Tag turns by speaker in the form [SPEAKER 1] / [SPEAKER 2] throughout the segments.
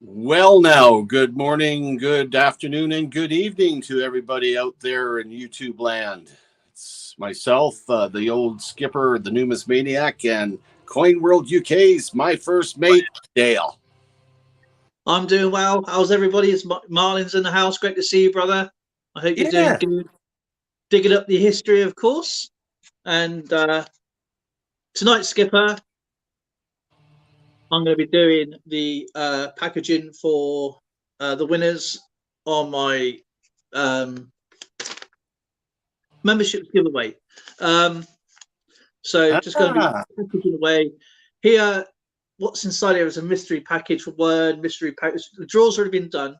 [SPEAKER 1] Well, now, good morning, good afternoon, and good evening to everybody out there in YouTube land. It's myself, the old skipper, the Numismaniac, and CoinWorld UK's my first mate, Dale.
[SPEAKER 2] I'm doing well. How's everybody? It's Marlin's in the house. Great to see you, brother. I hope you're doing good. Digging up the history, of course. And tonight, Skipper, I'm going to be doing the packaging for the winners on my membership giveaway. So just going to be packaging away. Here, what's inside here is a mystery package for Word, mystery package. The draw's already been done.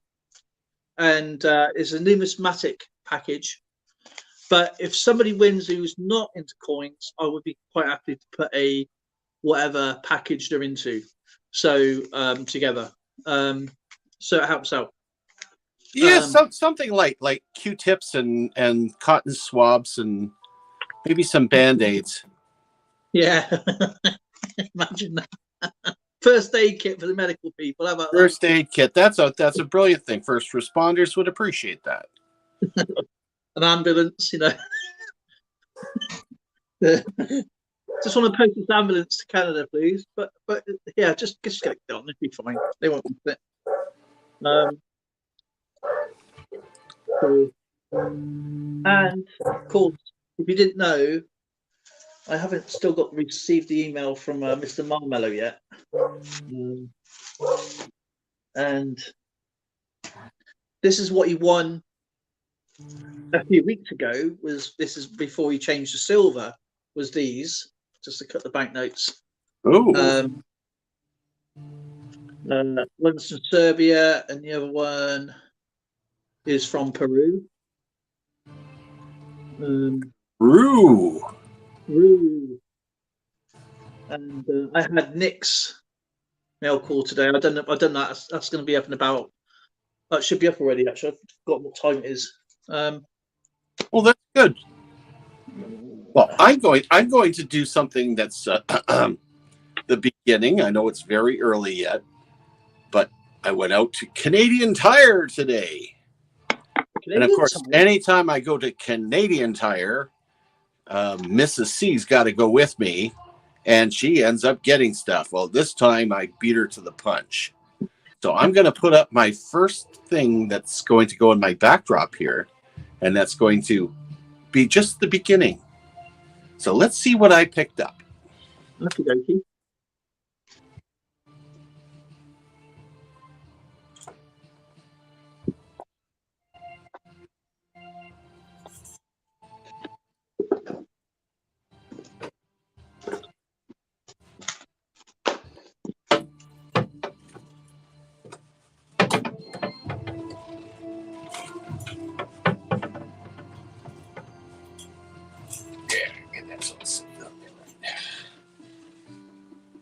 [SPEAKER 2] And it's a numismatic package. But if somebody wins who's not into coins, I would be quite happy to put a whatever package they're into. So together, so it helps out.
[SPEAKER 1] Yeah, something like Q-tips and cotton swabs and maybe some Band-Aids.
[SPEAKER 2] Yeah, imagine that. First aid kit for the medical people. How about that?
[SPEAKER 1] First aid kit. That's a brilliant thing. First responders would appreciate that.
[SPEAKER 2] An ambulance, you know. Just want to post this ambulance to Canada, please. But yeah, just get it done. It'll be fine. They won't miss it. And of course, if you didn't know, I haven't still received the email from Mr. Marmello yet. And this is what he won a few weeks ago. This is before he changed to silver. Was these just to cut the banknotes?
[SPEAKER 1] Oh.
[SPEAKER 2] One's from Serbia, and the other one is from Peru.
[SPEAKER 1] Peru.
[SPEAKER 2] And I had Nick's mail call today. I don't know. That's going to be up and about. It should be up already. Actually, I've forgotten what time it is.
[SPEAKER 1] Well, that's good. Well, I'm going to do something that's the beginning. I know it's very early yet, but I went out to Canadian Tire today. And of course, anytime I go to Canadian Tire, Mrs. C's got to go with me, and she ends up getting stuff. Well, this time I beat her to the punch. So I'm going to put up my first thing that's going to go in my backdrop here, and that's going to be just the beginning. So let's see what I picked up.
[SPEAKER 2] Okie dokie.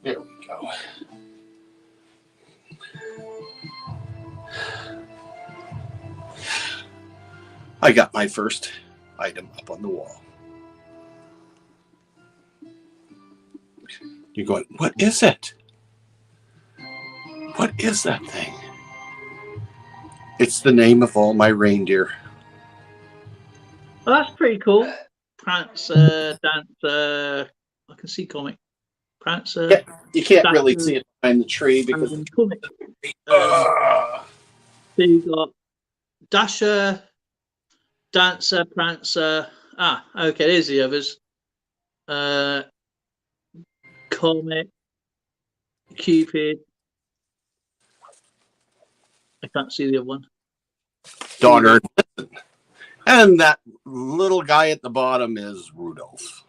[SPEAKER 1] There we go. I got my first item up on the wall. You're going, what is it? What is that thing? It's the name of all my reindeer.
[SPEAKER 2] Well, that's pretty cool. Prancer, Dancer. I can see comic. Prancer.
[SPEAKER 1] Yeah, you can't really see it behind the tree because
[SPEAKER 2] comic. So you got Dasher, Dancer, Prancer. Okay, there's the others. Comet, Cupid. I can't see the other one.
[SPEAKER 1] Donner. And that little guy at the bottom is Rudolph.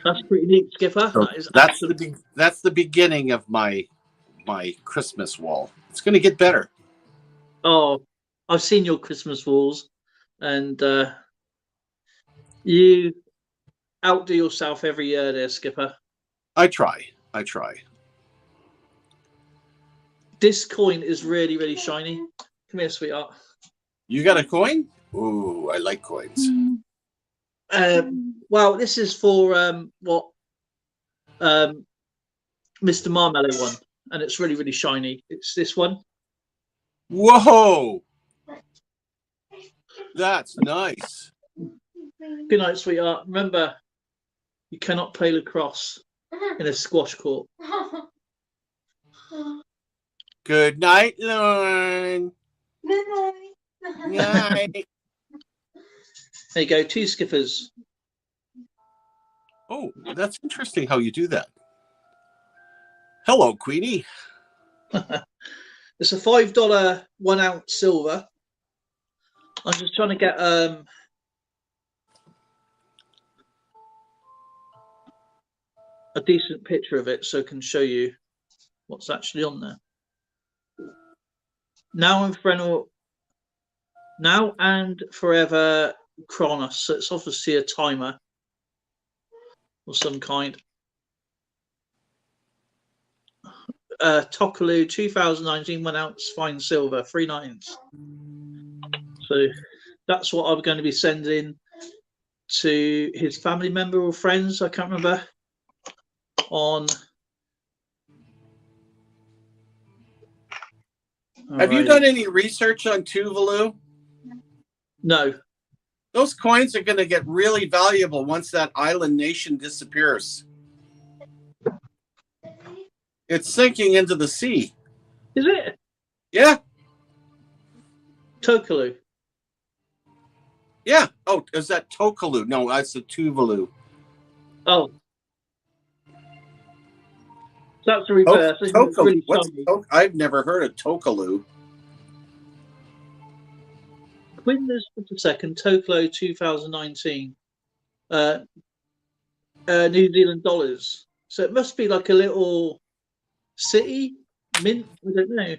[SPEAKER 2] That's pretty neat, Skipper.
[SPEAKER 1] So that's the beginning of my Christmas wall. It's going to get better.
[SPEAKER 2] Oh, I've seen your Christmas walls, and you outdo yourself every year there, Skipper.
[SPEAKER 1] I try.
[SPEAKER 2] This coin is really, really shiny. Come here, sweetheart.
[SPEAKER 1] You got a coin? Ooh, I like coins.
[SPEAKER 2] Well, this is for what Mr. Marmello one, and it's really, really shiny. It's this one.
[SPEAKER 1] Whoa, that's nice.
[SPEAKER 2] Good night, sweetheart. Remember, you cannot play lacrosse in a squash court.
[SPEAKER 1] Good night, Lauren.
[SPEAKER 3] Good
[SPEAKER 1] Night.
[SPEAKER 2] There you go, 2 skippers.
[SPEAKER 1] Oh, that's interesting how you do that. Hello, Queenie.
[SPEAKER 2] It's a $5 1 ounce silver. I'm just trying to get a decent picture of it so I can show you what's actually on there. Now and forever Kronos. So it's obviously a timer of some kind. Tokalu 2019 1 ounce fine silver, 3 nines. So that's what I'm going to be sending to his family member or friends. I can't remember.
[SPEAKER 1] Have you done any research on Tuvalu?
[SPEAKER 2] No.
[SPEAKER 1] Those coins are going to get really valuable once that island nation disappears. It's sinking into the sea.
[SPEAKER 2] Is it?
[SPEAKER 1] Yeah.
[SPEAKER 2] Tokalu.
[SPEAKER 1] Yeah. Oh, is that Tokalu? No, that's the Tuvalu.
[SPEAKER 2] Oh. That's the reverse.
[SPEAKER 1] Tokalu. I've never heard of Tokalu.
[SPEAKER 2] Windows for a second. Tokalu 2019. New Zealand dollars. So it must be like a little city mint. I don't know.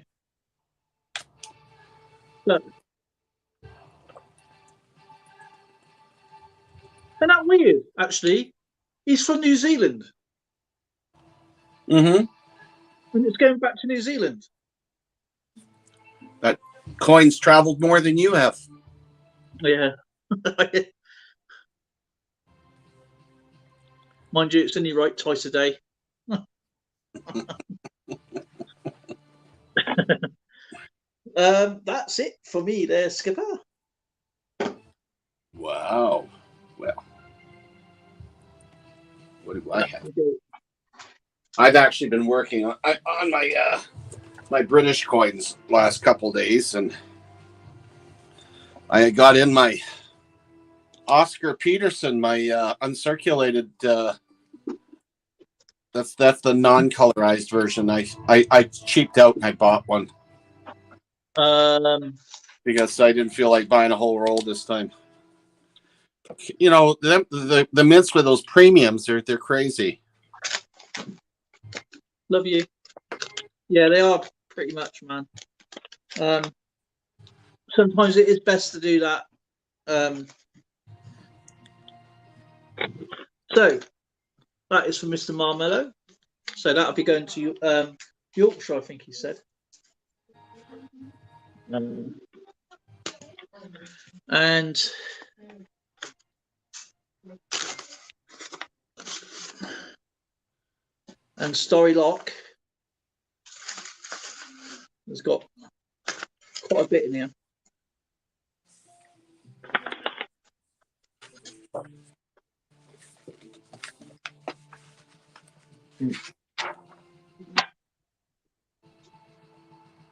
[SPEAKER 2] Look. Isn't that weird? Actually, he's from New Zealand.
[SPEAKER 1] Mm-hmm.
[SPEAKER 2] And it's going back to New Zealand.
[SPEAKER 1] That coin's traveled more than you have.
[SPEAKER 2] Yeah. Mind you, it's only right twice a day. That's it for me there, Skipper.
[SPEAKER 1] Wow. Well, what do I have? I've actually been working on my my British coins last couple days, and I got in my Oscar Peterson, my uncirculated. That's the non-colorized version. I cheaped out and I bought one because I didn't feel like buying a whole roll this time. You know, the mints with those premiums, they're crazy.
[SPEAKER 2] Love you. Yeah, they are pretty much, man. Sometimes it is best to do that. So that is for Mr. Marmello. So that'll be going to Yorkshire, I think he said. And Storylock has got quite a bit in here.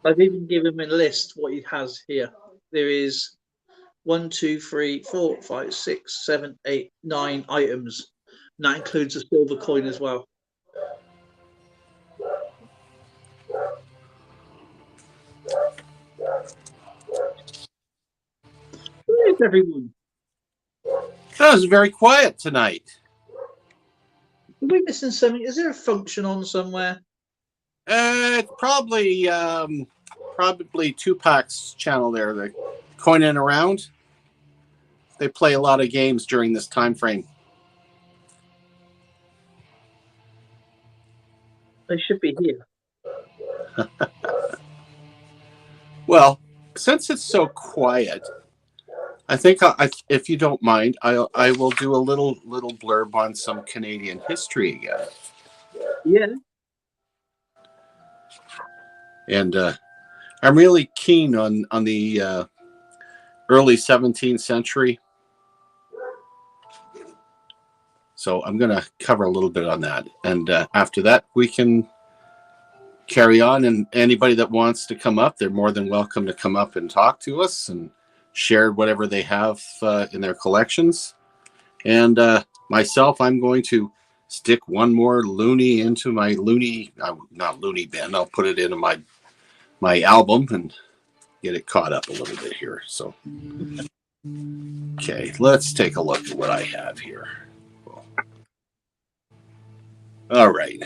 [SPEAKER 2] I've even given him a list what he has here. There is 1, 2, 3, 4, 5, 6, 7, 8, 9 items. And that includes a silver coin as well. Where's everyone?
[SPEAKER 1] That was very quiet tonight.
[SPEAKER 2] Are we missing something? Is there a function on somewhere?
[SPEAKER 1] It's probably Tupac's channel there, the Coin Around. They play a lot of games during this time frame.
[SPEAKER 2] They should be here.
[SPEAKER 1] Well, since it's so quiet, I think if you don't mind, I will do a little blurb on some Canadian history again.
[SPEAKER 2] Yeah.
[SPEAKER 1] And I'm really keen on the early 17th century. So I'm going to cover a little bit on that. And after that, we can carry on. And anybody that wants to come up, they're more than welcome to come up and talk to us and share whatever they have in their collections. And myself, I'm going to stick one more loony into my not loony bin. I'll put it into my album and get it caught up a little bit here. So, okay, let's take a look at what I have here. All right.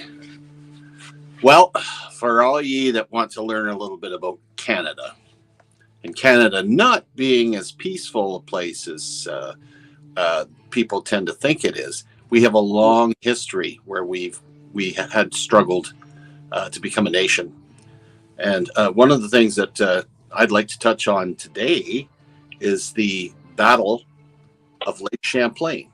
[SPEAKER 1] Well, for all ye that want to learn a little bit about Canada, and Canada not being as peaceful a place as people tend to think it is, we have a long history where we had struggled to become a nation. And one of the things that I'd like to touch on today is the Battle of Lake Champlain.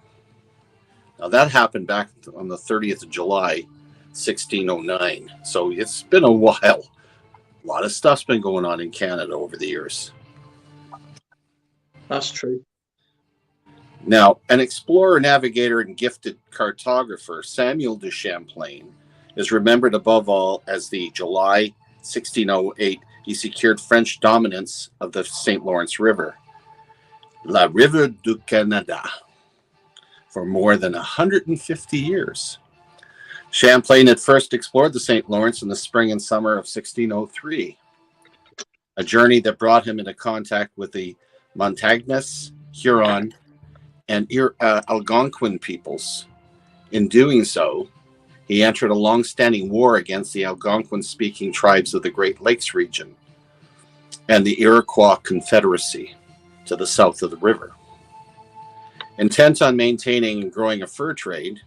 [SPEAKER 1] Now, that happened back on the 30th of July, 1609. So it's been a while. A lot of stuff's been going on in Canada over the years.
[SPEAKER 2] That's true.
[SPEAKER 1] Now, an explorer, navigator, and gifted cartographer, Samuel de Champlain, is remembered above all as the July 1608 he secured French dominance of the St. Lawrence River, La Rive du Canada, for more than 150 years. Champlain had first explored the St. Lawrence in the spring and summer of 1603, a journey that brought him into contact with the Montagnais, Huron, and Algonquin peoples. In doing so, he entered a long-standing war against the Algonquin-speaking tribes of the Great Lakes region and the Iroquois Confederacy to the south of the river. Intent on maintaining and growing a fur trade,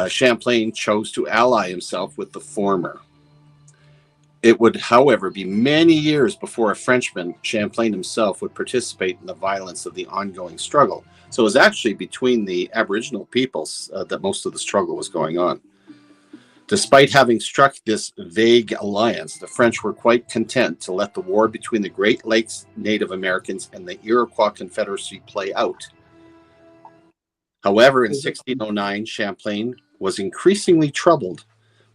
[SPEAKER 1] Champlain chose to ally himself with the former. It would, however, be many years before a Frenchman, Champlain himself, would participate in the violence of the ongoing struggle. So it was actually between the Aboriginal peoples that most of the struggle was going on. Despite having struck this vague alliance, the French were quite content to let the war between the Great Lakes Native Americans and the Iroquois Confederacy play out. However, in 1609, Champlain was increasingly troubled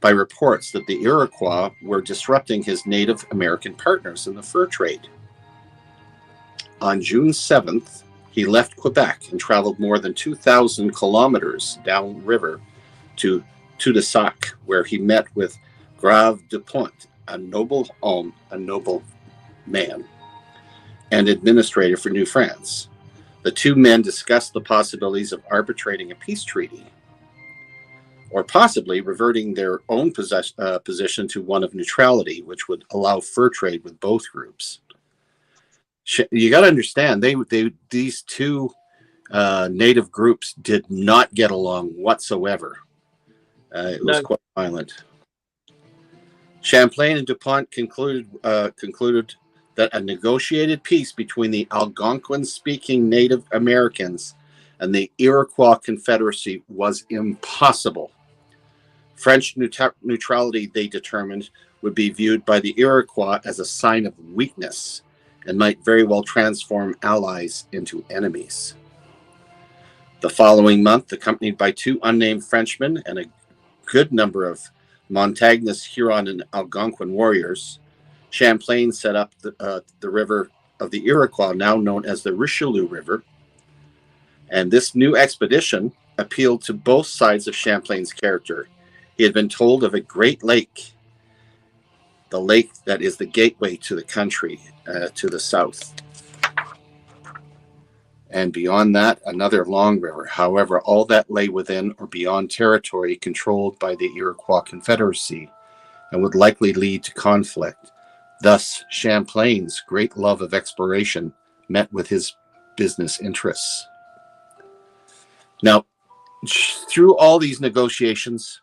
[SPEAKER 1] by reports that the Iroquois were disrupting his Native American partners in the fur trade. On June 7th, he left Quebec and traveled more than 2,000 kilometers downriver to Tadoussac, where he met with Grave Dupont, a noble man and administrator for New France. The two men discussed the possibilities of arbitrating a peace treaty, or possibly reverting their own position to one of neutrality, which would allow fur trade with both groups. You got to understand, these two native groups did not get along whatsoever. It was quite violent. Champlain and Dupont concluded that a negotiated peace between the Algonquin-speaking Native Americans and the Iroquois Confederacy was impossible. French neutrality, they determined, would be viewed by the Iroquois as a sign of weakness and might very well transform allies into enemies. The following month, accompanied by two unnamed Frenchmen and a good number of Montagnais, Huron, and Algonquin warriors, Champlain set up the river of the Iroquois, now known as the Richelieu River. And this new expedition appealed to both sides of Champlain's character. He had been told of a great lake, the lake that is the gateway to the country to the south. And beyond that, another long river. However, all that lay within or beyond territory controlled by the Iroquois Confederacy and would likely lead to conflict. Thus, Champlain's great love of exploration met with his business interests. Now, through all these negotiations,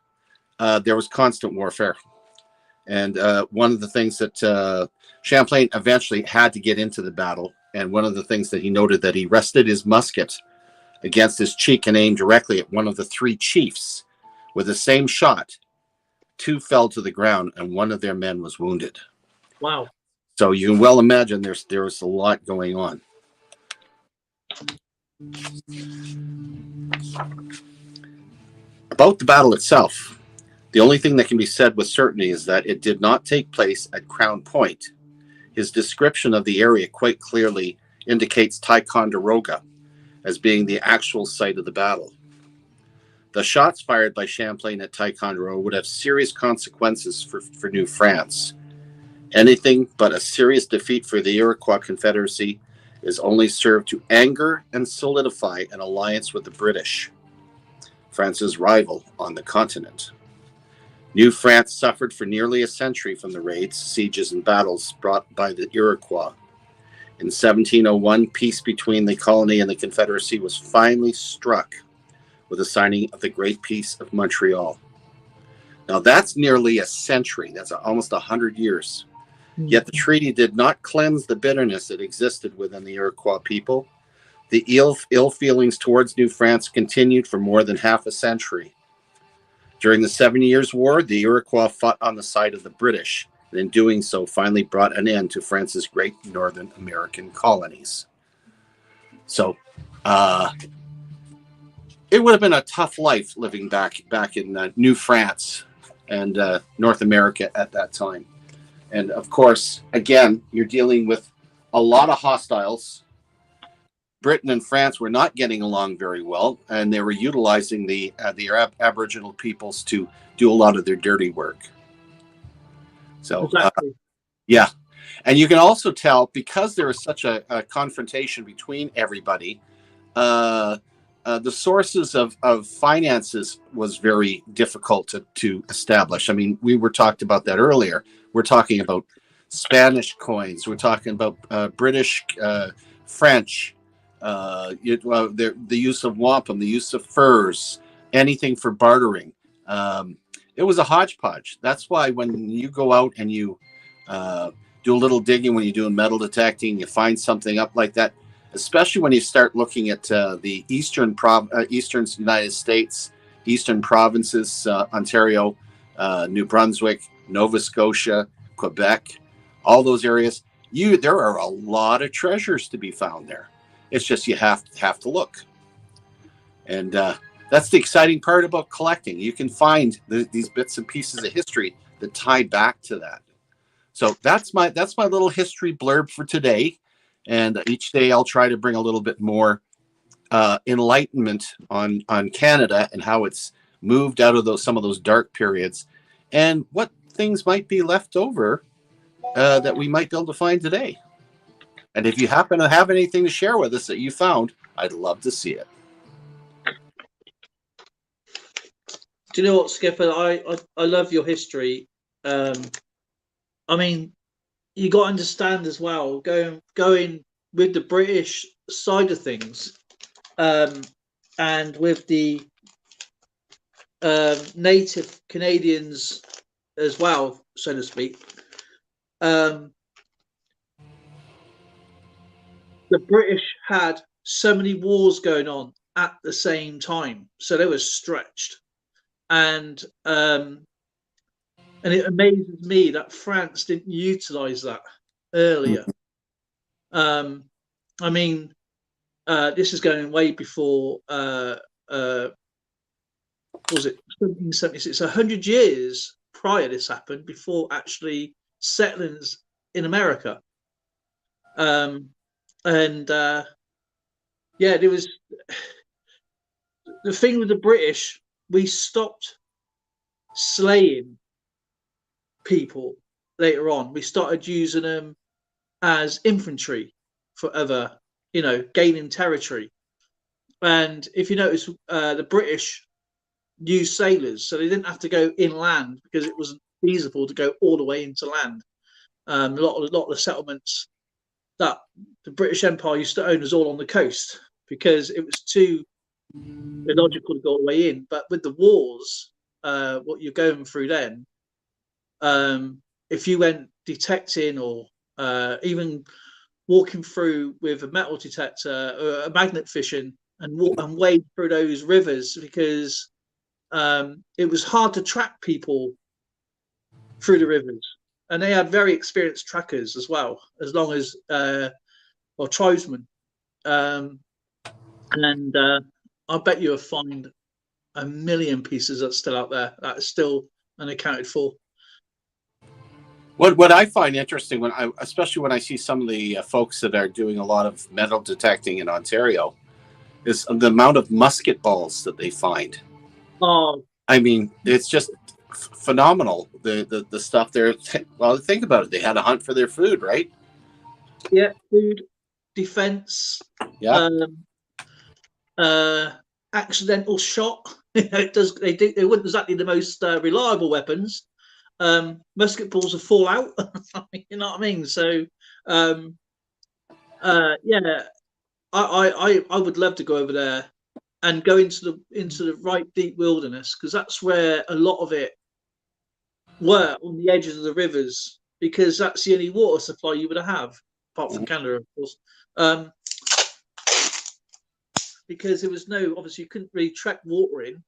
[SPEAKER 1] there was constant warfare. And one of the things that Champlain eventually had to get into the battle, and one of the things that he noted, that he rested his musket against his cheek and aimed directly at one of the three chiefs with the same shot two fell to the ground, and one of their men was wounded.
[SPEAKER 2] Wow.
[SPEAKER 1] So you can well imagine there was a lot going on. About the battle itself, the only thing that can be said with certainty is that it did not take place at Crown Point. His description of the area quite clearly indicates Ticonderoga as being the actual site of the battle. The shots fired by Champlain at Ticonderoga would have serious consequences for New France. Anything but a serious defeat for the Iroquois Confederacy is only served to anger and solidify an alliance with the British, France's rival on the continent. New France suffered for nearly a century from the raids, sieges, and battles brought by the Iroquois. In 1701, peace between the colony and the Confederacy was finally struck with the signing of the Great Peace of Montreal. Now that's nearly a century. That's almost 100 years. Yet the treaty did not cleanse the bitterness that existed within the Iroquois people. The ill feelings towards New France continued for more than half a century. During the 7 Years' War, the Iroquois fought on the side of the British, and in doing so finally brought an end to France's great Northern American colonies. So it would have been a tough life living back in New France and North America at that time. And of course, again, you're dealing with a lot of hostiles. Britain and France were not getting along very well, and they were utilizing the Aboriginal peoples to do a lot of their dirty work. So,
[SPEAKER 2] Exactly.
[SPEAKER 1] yeah. And you can also tell, because there is such a confrontation between everybody, the sources of finances was very difficult to establish. I mean, we were talked about that earlier. We're talking about Spanish coins. We're talking about British, French, the use of wampum, the use of furs, anything for bartering. It was a hodgepodge. That's why when you go out and you do a little digging, when you're doing metal detecting, you find something up like that, especially when you start looking at the eastern United States, eastern provinces, Ontario, New Brunswick, Nova Scotia, Quebec, all those areas. There are a lot of treasures to be found there. It's just you have to look, and that's the exciting part about collecting. You can find these bits and pieces of history that tie back to that. So that's my little history blurb for today. And each day I'll try to bring a little bit more enlightenment on Canada and how it's moved out of some of those dark periods, and what things might be left over that we might be able to find today. And if you happen to have anything to share with us that you found, I'd love to see it.
[SPEAKER 2] Do you know what, Skipper? I love your history. I mean, you got to understand as well, going with the British side of things, and with the native Canadians as well, so to speak. The British had so many wars going on at the same time, so they were stretched, and it amazes me that France didn't utilize that earlier. I mean, this is going way before, what was it, 1776? 100 years prior this happened, before actually settling in America. Yeah, there was the thing with the British. We stopped slaying people later on. We started using them as infantry for other, gaining territory. And if you notice, the British used sailors, so they didn't have to go inland because it wasn't feasible to go all the way into land. A lot of the settlements that the British Empire used to own was all on the coast because it was too illogical to go all the way in. But with the wars, what you're going through then, if you went detecting or even walking through with a metal detector or a magnet fishing and wade through those rivers, because it was hard to track people through the rivers, and they had very experienced trackers as well, as long as tribesmen, and I bet you'll find a million pieces that's still out there that is still unaccounted for.
[SPEAKER 1] What I find interesting especially when I see some of the folks that are doing a lot of metal detecting in Ontario, is the amount of musket balls that they find.
[SPEAKER 2] Oh,
[SPEAKER 1] I mean, it's just phenomenal. The stuff there. Well, think about it. They had to hunt for their food, right?
[SPEAKER 2] yeah, food, defense,
[SPEAKER 1] Yeah.
[SPEAKER 2] Accidental shot. It does. They weren't exactly the most reliable weapons. Musket balls will fall out. You know what I mean? So, yeah, I would love to go over there and go into the right deep wilderness, because that's where a lot of it were, on the edges of the rivers, because that's the only water supply you would have, apart from Canada, of course. Because there was no, obviously you couldn't really track water in,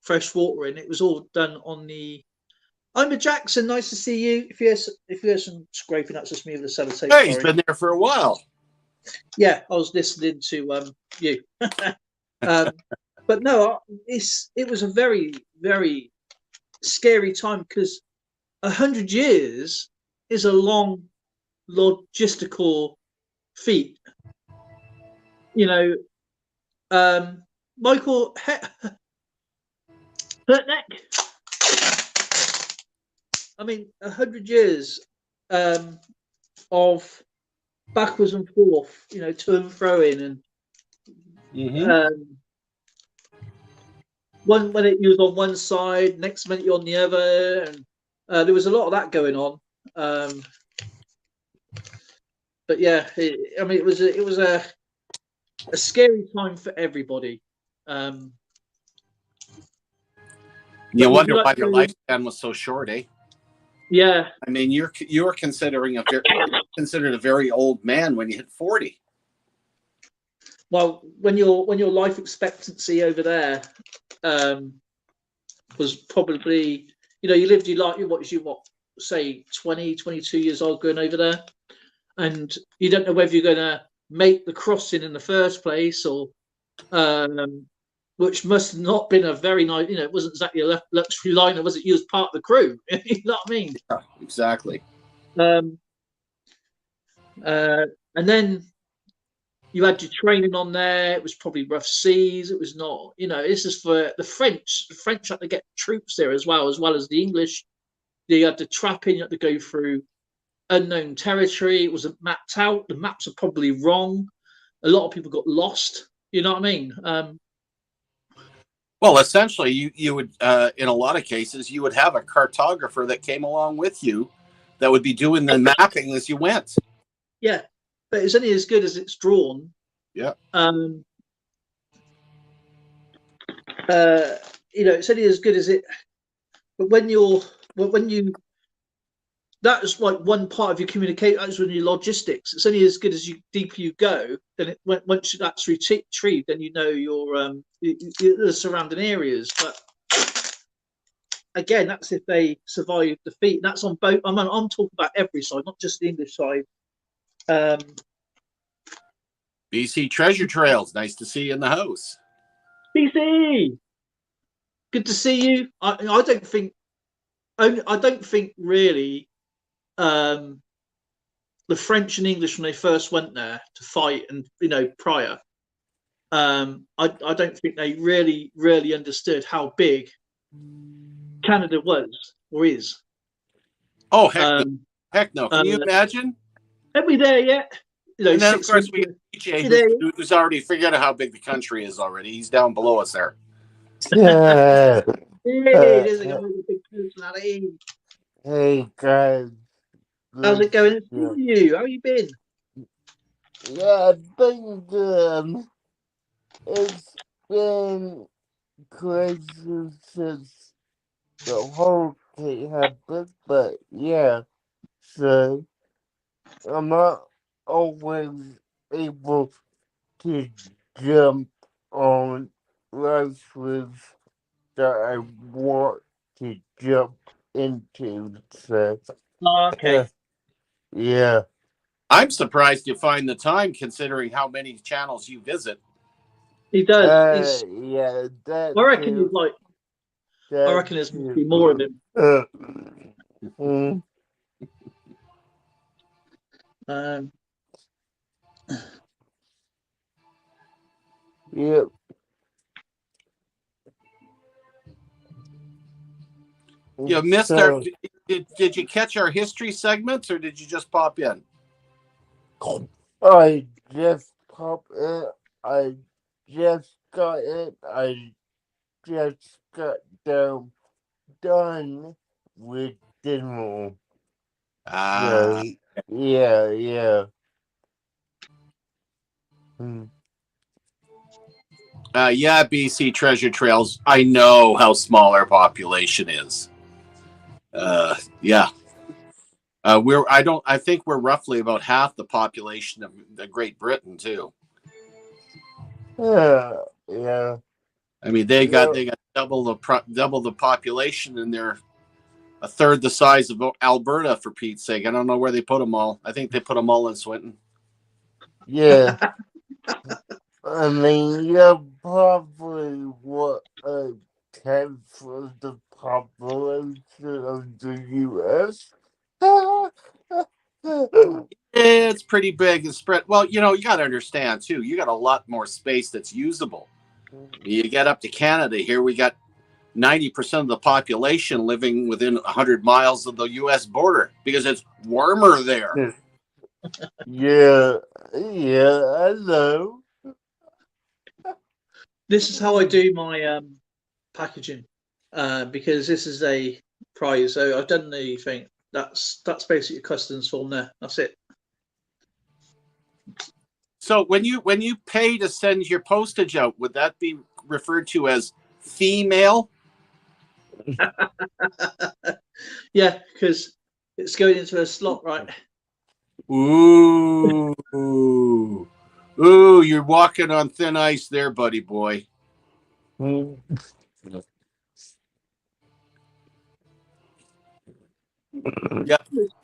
[SPEAKER 2] fresh water in. It was all done on the. I'm a Jackson. Nice to see you. If you hear some scraping, that's just me with the sellotape.
[SPEAKER 1] Hey, he's been there for a while.
[SPEAKER 2] Yeah, I was listening to you. But no, it was a very, very scary time, because 100 years is a long logistical feat. You know, Michael Hurtneck. I mean, 100 years of backwards and forth, to and fro in, and one minute you was on one side, next minute you're on the other, and there was a lot of that going on. But yeah, it was a scary time for everybody.
[SPEAKER 1] You wonder why your lifespan was so short, eh?
[SPEAKER 2] Yeah.
[SPEAKER 1] I mean, you're considered a very old man when you hit 40.
[SPEAKER 2] Well, when your life expectancy over there was probably, you lived your life, say 20, 22 years old going over there, and you don't know whether you're going to make the crossing in the first place, or which must have not been a very nice, it wasn't exactly a luxury liner, was it? You was part of the crew. You know what I mean?
[SPEAKER 1] Yeah, exactly.
[SPEAKER 2] And then you had your training on there. It was probably rough seas. It was not, this is for the French. The French had to get troops there as well as the English. You had to trap in, you had to go through unknown territory. It wasn't mapped out. The maps are probably wrong. A lot of people got lost. You know what I mean?
[SPEAKER 1] Well, essentially, you would, in a lot of cases, you would have a cartographer that came along with you that would be doing the mapping as you went.
[SPEAKER 2] Yeah, but it's only as good as it's drawn.
[SPEAKER 1] Yeah.
[SPEAKER 2] It's only as good as it. But when you, that is like one part of your communication. That's when your logistics. It's only as good as deeper you go. Then once that's retrieved, then your the surrounding areas. But again, that's if they survive defeat. That's on both. I'm talking about every side, not just the English side.
[SPEAKER 1] BC Treasure Trails. Nice to see you in the house.
[SPEAKER 2] BC, good to see you. I don't think really. The French and English, when they first went there to fight, and prior, I don't think they really understood how big Canada was or is.
[SPEAKER 1] Oh heck no! Can you imagine?
[SPEAKER 2] Are we there yet?
[SPEAKER 1] And then of course we got DJ who's already figured out how big the country is already. He's down below us there.
[SPEAKER 3] Yeah.
[SPEAKER 2] There's a big personality.
[SPEAKER 3] Hey guys.
[SPEAKER 2] How's it going? You? How you been?
[SPEAKER 3] Yeah, I've been good. It's been crazy since the whole thing happened, but yeah, so I'm not always able to jump on licenses that I want to jump into. So,
[SPEAKER 2] Oh, okay.
[SPEAKER 3] yeah.
[SPEAKER 1] I'm surprised you find the time considering how many channels you visit.
[SPEAKER 2] He does.
[SPEAKER 3] Yeah, that
[SPEAKER 2] I reckon
[SPEAKER 3] too.
[SPEAKER 2] he's like. I
[SPEAKER 3] That
[SPEAKER 2] reckon there's must
[SPEAKER 3] too.
[SPEAKER 2] be more of him.
[SPEAKER 3] Mm,
[SPEAKER 2] Um,
[SPEAKER 3] yep.
[SPEAKER 1] You missed
[SPEAKER 3] So,
[SPEAKER 1] did you catch our history segments or did you just pop in?
[SPEAKER 3] I just popped it. I just got it. I just got done with dinner. So, yeah. Mm.
[SPEAKER 1] Yeah, BC Treasure Trails. I know how small our population is. Yeah. I think we're roughly about half the population of the Great Britain too.
[SPEAKER 3] Yeah.
[SPEAKER 1] I mean, they got double the population, and they're a third the size of Alberta, for Pete's sake. I don't know where they put them all. I think they put them all in Swinton.
[SPEAKER 3] Yeah. I mean, you're probably what a tenth of the population of the U.S.
[SPEAKER 1] It's pretty big and spread. Well, you got to understand too. You got a lot more space that's usable. You get up to Canada here, we got 90% of the population living within 100 miles of the U.S. border because it's warmer there.
[SPEAKER 3] Yeah, I know.
[SPEAKER 2] this is how I do my packaging, because this is a prize. So I've done the thing. That's basically a customs form there. That's it.
[SPEAKER 1] So when you pay to send your postage out, would that be referred to as female?
[SPEAKER 2] Yeah, because it's going into a slot, right?
[SPEAKER 1] Ooh, ooh, you're walking on thin ice there, buddy boy. Yeah,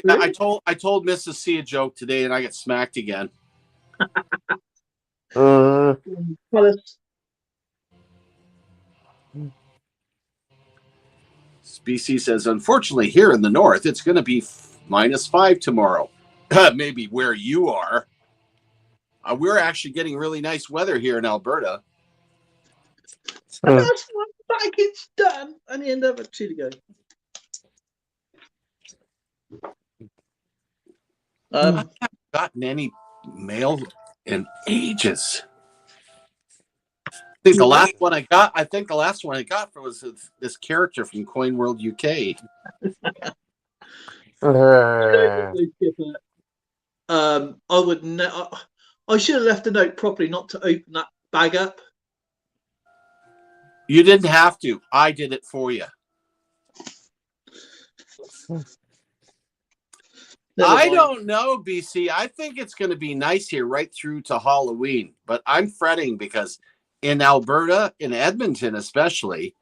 [SPEAKER 1] I told Mrs. C a joke today, and I get smacked again. Species says, unfortunately, here in the north, it's going to be -5 tomorrow. Maybe where you are. We're actually getting really nice weather here in Alberta.
[SPEAKER 2] And that's one package done, and the end of it 2 to go.
[SPEAKER 1] I haven't gotten any mail in ages. I think the last one I got was this character from CoinWorld UK.
[SPEAKER 2] I would I should have left a note properly not to open that bag up.
[SPEAKER 1] You didn't have to. I did it for you. I don't know, BC. I think it's going to be nice here right through to Halloween, but I'm fretting because in Alberta, in Edmonton especially,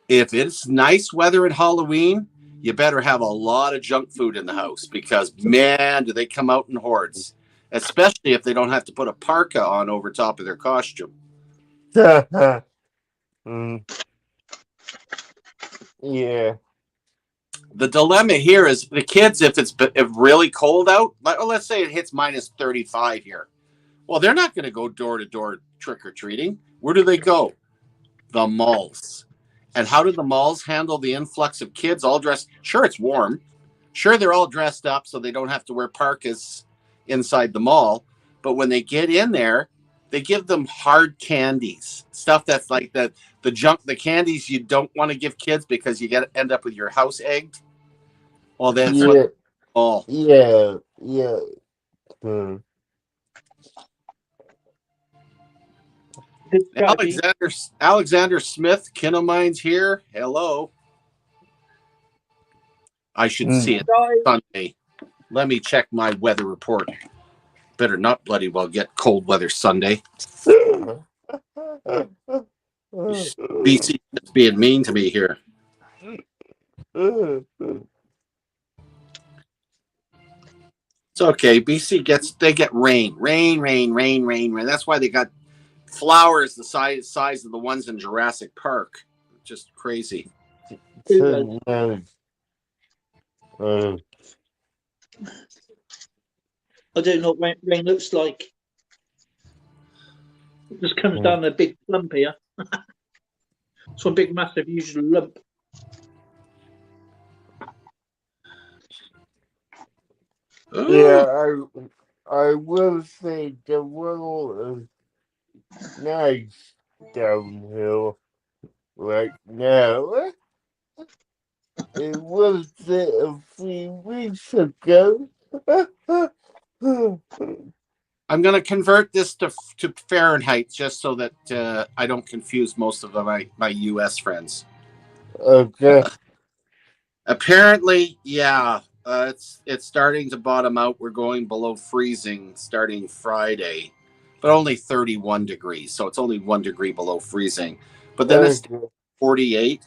[SPEAKER 1] if it's nice weather at Halloween, you better have a lot of junk food in the house because, man, do they come out in hordes, especially if they don't have to put a parka on over top of their costume.
[SPEAKER 3] Yeah.
[SPEAKER 1] The dilemma here is the kids, if really cold out, let's say it hits -35 here. Well, they're not going to go door to door trick or treating. Where do they go? The malls. And how do the malls handle the influx of kids all dressed? Sure, it's warm. Sure, they're all dressed up so they don't have to wear parkas inside the mall. But when they get in there, they give them hard candies, stuff that's like the candies you don't want to give kids because you end up with your house egged. Well, that's what all.
[SPEAKER 3] Yeah.
[SPEAKER 1] Alexander Smith, kin of mine's here. Hello. I should see it Sunday. Let me check my weather report. Better not bloody well get cold weather Sunday. BC is being mean to me here. It's okay. BC they get rain. That's why they got flowers the size of the ones in Jurassic Park. Just crazy.
[SPEAKER 3] So now,
[SPEAKER 2] I don't know what rain looks like. It just comes down in a big lump here. It's one big, massive, usual lump.
[SPEAKER 3] yeah, I will say the world is nice downhill right now. It was a few weeks ago.
[SPEAKER 1] I'm going to convert this to Fahrenheit just so that I don't confuse most of my U.S. friends.
[SPEAKER 3] Okay.
[SPEAKER 1] Apparently, yeah, it's starting to bottom out. We're going below freezing starting Friday, but only 31 degrees, so it's only 1 degree below freezing. But then it's 48,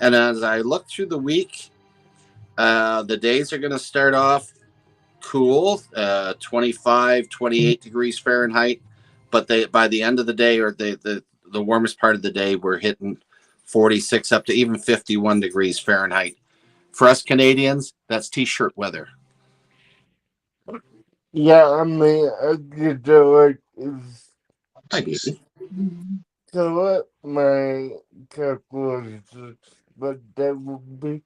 [SPEAKER 1] and as I look through the week, the days are going to start off cool, 25, 28 degrees Fahrenheit, but by the end of the day, or the warmest part of the day, we're hitting 46 up to even 51 degrees Fahrenheit. For us Canadians, that's t-shirt weather.
[SPEAKER 3] Yeah, I mean, I get the like is
[SPEAKER 1] Hi, baby.
[SPEAKER 3] correct my calculations, but that would be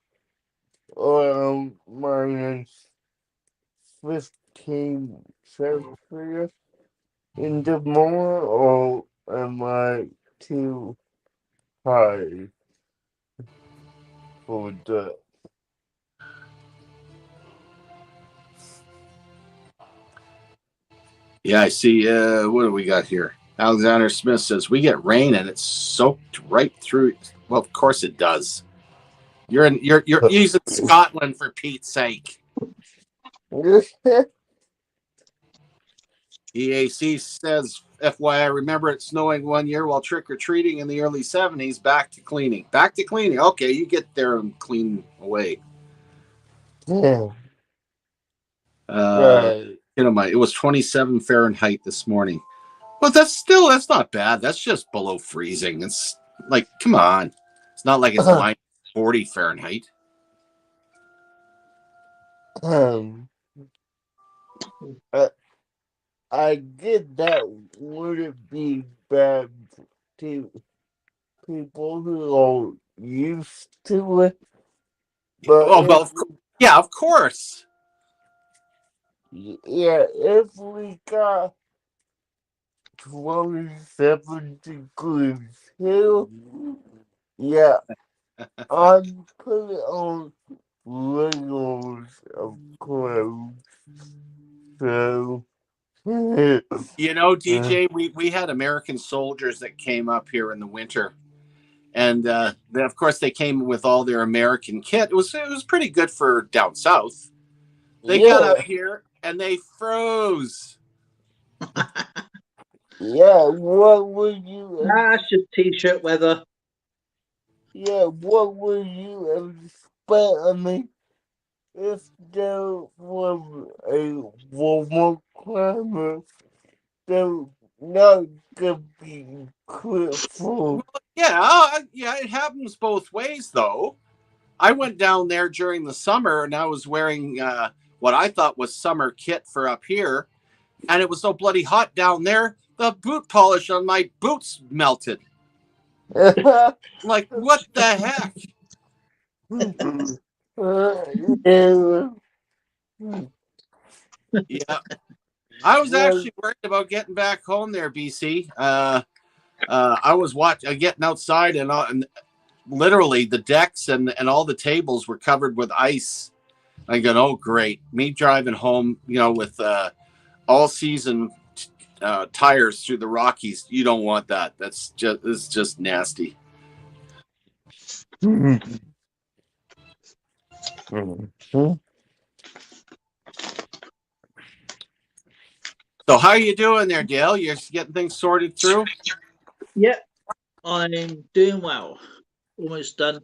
[SPEAKER 3] around -15 Celsius in the morning, or am I too high for that?
[SPEAKER 1] Yeah, I see. What do we got here? Alexander Smith says we get rain and it's soaked right through. Well, of course it does. You're using Scotland for Pete's sake. EAC says, FYI, remember it snowing one year while trick-or-treating in the early 70s. Back to cleaning. Back to cleaning. Okay, you get there and clean away.
[SPEAKER 3] Yeah.
[SPEAKER 1] You know, it was 27 Fahrenheit this morning. But that's not bad. That's just below freezing. It's like, come on. It's not like it's -40 Fahrenheit.
[SPEAKER 3] I get that wouldn't be bad to people who are used to it, but
[SPEAKER 1] yeah, of course.
[SPEAKER 3] Yeah, if we got 27 degrees here, yeah, I'm putting on layers of clothes. So,
[SPEAKER 1] You know, DJ, we had American soldiers that came up here in the winter, and then of course they came with all their American kit. It was pretty good for down south. They got up here and they froze.
[SPEAKER 3] Yeah, what would you?
[SPEAKER 2] That's just t-shirt weather.
[SPEAKER 3] Yeah, what would you expect? I mean, if there was a warmer climate, they're not gonna be critical.
[SPEAKER 1] Yeah, it happens both ways though. I went down there during the summer and I was wearing what I thought was summer kit for up here, and it was so bloody hot down there. The boot polish on my boots melted. Like, what the heck? Yeah, I was actually worried about getting back home there, BC. I was getting outside, and literally the decks and all the tables were covered with ice. I go, oh great, me driving home, with all season tires through the Rockies. You don't want that. It's just nasty. So how are you doing there, Dale? You're getting things sorted through?
[SPEAKER 2] Yeah, I'm doing well. Almost done.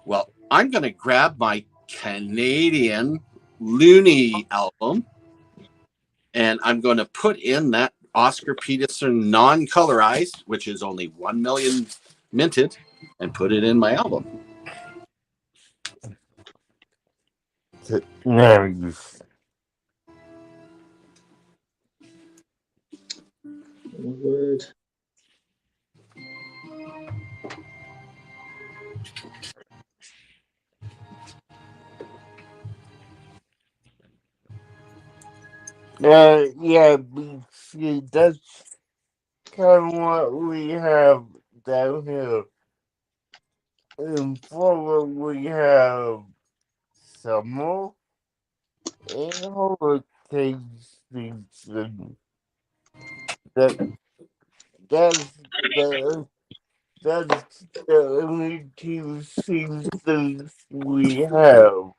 [SPEAKER 1] Well, I'm going to grab my Canadian Looney album, and I'm going to put in that Oscar Peterson non-colorized, which is only 1 million minted, and put it in my album.
[SPEAKER 3] Nice.
[SPEAKER 2] Word.
[SPEAKER 3] Yeah, see, that's kind of what we have down here. In Florida, we have summer and hurricane season. That that's the that's the only two seasons we have.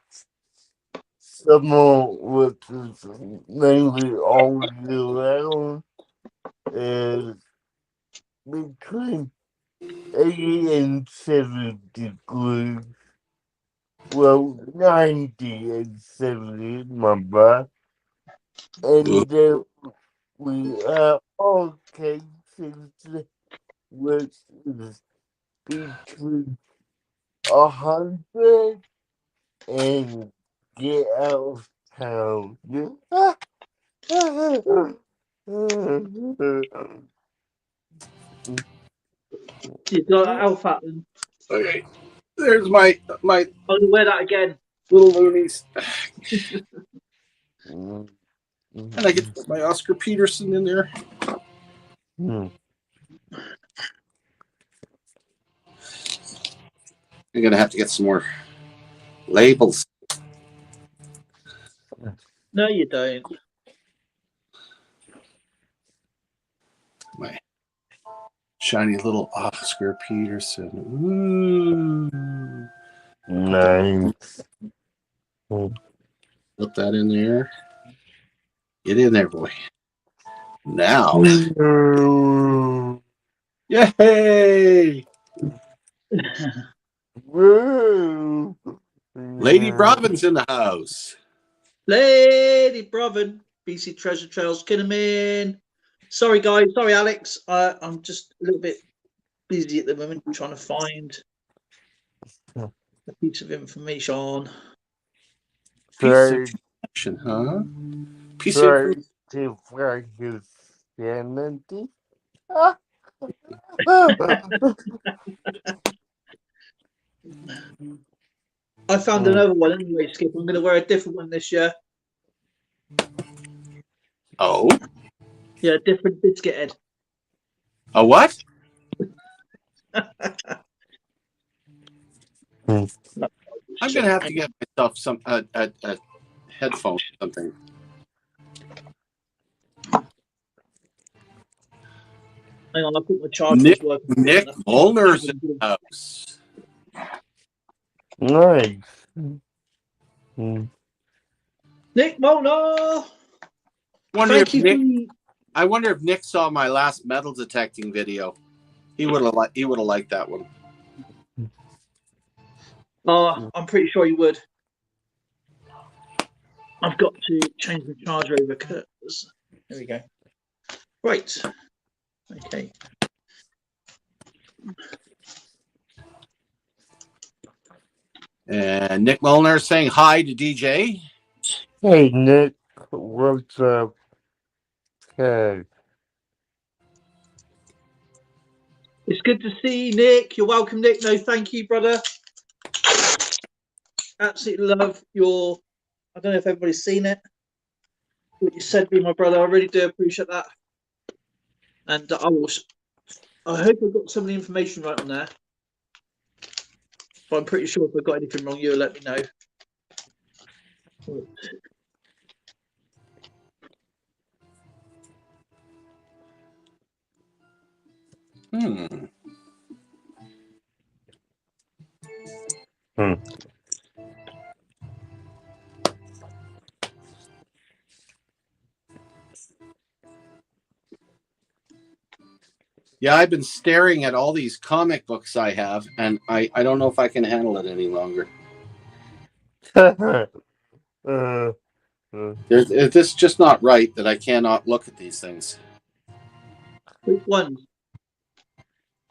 [SPEAKER 3] Summer, which is mainly all year round, is between 80 and 70 degrees. Well, 90 and 70, my bad. And then we have hurricane season, which is between 100 and get out of town.
[SPEAKER 2] You got Alpha.
[SPEAKER 1] Okay, there's my
[SPEAKER 2] I'll wear that again.
[SPEAKER 1] little loonies, and I get my Oscar Peterson in there. You're gonna have to get some more labels.
[SPEAKER 2] No, you don't.
[SPEAKER 1] My shiny little Oscar Peterson. Ooh.
[SPEAKER 3] Nice.
[SPEAKER 1] Put that in there. Get in there, boy. Now. Yay! Lady Robin's in the house.
[SPEAKER 2] Lady Broven, BC Treasure Trails, Kinnaman. Sorry, guys. Sorry, Alex. I'm just a little bit busy at the moment trying to find a piece of information.
[SPEAKER 1] Piece of information, huh? Piece of
[SPEAKER 3] Christianity.
[SPEAKER 2] I found another one anyway, Skip. I'm going to wear a different one this year.
[SPEAKER 1] Oh?
[SPEAKER 2] Yeah, different biscuit head.
[SPEAKER 1] A what? I'm going to have to get myself some a headphone or something.
[SPEAKER 2] Hang on, I put my charger's working.
[SPEAKER 1] Nick Molnar's in the house.
[SPEAKER 3] Nice.
[SPEAKER 2] Nick Molnar! Thank you.
[SPEAKER 1] I wonder if Nick saw my last metal detecting video. He would have liked that one.
[SPEAKER 2] Oh, I'm pretty sure you would. I've got to change the charger over because there we go. Right. Okay.
[SPEAKER 1] And Nick Molnar saying hi to DJ.
[SPEAKER 3] Hey, Nick. What's up? Hey.
[SPEAKER 2] It's good to see you, Nick. You're welcome, Nick. No, thank you, brother. Absolutely love your. I don't know if everybody's seen it. What you said to me, my brother. I really do appreciate that. And I hope I've got some of the information right on there. But I'm pretty sure if I've got anything wrong, you'll let me know.
[SPEAKER 1] Yeah, I've been staring at all these comic books I have, and I don't know if I can handle it any longer. It's just not right that I cannot look at these things.
[SPEAKER 2] Which ones?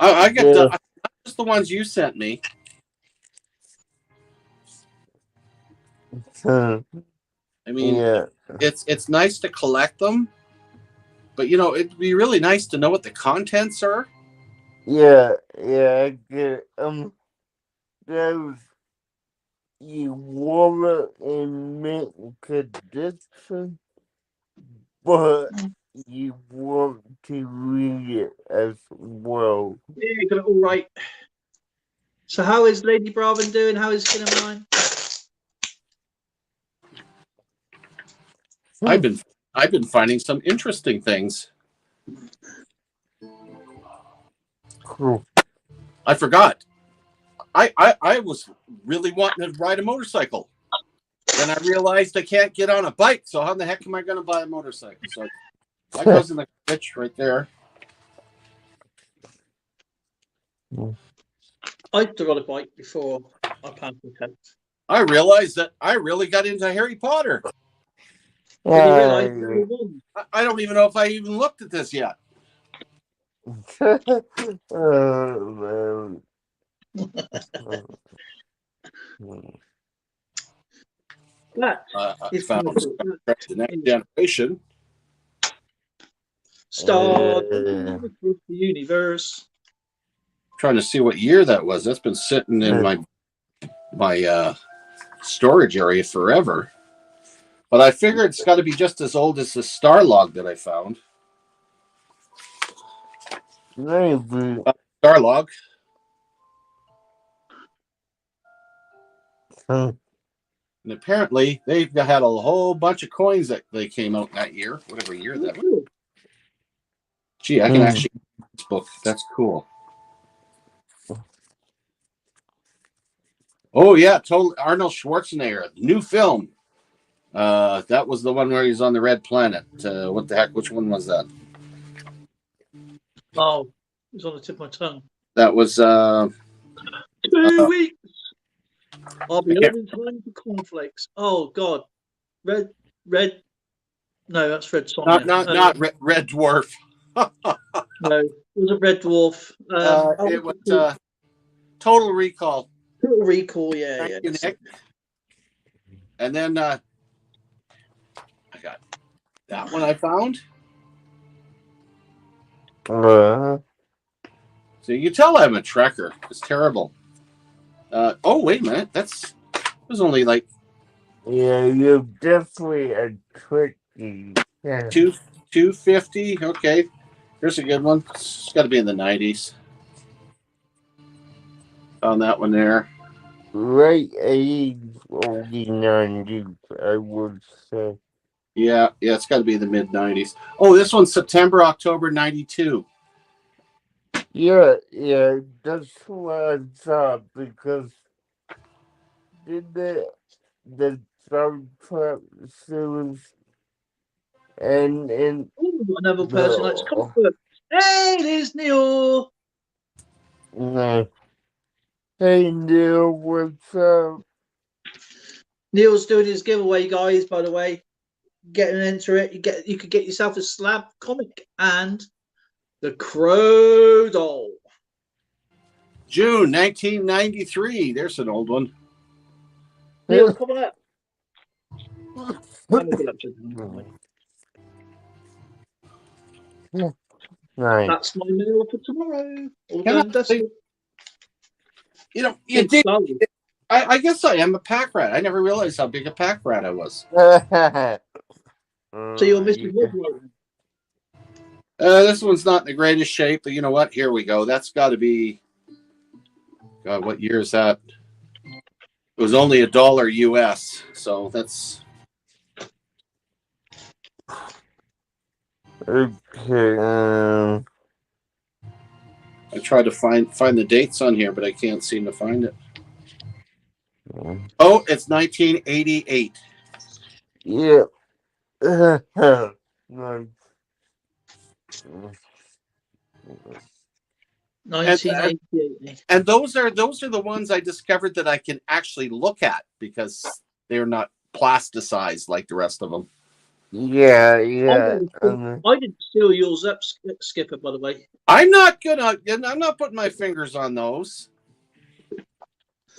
[SPEAKER 1] I get not just the ones you sent me. I mean,
[SPEAKER 3] yeah,
[SPEAKER 1] it's nice to collect them, but it'd be really nice to know what the contents are.
[SPEAKER 3] yeah, I get those you wore in mint condition, but you want to read it as well.
[SPEAKER 2] Yeah, you got it all right. So how is Lady Braven doing? How is Skin of Mine?
[SPEAKER 1] I've been finding some interesting things.
[SPEAKER 3] Cool.
[SPEAKER 1] I forgot. I was really wanting to ride a motorcycle. Then I realized I can't get on a bike. So how the heck am I going to buy a motorcycle? So that goes in the ditch right there.
[SPEAKER 2] I got a bike before I passed the test.
[SPEAKER 1] I realized that I really got into Harry Potter.
[SPEAKER 2] Did you realise?
[SPEAKER 1] I don't even know if I even looked at this yet.
[SPEAKER 3] Oh,
[SPEAKER 2] That
[SPEAKER 1] I found the Next Generation.
[SPEAKER 2] Star the universe.
[SPEAKER 1] Trying to see what year that was. That's been sitting in my storage area forever. But I figure it's got to be just as old as the Star Log that I found.
[SPEAKER 3] maybe.
[SPEAKER 1] Star Log. And apparently they've had a whole bunch of coins that they came out that year, whatever year that was. Gee, I can actually read this book. That's cool. Oh yeah, totally. Arnold Schwarzenegger, new film. That was the one where he's on the Red Planet. What the heck? Which one was that?
[SPEAKER 2] Oh, it was on the tip of my tongue.
[SPEAKER 1] That was
[SPEAKER 2] 2 weeks. I'll be having time for cornflakes. Oh God, red. No, that's Red Sonja.
[SPEAKER 1] Not Red Dwarf.
[SPEAKER 2] No, it wasn't Red Dwarf.
[SPEAKER 1] It was Total Recall.
[SPEAKER 2] Total Recall, yeah.
[SPEAKER 1] Nick. And then I got that one I found. So you can tell I'm a trekker. It's terrible. Oh wait a minute, it was only like
[SPEAKER 3] You're definitely a tricky. Yeah.
[SPEAKER 1] 250. Okay, here's a good one. It's got to be in the 90s. Found that one there.
[SPEAKER 3] Right age, only 90s, I would say.
[SPEAKER 1] Yeah, it's got to be the mid 90s. Oh, this one's September, October 92.
[SPEAKER 3] Yeah, that's what I thought, because did the Star Trek series and
[SPEAKER 2] Ooh, another person likes comic books. Hey, there's Neil.
[SPEAKER 3] no. Hey Neil, what's up?
[SPEAKER 2] Neil's doing his giveaway, guys. By the way, get and enter it. You could get yourself a slab comic and the Crow doll.
[SPEAKER 1] June 1993. There's an old one.
[SPEAKER 2] Neil, come on up.
[SPEAKER 3] Nice.
[SPEAKER 2] That's my meal for tomorrow. All
[SPEAKER 1] Can I
[SPEAKER 2] done, dusted.
[SPEAKER 1] You
[SPEAKER 2] It's
[SPEAKER 1] did.
[SPEAKER 2] lovely.
[SPEAKER 1] I guess I am a pack rat. I never realized how big a pack rat I was.
[SPEAKER 2] So you're Mr. Woodward.
[SPEAKER 1] This one's not in the greatest shape, but you know what? Here we go. That's got to be. God, what year is that? It was only $1 US, so that's.
[SPEAKER 3] Okay.
[SPEAKER 1] I tried to find the dates on here, but I can't seem to find it. Oh, it's 1988.
[SPEAKER 3] Yeah. Nice.
[SPEAKER 2] 1988.
[SPEAKER 1] And those are the ones I discovered that I can actually look at because they're not plasticized like the rest of them.
[SPEAKER 3] Yeah, yeah.
[SPEAKER 2] I didn't steal yours up, Skipper, by the way.
[SPEAKER 1] I'm not putting my fingers on those.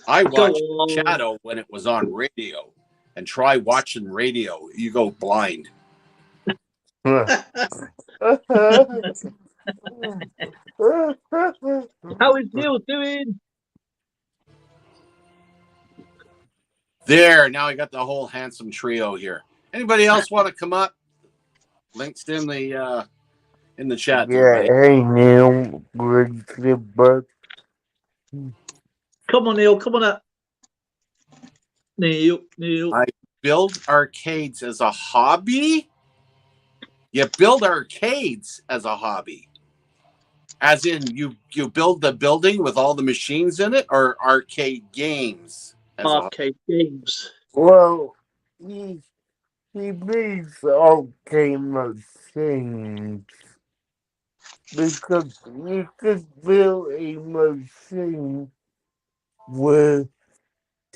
[SPEAKER 1] I watched Shadow when it was on radio, and try watching radio. You go blind.
[SPEAKER 2] How is Neil doing?
[SPEAKER 1] There, now I got the whole handsome trio here. Anybody else want to come up? Links in the chat.
[SPEAKER 3] Yeah, hey Neil,
[SPEAKER 2] come on, Neil, come on up. Neil.
[SPEAKER 1] I build arcades as a hobby. You build arcades as a hobby, as in you build the building with all the machines in it, or arcade games.
[SPEAKER 2] Arcade games.
[SPEAKER 3] Well, he makes arcade machines because you could build a machine with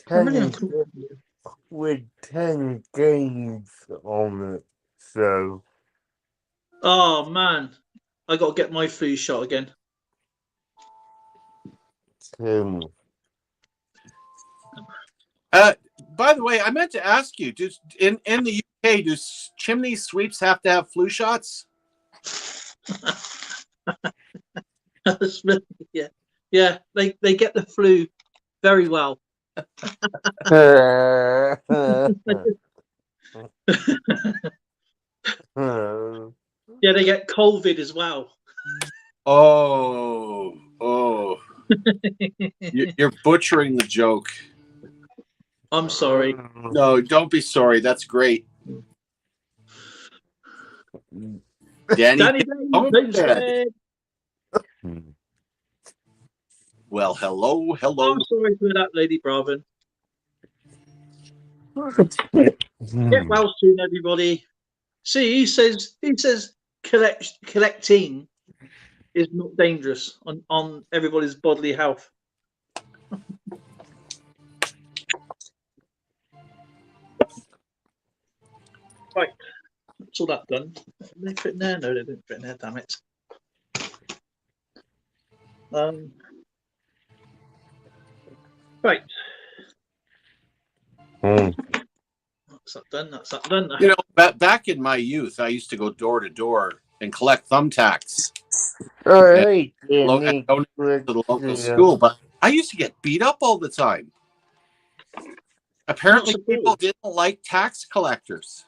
[SPEAKER 3] 10 games on it. So,
[SPEAKER 2] oh man, I got to get my flu shot again.
[SPEAKER 1] By the way, I meant to ask you: in the UK, do chimney sweeps have to have flu shots?
[SPEAKER 2] Yeah, they get the flu very well. Yeah, they get COVID as well.
[SPEAKER 1] Oh, you're butchering the joke.
[SPEAKER 2] I'm sorry.
[SPEAKER 1] No, don't be sorry. That's great. Danny well, hello.
[SPEAKER 2] I'm sorry for that, Lady Braven. Get well soon, everybody. See, he says collecting is not dangerous on everybody's bodily health. Right, that's all that done. Did they fit in there? No, they didn't fit in there. Damn it. Right. That's that done. That's that done.
[SPEAKER 1] You know, back in my youth, I used to go door to door and collect thumbtacks.
[SPEAKER 3] Hey,
[SPEAKER 1] And donate to the local school, but I used to get beat up all the time. Apparently, people didn't like tax collectors.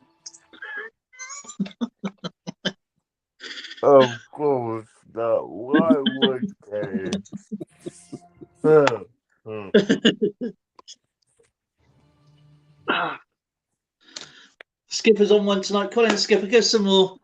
[SPEAKER 3] Of course not. Why would they?
[SPEAKER 2] Skipper's on one tonight. Colin, Skipper, give some more.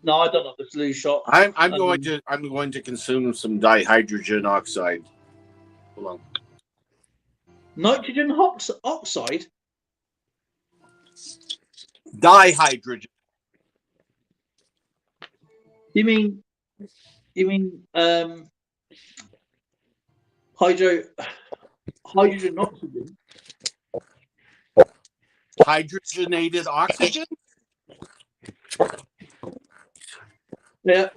[SPEAKER 2] No, I don't have the flu shot.
[SPEAKER 1] I'm going to consume some dihydrogen oxide. Hold on.
[SPEAKER 2] Nitrogen oxide?
[SPEAKER 1] Dihydrogen.
[SPEAKER 2] You mean hydrogen oxygen?
[SPEAKER 1] Hydrogenated oxygen?
[SPEAKER 2] Yeah.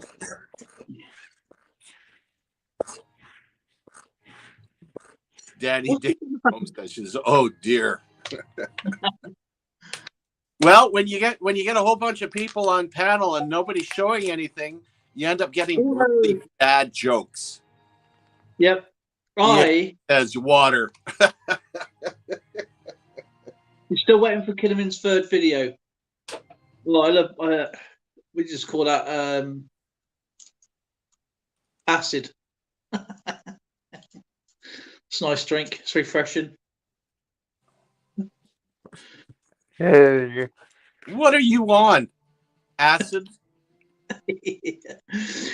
[SPEAKER 1] Danny says, "Oh dear." Well, when you get a whole bunch of people on panel and nobody's showing anything, you end up getting really bad jokes.
[SPEAKER 2] Yep.
[SPEAKER 1] As water.
[SPEAKER 2] You're still waiting for Kinnaman's third video. Well, I love. We just call that acid. It's a nice drink. It's refreshing.
[SPEAKER 1] What are you on? Acid?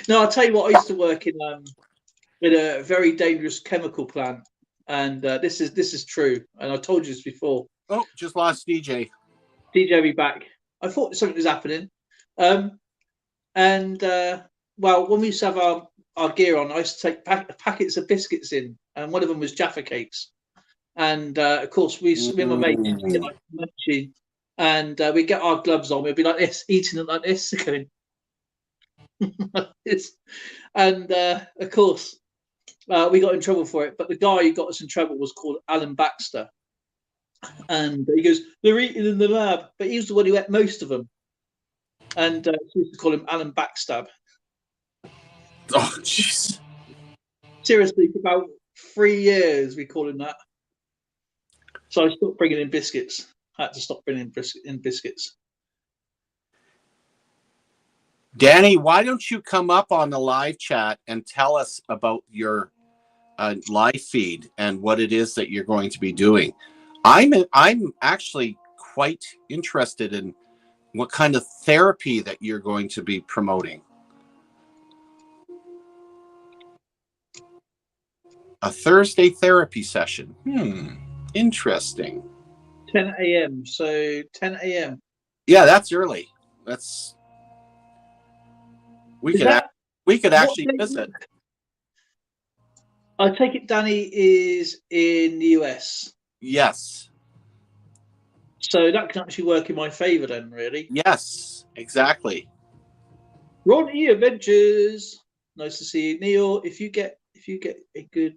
[SPEAKER 2] No, I'll tell you what. I used to work in a very dangerous chemical plant, and this is true. And I told you this before.
[SPEAKER 1] Oh, just lost DJ.
[SPEAKER 2] DJ be back. I thought something was happening. Well, when we used to have our gear on, I used to take packets of biscuits in, and one of them was Jaffa cakes. And of course, me and my mate, like munching, and we get our gloves on. We'd be like this, eating it like this, going like this. And of course, we got in trouble for it. But the guy who got us in trouble was called Alan Baxter. And he goes, "They're eating in the lab," but he was the one who ate most of them. And we used to call him Alan Backstab.
[SPEAKER 1] Oh, jeez.
[SPEAKER 2] Seriously, for about 3 years, we called him that. So I stopped bringing in biscuits. I had to stop bringing in biscuits.
[SPEAKER 1] Danny, why don't you come up on the live chat and tell us about your live feed and what it is that you're going to be doing? I'm actually quite interested in what kind of therapy that you're going to be promoting. A Thursday therapy session. Interesting.
[SPEAKER 2] 10 a.m. So 10 a.m.
[SPEAKER 1] Yeah, that's early. We could actually visit.
[SPEAKER 2] I take it Danny is in the US.
[SPEAKER 1] Yes.
[SPEAKER 2] So that can actually work in my favor then, really.
[SPEAKER 1] Yes, exactly.
[SPEAKER 2] Ronnie Adventures. Nice to see you, Neil. If you get a good.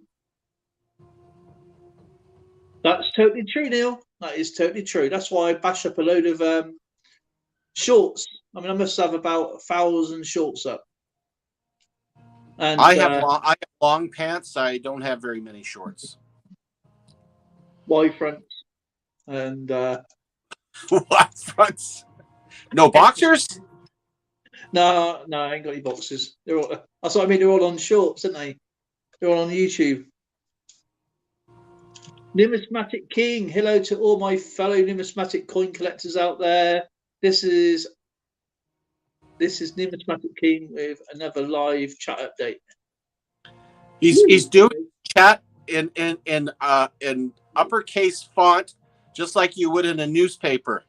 [SPEAKER 2] That's totally true, Neil. That is totally true. That's why I bash up a load of shorts. I mean, I must have about 1,000 shorts up. And
[SPEAKER 1] I have long pants. I don't have very many shorts.
[SPEAKER 2] Y fronts and
[SPEAKER 1] What fronts? No boxers?
[SPEAKER 2] no, I ain't got any boxes. They're all. That's what I mean. They're all on shorts, aren't they? They're all on YouTube. Numismatic King. Hello to all my fellow numismatic coin collectors out there. This is Numismatic King with another live chat update.
[SPEAKER 1] He's doing chat in uppercase font, just like you would in a newspaper.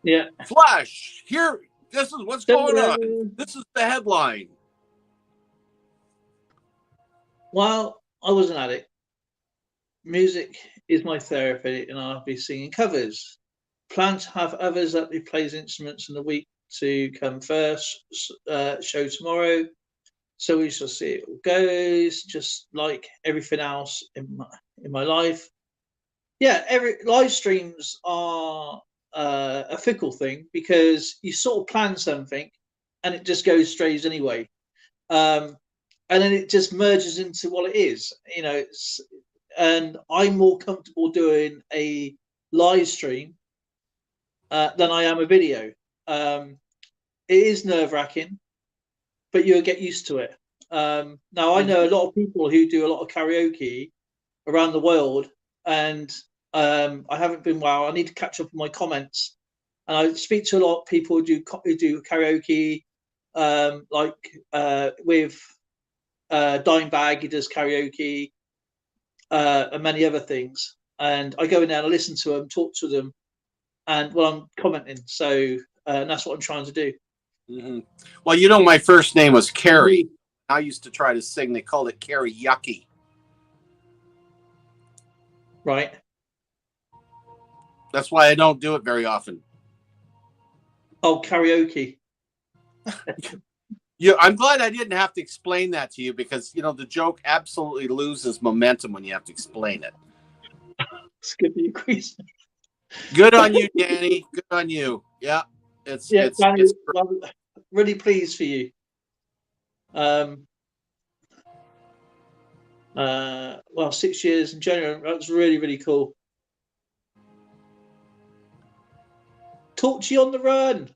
[SPEAKER 2] Yeah.
[SPEAKER 1] Flash, here, this is what's going on. This is the headline.
[SPEAKER 2] Well, I was an addict. Music is my therapy, and I'll be singing covers. Plan to have others that who plays instruments in the week to come first. Show tomorrow. So we shall see it all goes, just like everything else in my life. Yeah, every live streams are a fickle thing because you sort of plan something and it just goes straight anyway, and then it just merges into what it is, you know. And I'm more comfortable doing a live stream than I am a video. It is nerve-wracking, but you'll get used to it. Now, I know a lot of people who do a lot of karaoke around the world, and I haven't been well. I need to catch up on my comments. And I speak to a lot of people who do karaoke, with Dimebag, he does karaoke, and many other things. And I go in there and I listen to them, talk to them, and I'm commenting. So and that's what I'm trying to do.
[SPEAKER 1] Mm-hmm. Well, you know, my first name was Carrie. I used to try to sing. They called it Carrie Yucky.
[SPEAKER 2] Right.
[SPEAKER 1] That's why I don't do it very often.
[SPEAKER 2] Oh, karaoke.
[SPEAKER 1] Yeah, I'm glad I didn't have to explain that to you because, you know, the joke absolutely loses momentum when you have to explain it.
[SPEAKER 2] It's good for you, Chris.
[SPEAKER 1] Good on you, Danny. Good on you. Yeah,
[SPEAKER 2] Danny, I'm really pleased for you. Well, 6 years in January. That's really, really cool. Torchy on the run.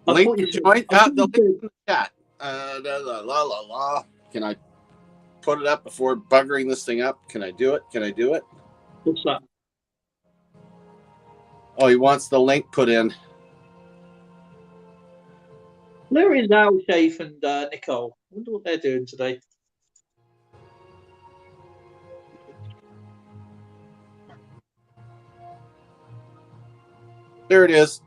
[SPEAKER 1] Link to join the link in the chat. Can I put it up before buggering this thing up? Can I do it? Can I do it?
[SPEAKER 2] What's that?
[SPEAKER 1] Oh, he wants the link put in.
[SPEAKER 2] Where is Al, Shafe, and Nicole? I wonder what they're doing today.
[SPEAKER 1] There it is.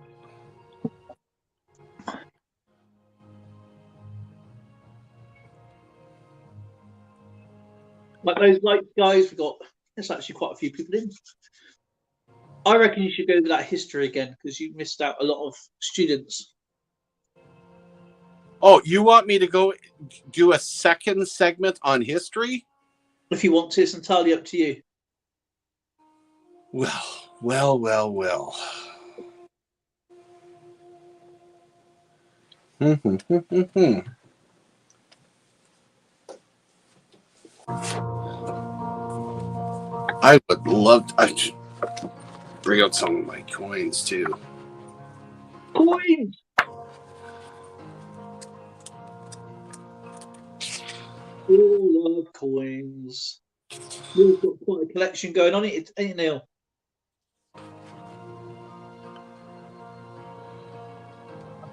[SPEAKER 2] Like those lights, guys, we've got, there's actually quite a few people in. I reckon you should go to that history again because you missed out a lot of students.
[SPEAKER 1] Oh, you want me to go do a second segment on history?
[SPEAKER 2] If you want to, it's entirely up to you.
[SPEAKER 1] Well. I would love to. I should bring out some of my coins too.
[SPEAKER 2] Coins! All love coins. Neil's got quite a collection going on, ain't it, Neil?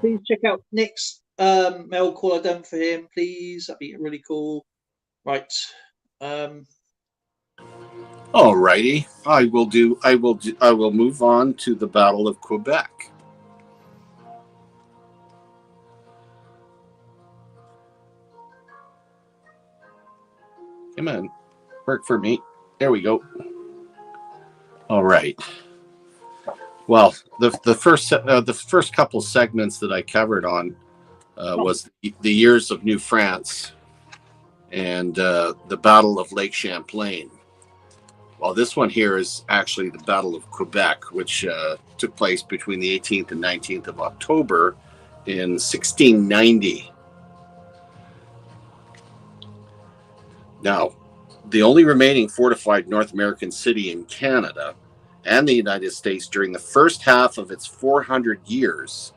[SPEAKER 2] Please check out Nick's mail call I done for him, please. That'd be really cool. Right.
[SPEAKER 1] Alrighty. I will move on to the Battle of Quebec. Come on. Work for me. There we go. All right. Well, the first couple segments that I covered on was the years of New France and the Battle of Lake Champlain. Well, this one here is actually the Battle of Quebec, which took place between the 18th and 19th of October in 1690. Now, the only remaining fortified North American city in Canada and the United States during the first half of its 400 years,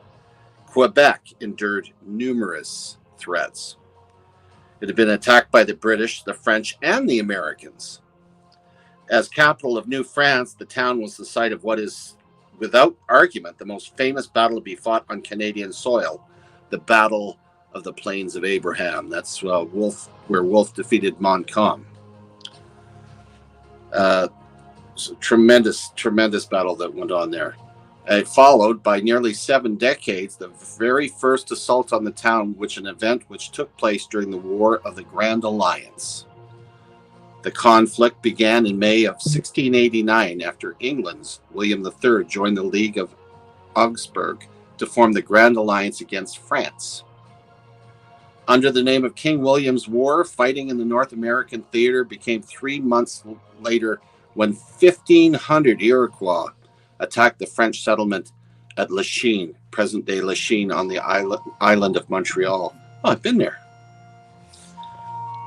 [SPEAKER 1] Quebec endured numerous threats. It had been attacked by the British, the French, and the Americans. As capital of New France, the town was the site of what is, without argument, the most famous battle to be fought on Canadian soil, the Battle of the Plains of Abraham. That's where Wolfe defeated Montcalm. Tremendous battle that went on there. Followed by nearly 7 decades, the very first assault on the town, an event which took place during the War of the Grand Alliance. The conflict began in May of 1689 after England's William III joined the League of Augsburg to form the Grand Alliance against France. Under the name of King William's War, fighting in the North American theater became 3 months later when 1,500 Iroquois attacked the French settlement at Lachine, present-day Lachine on the island of Montreal. Oh, I've been there.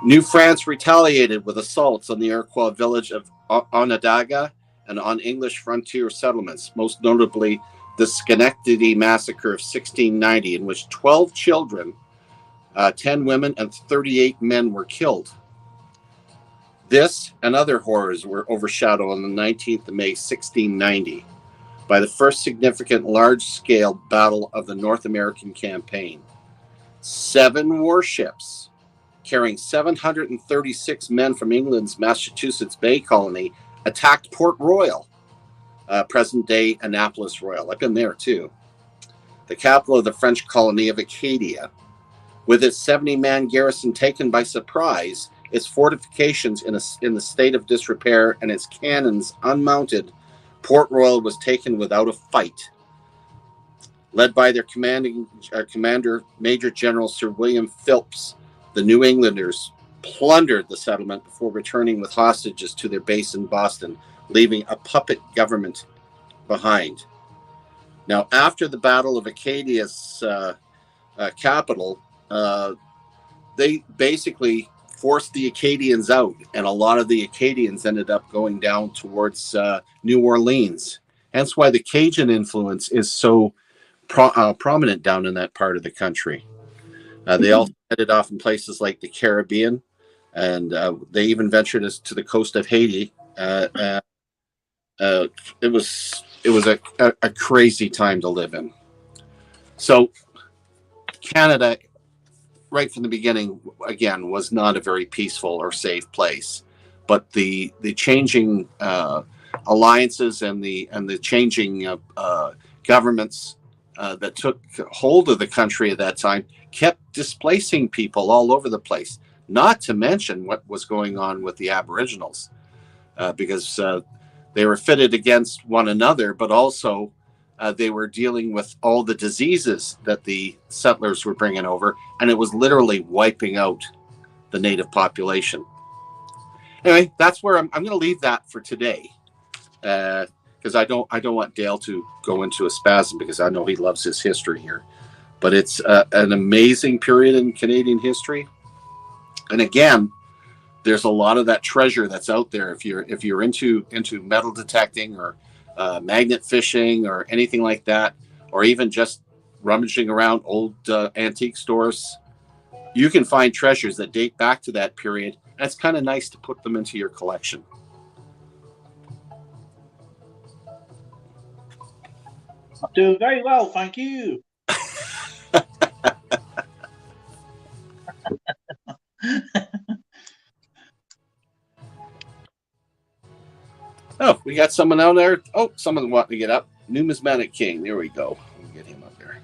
[SPEAKER 1] New France retaliated with assaults on the Iroquois village of Onondaga and on English frontier settlements, most notably the Schenectady Massacre of 1690, in which 12 children, 10 women, and 38 men were killed. This and other horrors were overshadowed on the 19th of May, 1690, by the first significant large-scale battle of the North American campaign. 7 warships carrying 736 men from England's Massachusetts Bay Colony attacked Port Royal, present-day Annapolis Royal. I've been there too. The capital of the French colony of Acadia, with its 70-man garrison taken by surprise, its fortifications in the state of disrepair, and its cannons unmounted. Port Royal was taken without a fight. Led by their commander, Major General Sir William Phillips, the New Englanders plundered the settlement before returning with hostages to their base in Boston, leaving a puppet government behind. Now, after the Battle of Acadia's capital, they basically forced the Acadians out, and a lot of the Acadians ended up going down towards New Orleans. Hence why the Cajun influence is so prominent down in that part of the country. They also headed off in places like the Caribbean, and they even ventured to the coast of Haiti. It was a crazy time to live in. So Canada, right from the beginning, again, was not a very peaceful or safe place. But the changing alliances and the changing governments that took hold of the country at that time kept displacing people all over the place. Not to mention what was going on with the Aboriginals, because they were pitted against one another, but also they were dealing with all the diseases that the settlers were bringing over, and it was literally wiping out the native population. Anyway, that's where I'm going to leave that for today, because I don't want Dale to go into a spasm, because I know he loves his history here. But it's an amazing period in Canadian history, and again, there's a lot of that treasure that's out there. If you're into metal detecting or magnet fishing or anything like that, or even just rummaging around old antique stores, you can find treasures that date back to that period. And it's kind of nice to put them into your collection.
[SPEAKER 2] Doing very well, thank you.
[SPEAKER 1] Oh, we got someone out there. Oh, someone wanting to get up. Numismanic King. There we go. We'll get him up there.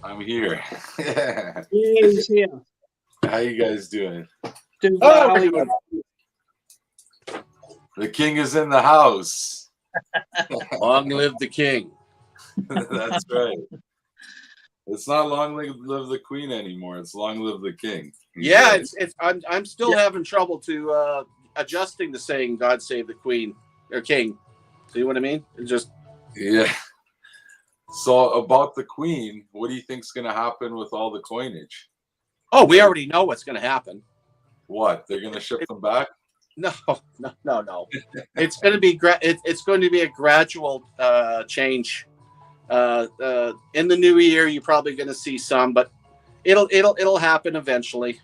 [SPEAKER 4] I'm here.
[SPEAKER 2] He's here.
[SPEAKER 4] How you guys doing?
[SPEAKER 2] Doing well. How are you?
[SPEAKER 4] The king is in the house.
[SPEAKER 1] Long live the king.
[SPEAKER 4] That's right. It's not long live the queen anymore. It's long live the king.
[SPEAKER 1] Yeah, I'm still having trouble to adjusting to saying God save the queen or king. See what I mean? It's just
[SPEAKER 4] yeah. So about the queen, what do you think's going to happen with all the coinage?
[SPEAKER 1] Oh, we already know what's going to happen.
[SPEAKER 4] What? They're going to ship them back?
[SPEAKER 1] No. It's going to be it's going to be a gradual change. In the new year, you're probably going to see some, but it'll happen eventually.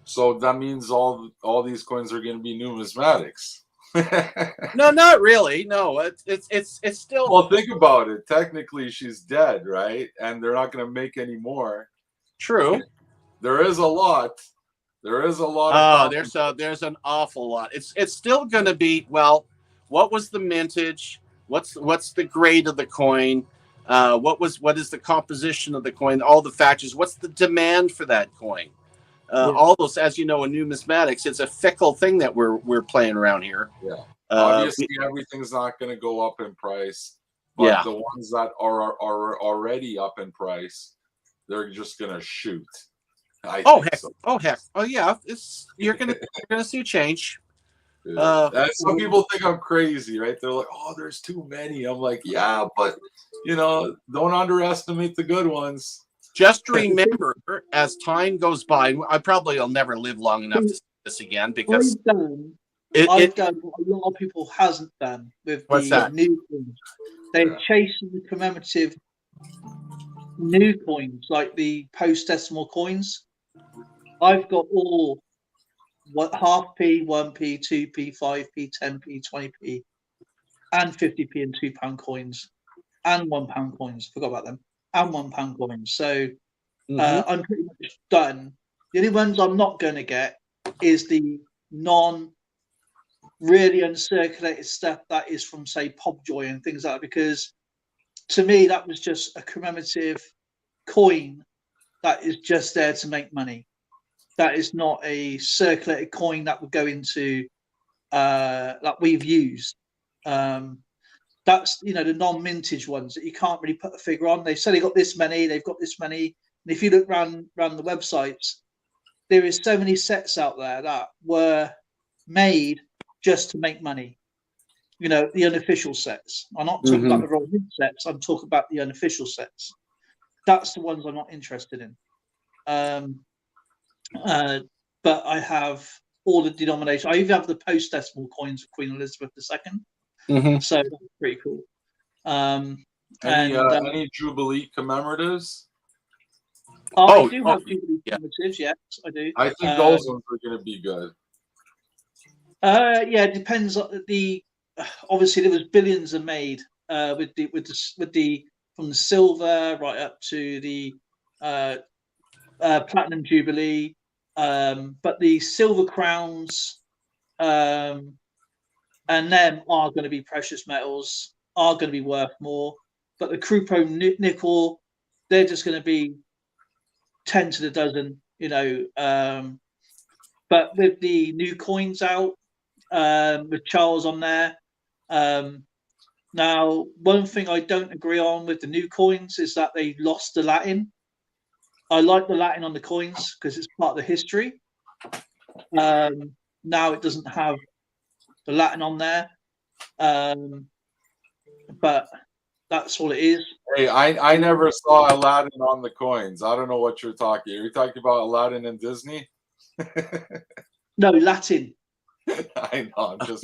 [SPEAKER 4] So that means all these coins are going to be numismatics.
[SPEAKER 1] No, not really. No, it's still.
[SPEAKER 4] Well, think about it. Technically, she's dead, right? And they're not going to make any more.
[SPEAKER 1] True.
[SPEAKER 4] There is a lot. There is a lot.
[SPEAKER 1] Oh, there's an awful lot. It's still going to be, well, what was the mintage? What's the grade of the coin? What is the composition of the coin? All the factors. What's the demand for that coin? All those, as you know, in numismatics, it's a fickle thing that we're playing around here.
[SPEAKER 4] Yeah. Obviously, everything's not going to go up in price. But the ones that are already up in price, they're just going to shoot.
[SPEAKER 1] Oh heck! Oh yeah! You're gonna see a change.
[SPEAKER 4] Some people think I'm crazy, right? They're like, "Oh, there's too many." I'm like, "Yeah, but don't underestimate the good ones."
[SPEAKER 1] Just remember, as time goes by, I probably will never live long enough to see this again, because
[SPEAKER 2] I've done what a lot of people hasn't done with the new coins. They're chasing the commemorative new coins, like the post-decimal coins. I've got all half p, 1p, 2p, 5p, 10p, 20p, and 50p and £2 coins, and £1 coins. Forgot about them, and £1 coins. So I'm pretty much done. The only ones I'm not going to get is the really uncirculated stuff that is from, say, Pobjoy and things like that, because to me that was just a commemorative coin that is just there to make money. That is not a circulated coin that would go into that we've used. That's the non-mintage ones that you can't really put a figure on. They say they got this many, they've got this many, and if you look around the websites, there is so many sets out there that were made just to make money. The unofficial sets. I'm not talking about the Royal Mint sets. I'm talking about the unofficial sets. That's the ones I'm not interested in. But I have all the denominations. I even have the post-decimal coins of Queen Elizabeth II. So that's pretty cool.
[SPEAKER 4] Any Jubilee commemoratives?
[SPEAKER 2] I do have Jubilee commemoratives, yes, I do.
[SPEAKER 4] I think those ones are going to be good.
[SPEAKER 2] It depends on obviously there was billions are made with the from the silver right up to the platinum jubilee. But the silver crowns and them are going to be precious metals, are going to be worth more. But the Krupo nickel, they're just going to be 10 to the dozen, you know. But with the new coins out, with Charles on there, now one thing I don't agree on with the new coins is that they lost the Latin. I like the Latin on the coins because it's part of the history. Now it doesn't have the Latin on there, but that's all it is.
[SPEAKER 4] Hey, I never saw Aladdin on the coins. I don't know what you're talking. Are you talking about Aladdin and Disney?
[SPEAKER 2] No, Latin.
[SPEAKER 4] I know. I'm just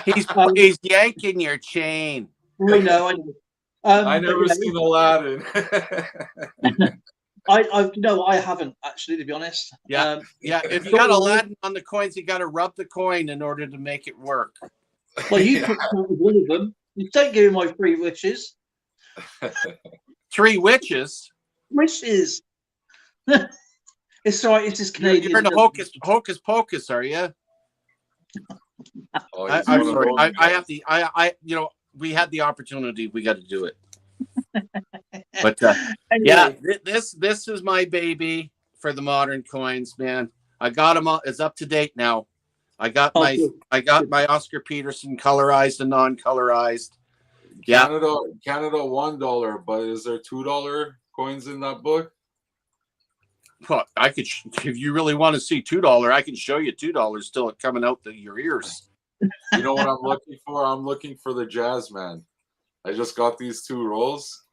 [SPEAKER 1] He's yanking your chain.
[SPEAKER 2] I know.
[SPEAKER 4] I never seen Aladdin.
[SPEAKER 2] I haven't actually, to be honest.
[SPEAKER 1] Yeah, yeah. If you got Aladdin on the coins, you got to rub the coin in order to make it work.
[SPEAKER 2] Well, you put one of them. You don't give me my 3 wishes.
[SPEAKER 1] 3 witches.
[SPEAKER 2] Wishes. It's all right. It's just Canadian.
[SPEAKER 1] You're in a hocus pocus, are you?
[SPEAKER 4] Oh,
[SPEAKER 1] I'm sorry. I have the. You know, we had the opportunity. We got to do it. But
[SPEAKER 2] anyway.
[SPEAKER 1] yeah, this is my baby for the modern coins, man. I got them all. It's up to date now. I got my Oscar Peterson colorized and non-colorized. Yeah,
[SPEAKER 4] Canada $1, but is there $2 coins in that book?
[SPEAKER 1] well, I could, if you really want to see $2, I can show you $2 still coming out your ears.
[SPEAKER 4] You know what I'm looking for? I'm looking for the Jazz Man. I just got these 2 rolls.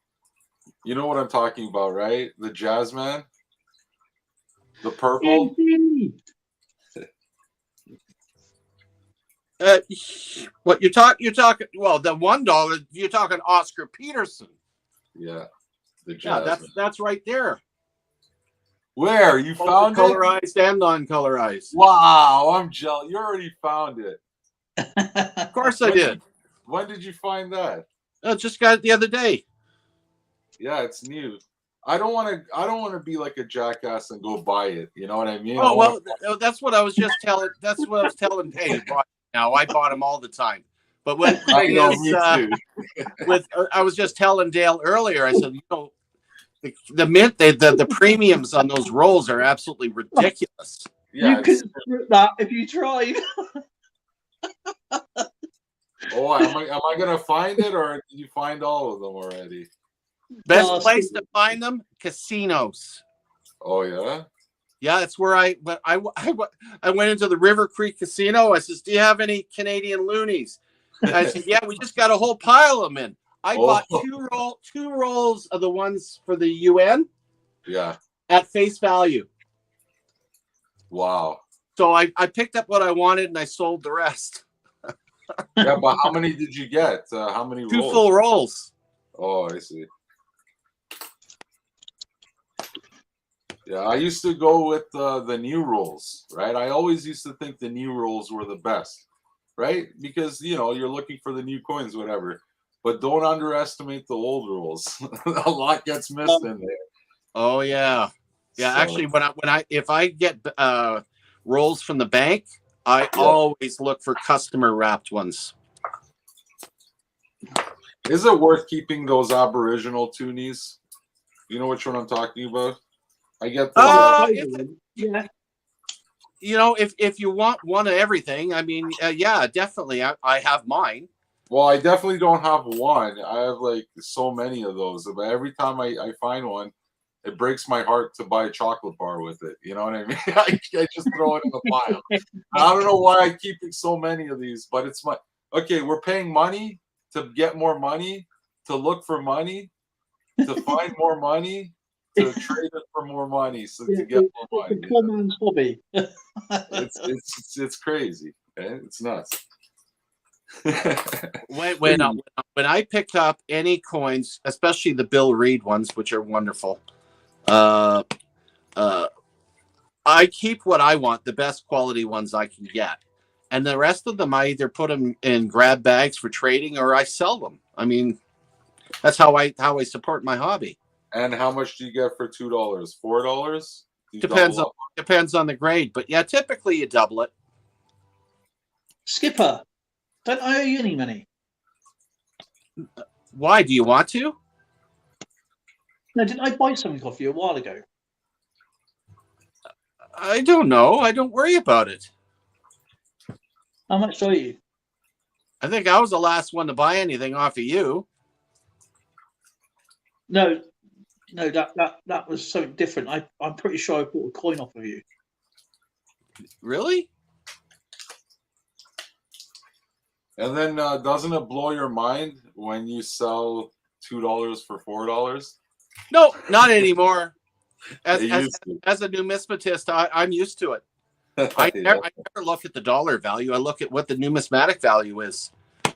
[SPEAKER 4] You know what I'm talking about, right? The Jazz Man, the purple.
[SPEAKER 1] What you're talking? Well, the $1, you're talking Oscar Peterson.
[SPEAKER 4] Yeah, the Jazz.
[SPEAKER 1] Yeah, that's right there.
[SPEAKER 4] Where you found
[SPEAKER 1] colorized and non-colorized.
[SPEAKER 4] Wow, I'm jealous. You already found it.
[SPEAKER 1] Of course I did.
[SPEAKER 4] When did you find that?
[SPEAKER 1] I just got it the other day.
[SPEAKER 4] Yeah, it's new. I don't want to be like a jackass and go buy it. You know what I mean?
[SPEAKER 1] Oh well, that's what I was just telling. That's what I was telling Dave. Now I bought them all the time. But when I was just telling Dale earlier, I said, you know, the mint, the premiums on those rolls are absolutely ridiculous.
[SPEAKER 2] Yeah, you could strip that if you tried.
[SPEAKER 4] Oh, am I gonna find it, or did you find all of them already?
[SPEAKER 1] Best place to find them: casinos.
[SPEAKER 4] Oh yeah.
[SPEAKER 1] Yeah, that's where I went into the River Creek Casino. I says, "Do you have any Canadian loonies?" And I said, "Yeah, we just got a whole pile of them in." I bought 2 rolls of the ones for the UN.
[SPEAKER 4] Yeah.
[SPEAKER 1] At face value.
[SPEAKER 4] Wow.
[SPEAKER 1] So I picked up what I wanted and I sold the rest.
[SPEAKER 4] Yeah, but how many did you get? How many
[SPEAKER 1] 2
[SPEAKER 4] rolls?
[SPEAKER 1] full rolls.
[SPEAKER 4] Oh, I see. Yeah, I used to go with the new rolls, right? I always used to think the new rolls were the best, right? Because, you know, you're looking for the new coins, whatever. But don't underestimate the old rolls. A lot gets missed in there.
[SPEAKER 1] Oh yeah, yeah. So, actually, if I get rolls from the bank, I always look for customer wrapped ones.
[SPEAKER 4] Is it worth keeping those Aboriginal toonies? You know which one I'm talking about? I get the
[SPEAKER 2] yeah.
[SPEAKER 1] You know, if you want one of everything, I mean, yeah, definitely. I have mine.
[SPEAKER 4] Well, I definitely don't have one. I have like so many of those. But every time I find one, it breaks my heart to buy a chocolate bar with it. You know what I mean? I just throw it in the pile. I don't know why I keep so many of these, but it's my okay. We're paying money to get more money, to look for money, to find more money, to trade it for more money, so to get more money.
[SPEAKER 2] It's a poor man's hobby.
[SPEAKER 4] It's crazy. Okay? It's nuts.
[SPEAKER 1] when I pick up any coins, especially the Bill Reed ones, which are wonderful, I keep what I want, the best quality ones I can get, and the rest of them I either put them in grab bags for trading or I sell them. I mean, that's how I support my hobby.
[SPEAKER 4] And how much do you get for $2? $4?
[SPEAKER 1] Depends on the grade, but yeah, typically you double it.
[SPEAKER 2] Skipper, don't I owe you any money?
[SPEAKER 1] Why? Do you want to?
[SPEAKER 2] No, didn't I buy something off you a while ago?
[SPEAKER 1] I don't know. I don't worry about it.
[SPEAKER 2] How much do I owe you?
[SPEAKER 1] I think I was the last one to buy anything off of you.
[SPEAKER 2] No, that was something different. I'm pretty sure I bought a coin off of you.
[SPEAKER 1] Really?
[SPEAKER 4] And then doesn't it blow your mind when you sell $2 for $4?
[SPEAKER 1] No, not anymore. As
[SPEAKER 4] It used to.
[SPEAKER 1] a numismatist, I'm used to it. I never look at the dollar value. I look at what the numismatic value is.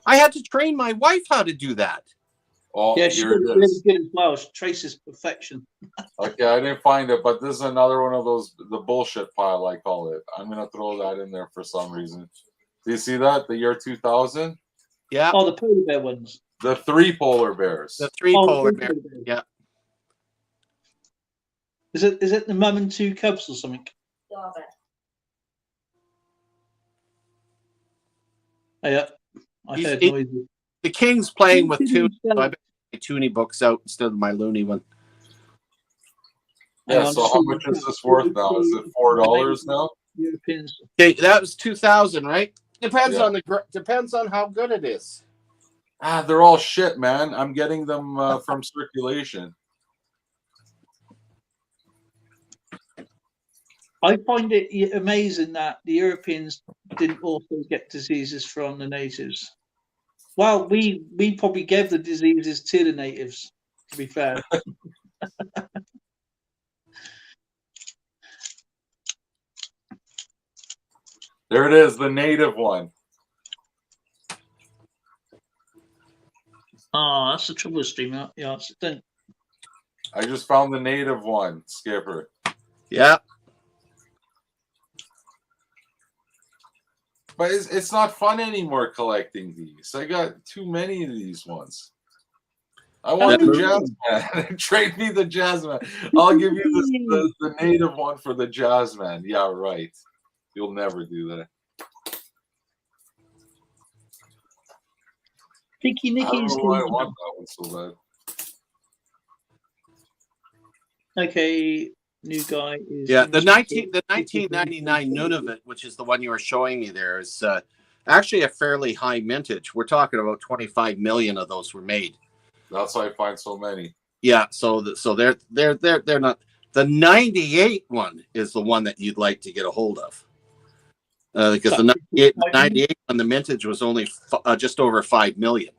[SPEAKER 1] I had to train my wife how to do that.
[SPEAKER 4] Oh,
[SPEAKER 2] Yeah, she's
[SPEAKER 4] here it
[SPEAKER 2] really
[SPEAKER 4] is.
[SPEAKER 2] good as well. She traces perfection.
[SPEAKER 4] Okay, I didn't find it, but this is another one of those, the bullshit pile, I call it. I'm going to throw that in there for some reason. Do you see that? The year 2000?
[SPEAKER 1] Yeah,
[SPEAKER 2] Oh, the polar bear ones.
[SPEAKER 4] The 3 polar bears.
[SPEAKER 1] the three
[SPEAKER 2] Oh,
[SPEAKER 1] polar
[SPEAKER 2] the
[SPEAKER 1] bear.
[SPEAKER 2] polar bears.
[SPEAKER 1] Yeah.
[SPEAKER 2] Is it the mum and 2 cubs or something? Oh, yeah. I heard noises.
[SPEAKER 1] The king's playing with Toonie, so I bet my Toonie book's out instead of my Looney one.
[SPEAKER 4] Yeah, so how much is this worth now? Is it $4 now?
[SPEAKER 2] Europeans.
[SPEAKER 1] Okay, that was 2000, right? Depends
[SPEAKER 4] Yeah.
[SPEAKER 1] on depends on how good it is.
[SPEAKER 4] Ah, they're all shit, man. I'm getting them from circulation.
[SPEAKER 2] I find it amazing that the Europeans didn't also get diseases from the natives. Well, we probably gave the diseases to the natives, to be fair.
[SPEAKER 4] There it is, the native one.
[SPEAKER 2] Oh, that's the trouble with stream. Yeah, don't.
[SPEAKER 4] I just found the native one, Skipper.
[SPEAKER 1] Yeah.
[SPEAKER 4] But it's not fun anymore collecting these. I got too many of these ones. I want the Jazzman. Trade me the Jazzman. I'll give you the native one for the Jazzman. Yeah, right. You'll never do that.
[SPEAKER 2] Picky
[SPEAKER 4] I don't
[SPEAKER 2] Nicky's
[SPEAKER 4] know why I want that one so bad.
[SPEAKER 2] okay. New guy is
[SPEAKER 1] The 1999 Nunavut, which is the one you were showing me there, is actually a fairly high mintage. We're talking about 25 million of those were made.
[SPEAKER 4] That's why I find so many.
[SPEAKER 1] Yeah, so they're not. The 98 one is the one that you'd like to get a hold of, because the 98 one, the mintage was only just over 5 million.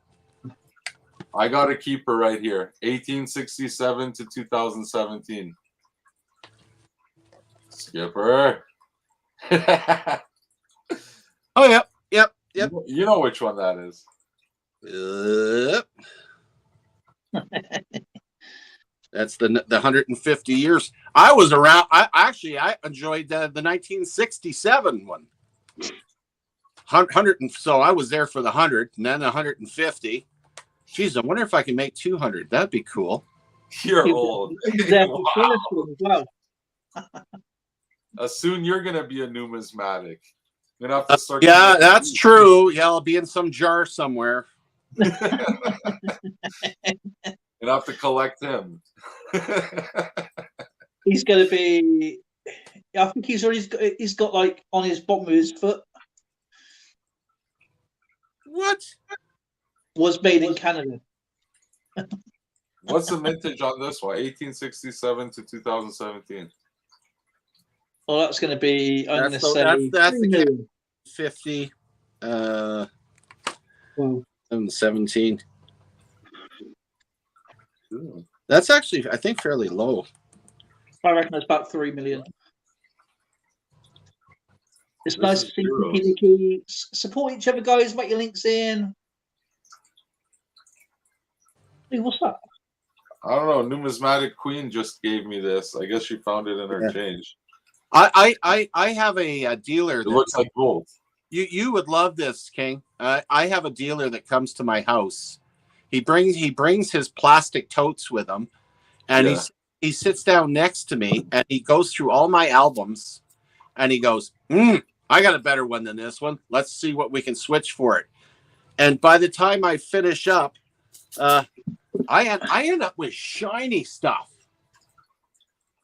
[SPEAKER 4] I got a keeper right here, 1867 to 2017. Skipper.
[SPEAKER 1] Oh, yep.
[SPEAKER 4] You know which one that is.
[SPEAKER 1] That's the 150 years. I was around. I enjoyed the 1967 one. 100, so I was there for the 100, and then 150. Geez, I wonder if I can make 200. That'd be cool.
[SPEAKER 4] You're old.
[SPEAKER 2] Wow.
[SPEAKER 4] Soon you're gonna be a numismatic. You're gonna have to start.
[SPEAKER 1] Yeah, that's true. Yeah, I'll be in some jar somewhere.
[SPEAKER 4] You'd have to collect him.
[SPEAKER 2] He's going to be. I think he's got like on his bottom of his foot.
[SPEAKER 1] What?
[SPEAKER 2] Was made in Canada.
[SPEAKER 4] What's the mintage on this one? 1867 to 2017.
[SPEAKER 2] Well, that's going to be. I'm going to say
[SPEAKER 1] that's the 50. 17.
[SPEAKER 4] Ooh.
[SPEAKER 1] That's actually, I think, fairly low.
[SPEAKER 2] I reckon it's about 3 million. It's
[SPEAKER 4] This
[SPEAKER 2] nice
[SPEAKER 4] is
[SPEAKER 2] to see
[SPEAKER 4] heroes.
[SPEAKER 2] Nicky. Support each other, guys. Make your links in. Hey, what's that?
[SPEAKER 4] I don't know. Numismatic Queen just gave me this. I guess she found it in her change.
[SPEAKER 1] I have a dealer.
[SPEAKER 4] It looks like gold.
[SPEAKER 1] You would love this, King. I have a dealer that comes to my house, He brings his plastic totes with him, and
[SPEAKER 4] Yeah.
[SPEAKER 1] he sits down next to me, and he goes through all my albums, and he goes, I got a better one than this one. Let's see what we can switch for it. And by the time I finish up, I end up with shiny stuff.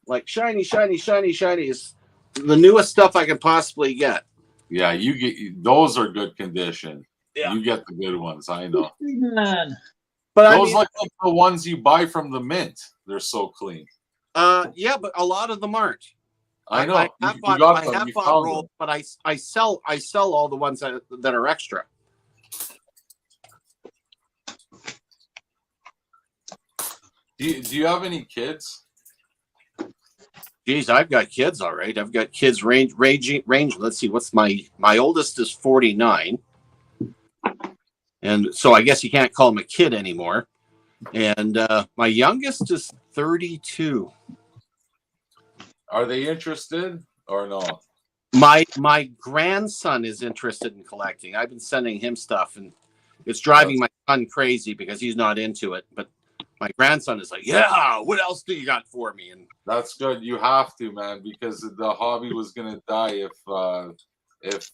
[SPEAKER 1] Like shiny is the newest stuff I can possibly get.
[SPEAKER 4] Yeah, you get those are good condition.
[SPEAKER 1] Yeah.
[SPEAKER 4] You get the good ones, I know.
[SPEAKER 2] Man.
[SPEAKER 1] But
[SPEAKER 4] Those
[SPEAKER 1] I mean,
[SPEAKER 4] like the ones you buy from the mint. They're so clean.
[SPEAKER 1] yeah, but a lot of them aren't.
[SPEAKER 4] I know.
[SPEAKER 1] I have
[SPEAKER 4] you
[SPEAKER 1] bought,
[SPEAKER 4] got
[SPEAKER 1] I
[SPEAKER 4] them.
[SPEAKER 1] have
[SPEAKER 4] You
[SPEAKER 1] bought
[SPEAKER 4] found
[SPEAKER 1] rolls,
[SPEAKER 4] them.
[SPEAKER 1] but I sell all the ones that are extra.
[SPEAKER 4] Do you have any kids?
[SPEAKER 1] Geez, I've got kids, all right. I've got kids range. Let's see, what's my oldest is 49, and so I guess you can't call him a kid anymore. And my youngest is 32.
[SPEAKER 4] Are they interested or no?
[SPEAKER 1] My grandson is interested in collecting. I've been sending him stuff, and it's driving my son crazy because he's not into it. But my grandson is like, yeah, what else do you got for me? And
[SPEAKER 4] That's good. You have to, man, because the hobby was gonna die if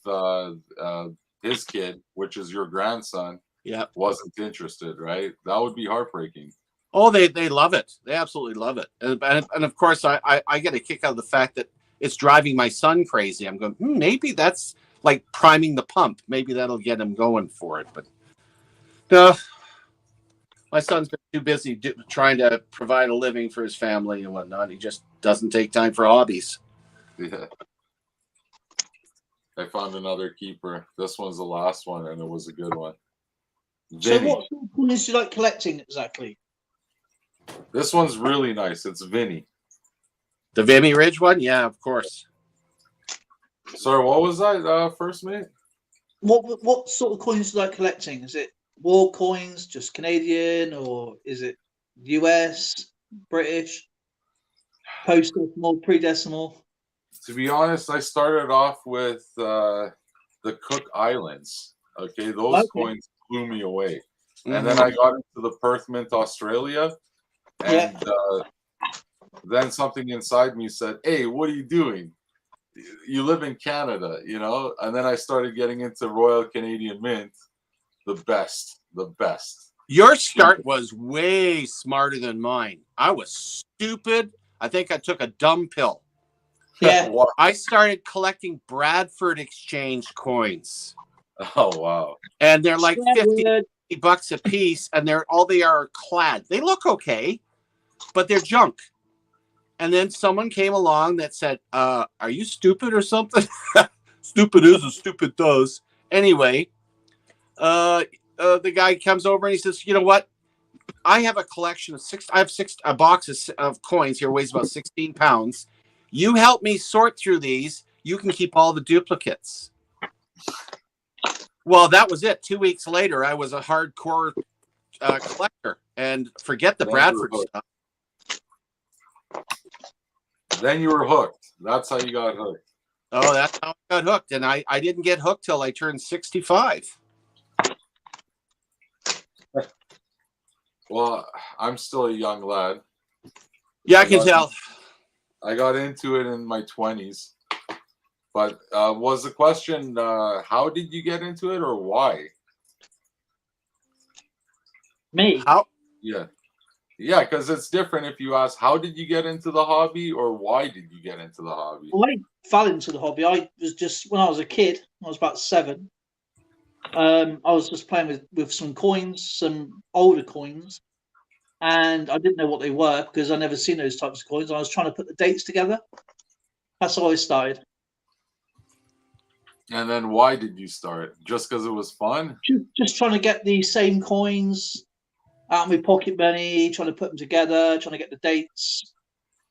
[SPEAKER 4] his kid, which is your grandson,
[SPEAKER 1] yeah.
[SPEAKER 4] wasn't interested, right? That would be heartbreaking.
[SPEAKER 1] Oh, they love it. They absolutely love it. And of course, I get a kick out of the fact that it's driving my son crazy. I'm going, maybe that's like priming the pump. Maybe that'll get him going for it. But no, my son's been too busy trying to provide a living for his family and whatnot. He just doesn't take time for hobbies.
[SPEAKER 4] Yeah. I found another keeper. This one's the last one, and it was a good one.
[SPEAKER 2] So
[SPEAKER 4] Vinny.
[SPEAKER 2] what sort of coins do you like collecting exactly?
[SPEAKER 4] This one's really nice. It's Vinny.
[SPEAKER 1] The Vimy Ridge one? Yeah, of course.
[SPEAKER 4] Sorry, what was that first, mate?
[SPEAKER 2] What sort of coins do you like collecting? Is it war coins, just Canadian, or is it US, British, post-decimal, pre-decimal?
[SPEAKER 4] To be honest, I started off with the Cook Islands. Okay, those coins blew me away. And then I got into the Perth Mint Australia. And then something inside me said, hey, what are you doing? You live in Canada, you know? And then I started getting into Royal Canadian Mint. The best.
[SPEAKER 1] Your start was way smarter than mine. I was stupid. I think I took a dumb pill.
[SPEAKER 2] Yeah.
[SPEAKER 1] I started collecting Bradford Exchange coins.
[SPEAKER 4] Oh, wow.
[SPEAKER 1] And they're like $50 a piece, and they are clad. They look okay, but they're junk. And then someone came along that said, are you stupid or something? Stupid is as stupid does. Anyway, the guy comes over and he says, you know what? I have a collection of a box of coins here, weighs about 16 pounds. You help me sort through these. You can keep all the duplicates. Well, that was it. 2 weeks later, I was a hardcore collector, and forget the Bradford stuff.
[SPEAKER 4] Then you were hooked. That's how you got hooked.
[SPEAKER 1] Oh, that's how I got hooked. And I didn't get hooked till I turned 65.
[SPEAKER 4] Well, I'm still a young lad.
[SPEAKER 1] Yeah, I can tell.
[SPEAKER 4] I got into it in my 20s. But was the question, how did you get into it or why?
[SPEAKER 2] Me?
[SPEAKER 1] How?
[SPEAKER 4] Yeah. Yeah, because it's different if you ask, how did you get into the hobby or why did you get into the hobby?
[SPEAKER 2] Well, I fell into the hobby. I was just, when I was a kid, I was about 7. I was just playing with some coins, some older coins, and I didn't know what they were because I never seen those types of coins. I was trying to put the dates together. That's how I started.
[SPEAKER 4] And then why did you start? Just because it was fun?
[SPEAKER 2] Just trying to get the same coins out of my pocket money, trying to put them together, trying to get the dates,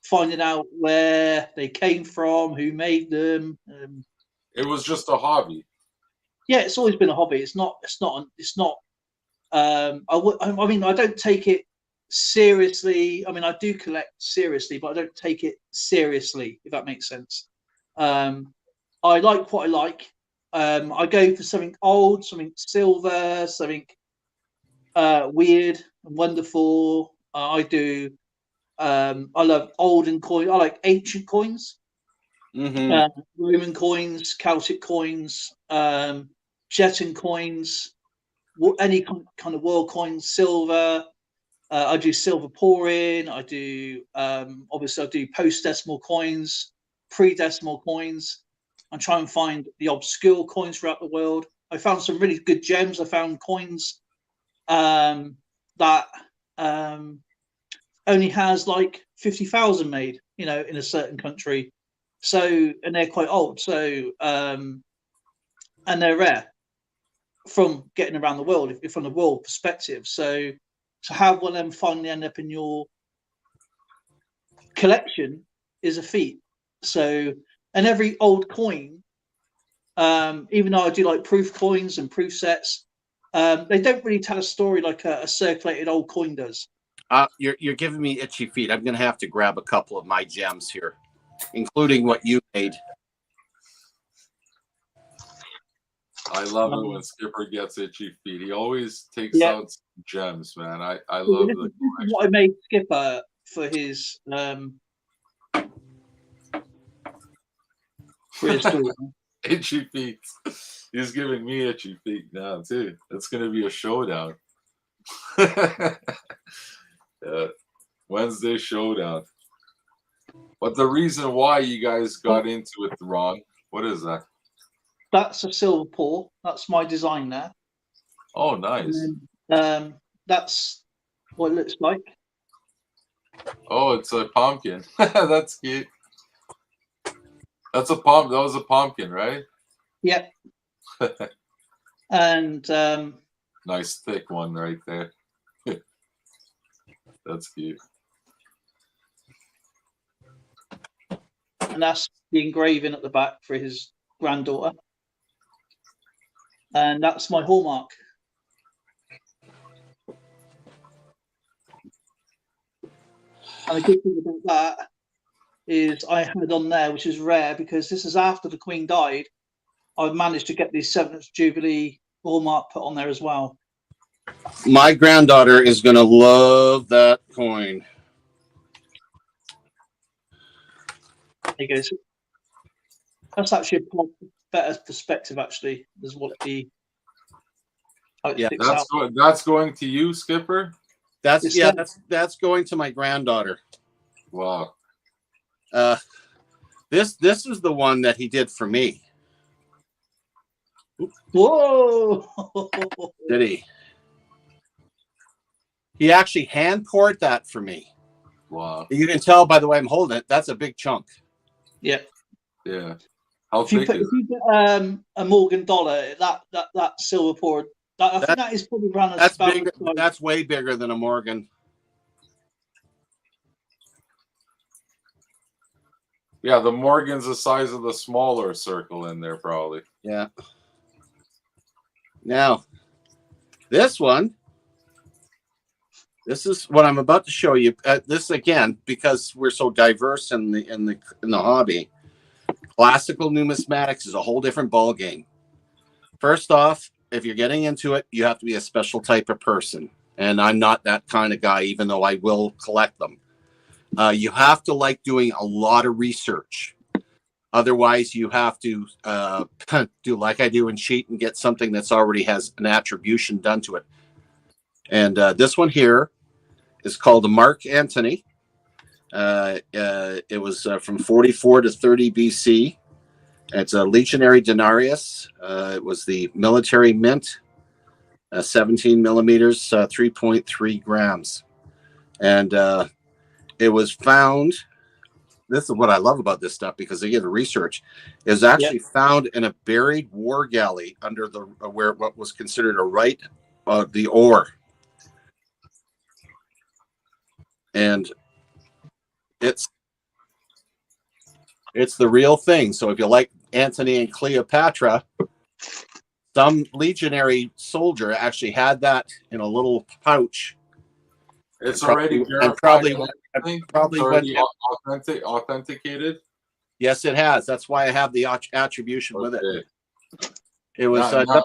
[SPEAKER 2] finding out where they came from, who made them.
[SPEAKER 4] It was just a hobby.
[SPEAKER 2] Yeah, it's always been a hobby. It's not. I mean, I don't take it seriously. I mean, I do collect seriously, but I don't take it seriously, if that makes sense. I like what I like. I go for something old, something silver, something weird and wonderful. I do. I love olden coins. I like ancient coins.
[SPEAKER 1] Mm-hmm.
[SPEAKER 2] Roman coins, Celtic coins, Chetan coins, any kind of world coins, silver. I do silver pouring. I do obviously I do post-decimal coins, pre-decimal coins. I try and find the obscure coins throughout the world. I found some really good gems. I found coins that only has like 50,000 made, in a certain country. So, and they're quite old. So, and they're rare from getting around the world, if from the world perspective. So, to have one of them finally end up in your collection is a feat. So, and every old coin, even though I do like proof coins and proof sets, they don't really tell a story like a circulated old coin does.
[SPEAKER 1] You're giving me itchy feet. I'm going to have to grab a couple of my gems here, including what you made.
[SPEAKER 4] I love it when Skipper gets itchy feet. He always takes out some gems, man. I love
[SPEAKER 2] this
[SPEAKER 4] the
[SPEAKER 2] is what I made Skipper for his
[SPEAKER 4] itchy feet. He's giving me itchy feet now too. It's gonna be a showdown. Wednesday showdown. But the reason why you guys got into it wrong, what is that?
[SPEAKER 2] That's a silver pour. That's my design there.
[SPEAKER 4] Oh, nice.
[SPEAKER 2] And, that's what it looks like.
[SPEAKER 4] Oh, it's a pumpkin. That's cute. That's a pump. That was a pumpkin, right?
[SPEAKER 2] Yep. And
[SPEAKER 4] nice thick one right there. That's cute.
[SPEAKER 2] And that's the engraving at the back for his granddaughter. And that's my hallmark. And the good thing about that is I had on there, which is rare because this is after the Queen died. I've managed to get the 7th Jubilee hallmark put on there as well.
[SPEAKER 1] My granddaughter is going to love that coin.
[SPEAKER 2] There you go. That's actually a better perspective, actually, is what the
[SPEAKER 4] that's going to you, Skipper.
[SPEAKER 1] That's going to my granddaughter.
[SPEAKER 4] Wow.
[SPEAKER 1] This is the one that he did for me.
[SPEAKER 2] Whoa!
[SPEAKER 1] Did he? He actually hand poured that for me.
[SPEAKER 4] Wow.
[SPEAKER 1] You can tell by the way I'm holding it. That's a big chunk.
[SPEAKER 2] Yeah.
[SPEAKER 4] Yeah. How
[SPEAKER 2] if you
[SPEAKER 4] thick is
[SPEAKER 2] if you get a Morgan dollar, that silver poured, I think that is probably around.
[SPEAKER 1] That's bigger. That's way bigger than a Morgan.
[SPEAKER 4] Yeah, the Morgan's the size of the smaller circle in there, probably.
[SPEAKER 1] Yeah. Now, this one. This is what I'm about to show you. This again, because we're so diverse in the hobby. Classical numismatics is a whole different ball game. First off, if you're getting into it, you have to be a special type of person, and I'm not that kind of guy. Even though I will collect them, you have to like doing a lot of research. Otherwise, you have to do like I do and cheat and get something that's already has an attribution done to it. And this one here is called a Mark Antony. It was from 44 to 30 BC. It's a legionary denarius. It was the military mint, 17 millimeters, 3.3 grams. And it was found. This is what I love about this stuff because they get the research. It was actually found in a buried war galley under the where what was considered a right of the ore. And it's the real thing. So if you like Antony and Cleopatra, some legionary soldier actually had that in a little pouch.
[SPEAKER 4] It's already
[SPEAKER 1] probably
[SPEAKER 4] authenticated.
[SPEAKER 1] Yes, it has. That's why I have the attribution with it. It was done by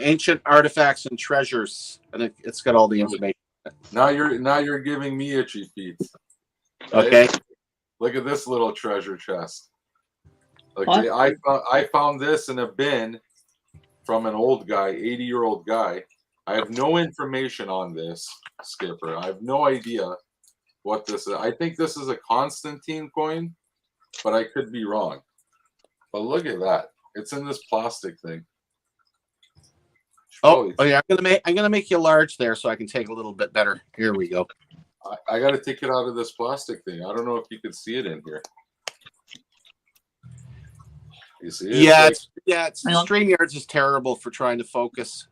[SPEAKER 1] Ancient Artifacts and Treasures, and it's got all the information.
[SPEAKER 4] Now you're giving me itchy feet.
[SPEAKER 1] Okay.
[SPEAKER 4] Look at this little treasure chest.
[SPEAKER 2] What?
[SPEAKER 4] Okay, I found this in a bin from an old guy, 80-year-old guy. I have no information on this, Skipper. I have no idea what this is. I think this is a Constantine coin, but I could be wrong. But look at that. It's in this plastic thing.
[SPEAKER 1] Oh yeah, I'm gonna make you large there so I can take a little bit better. Here we go.
[SPEAKER 4] I got to take it out of this plastic thing. I don't know if you could see it in here. You see it? StreamYards is terrible for trying to focus.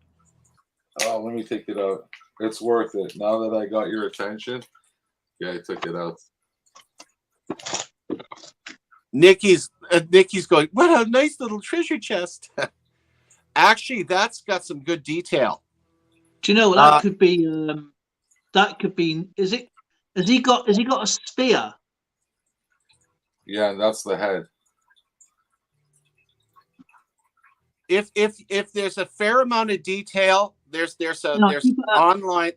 [SPEAKER 4] Oh, let me take it out. It's worth it. Now that I got your attention, yeah, I took it out.
[SPEAKER 1] Nikki's going, what a nice little treasure chest. Actually, that's got some good detail.
[SPEAKER 2] Do you know what that could be? That could be. Is it? Has he got a spear?
[SPEAKER 4] Yeah, that's the head.
[SPEAKER 1] If there's a fair amount of detail, there's an online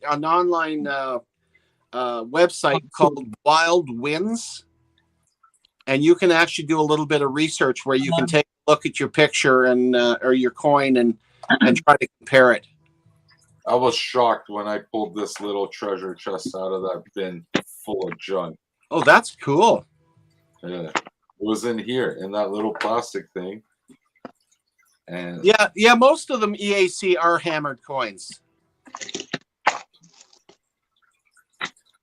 [SPEAKER 1] website called Wild Winds, and you can actually do a little bit of research where you can take a look at your picture and or your coin and try to compare it.
[SPEAKER 4] I was shocked when I pulled this little treasure chest out of that bin full of junk.
[SPEAKER 1] Oh, that's cool.
[SPEAKER 4] Yeah, it was in here in that little plastic thing. And
[SPEAKER 1] yeah, most of them EAC are hammered coins.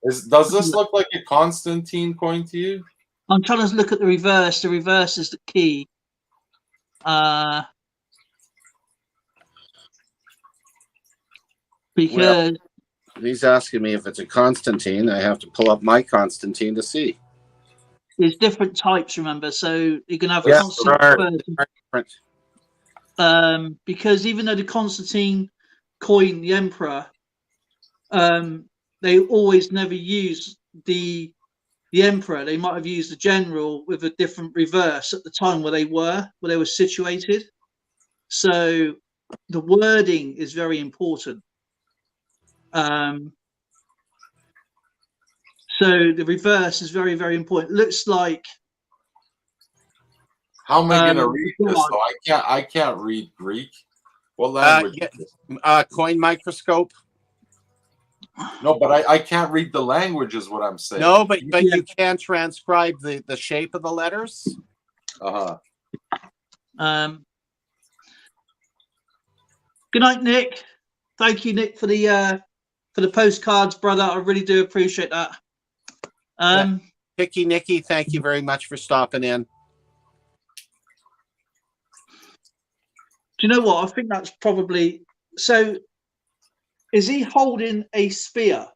[SPEAKER 4] Does this look like a Constantine coin to you?
[SPEAKER 2] I'm trying to look at the reverse. The reverse is the key. Because
[SPEAKER 1] he's asking me if it's a Constantine. I have to pull up my Constantine to see.
[SPEAKER 2] there's different types, remember, so you can have a
[SPEAKER 1] Yes,
[SPEAKER 2] Constantine because even though the Constantine coin, the Emperor, they always never use the Emperor. They might have used the General with a different reverse at the time where they were situated. So the wording is very important. So the reverse is very, very important. It looks like.
[SPEAKER 4] How am I going to read this? Though I can't read Greek. What language?
[SPEAKER 1] Coin microscope.
[SPEAKER 4] No, but I can't read the language, is what I'm saying.
[SPEAKER 1] No, but you can transcribe the shape of the letters.
[SPEAKER 2] Good night, Nick. Thank you, Nick, for the postcards, brother. I really do appreciate that.
[SPEAKER 1] Picky Nicky, thank you very much for stopping in.
[SPEAKER 2] Do you know what? I think that's probably so. Is he holding a spear?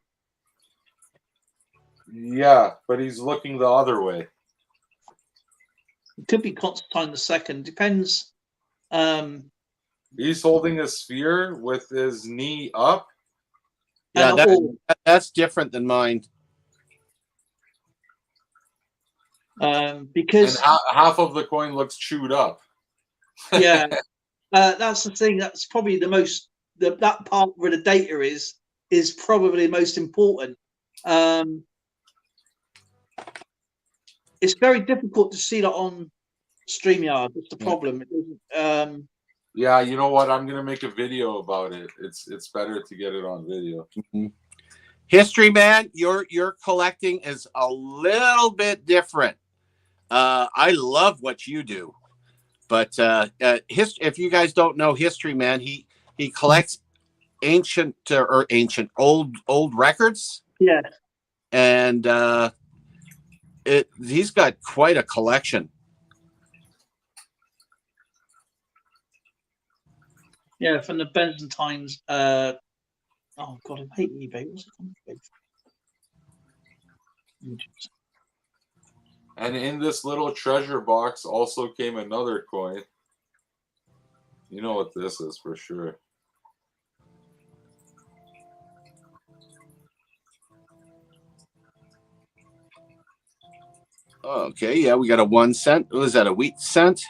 [SPEAKER 4] Yeah, but he's looking the other way.
[SPEAKER 2] It could be Constantine II. Depends.
[SPEAKER 4] He's holding a sphere with his knee up.
[SPEAKER 1] Yeah, that's different than mine.
[SPEAKER 2] Because
[SPEAKER 4] and half of the coin looks chewed up.
[SPEAKER 2] Yeah, that's the thing. That's probably the most. That part where the data is probably the most important. It's very difficult to see that on StreamYard. That's the problem.
[SPEAKER 4] Yeah, you know what? I'm gonna make a video about it. It's better to get it on video.
[SPEAKER 1] Mm-hmm. History Man, your collecting is a little bit different. I love what you do, but if you guys don't know History Man, he collects ancient old records.
[SPEAKER 2] Yeah,
[SPEAKER 1] and he's got quite a collection.
[SPEAKER 2] Yeah, from the Byzantines. Oh God, I hate eBay. What's it called?
[SPEAKER 4] And in this little treasure box also came another coin. You know what this is for sure.
[SPEAKER 1] Okay, yeah, we got a 1 cent. Was that a wheat cent?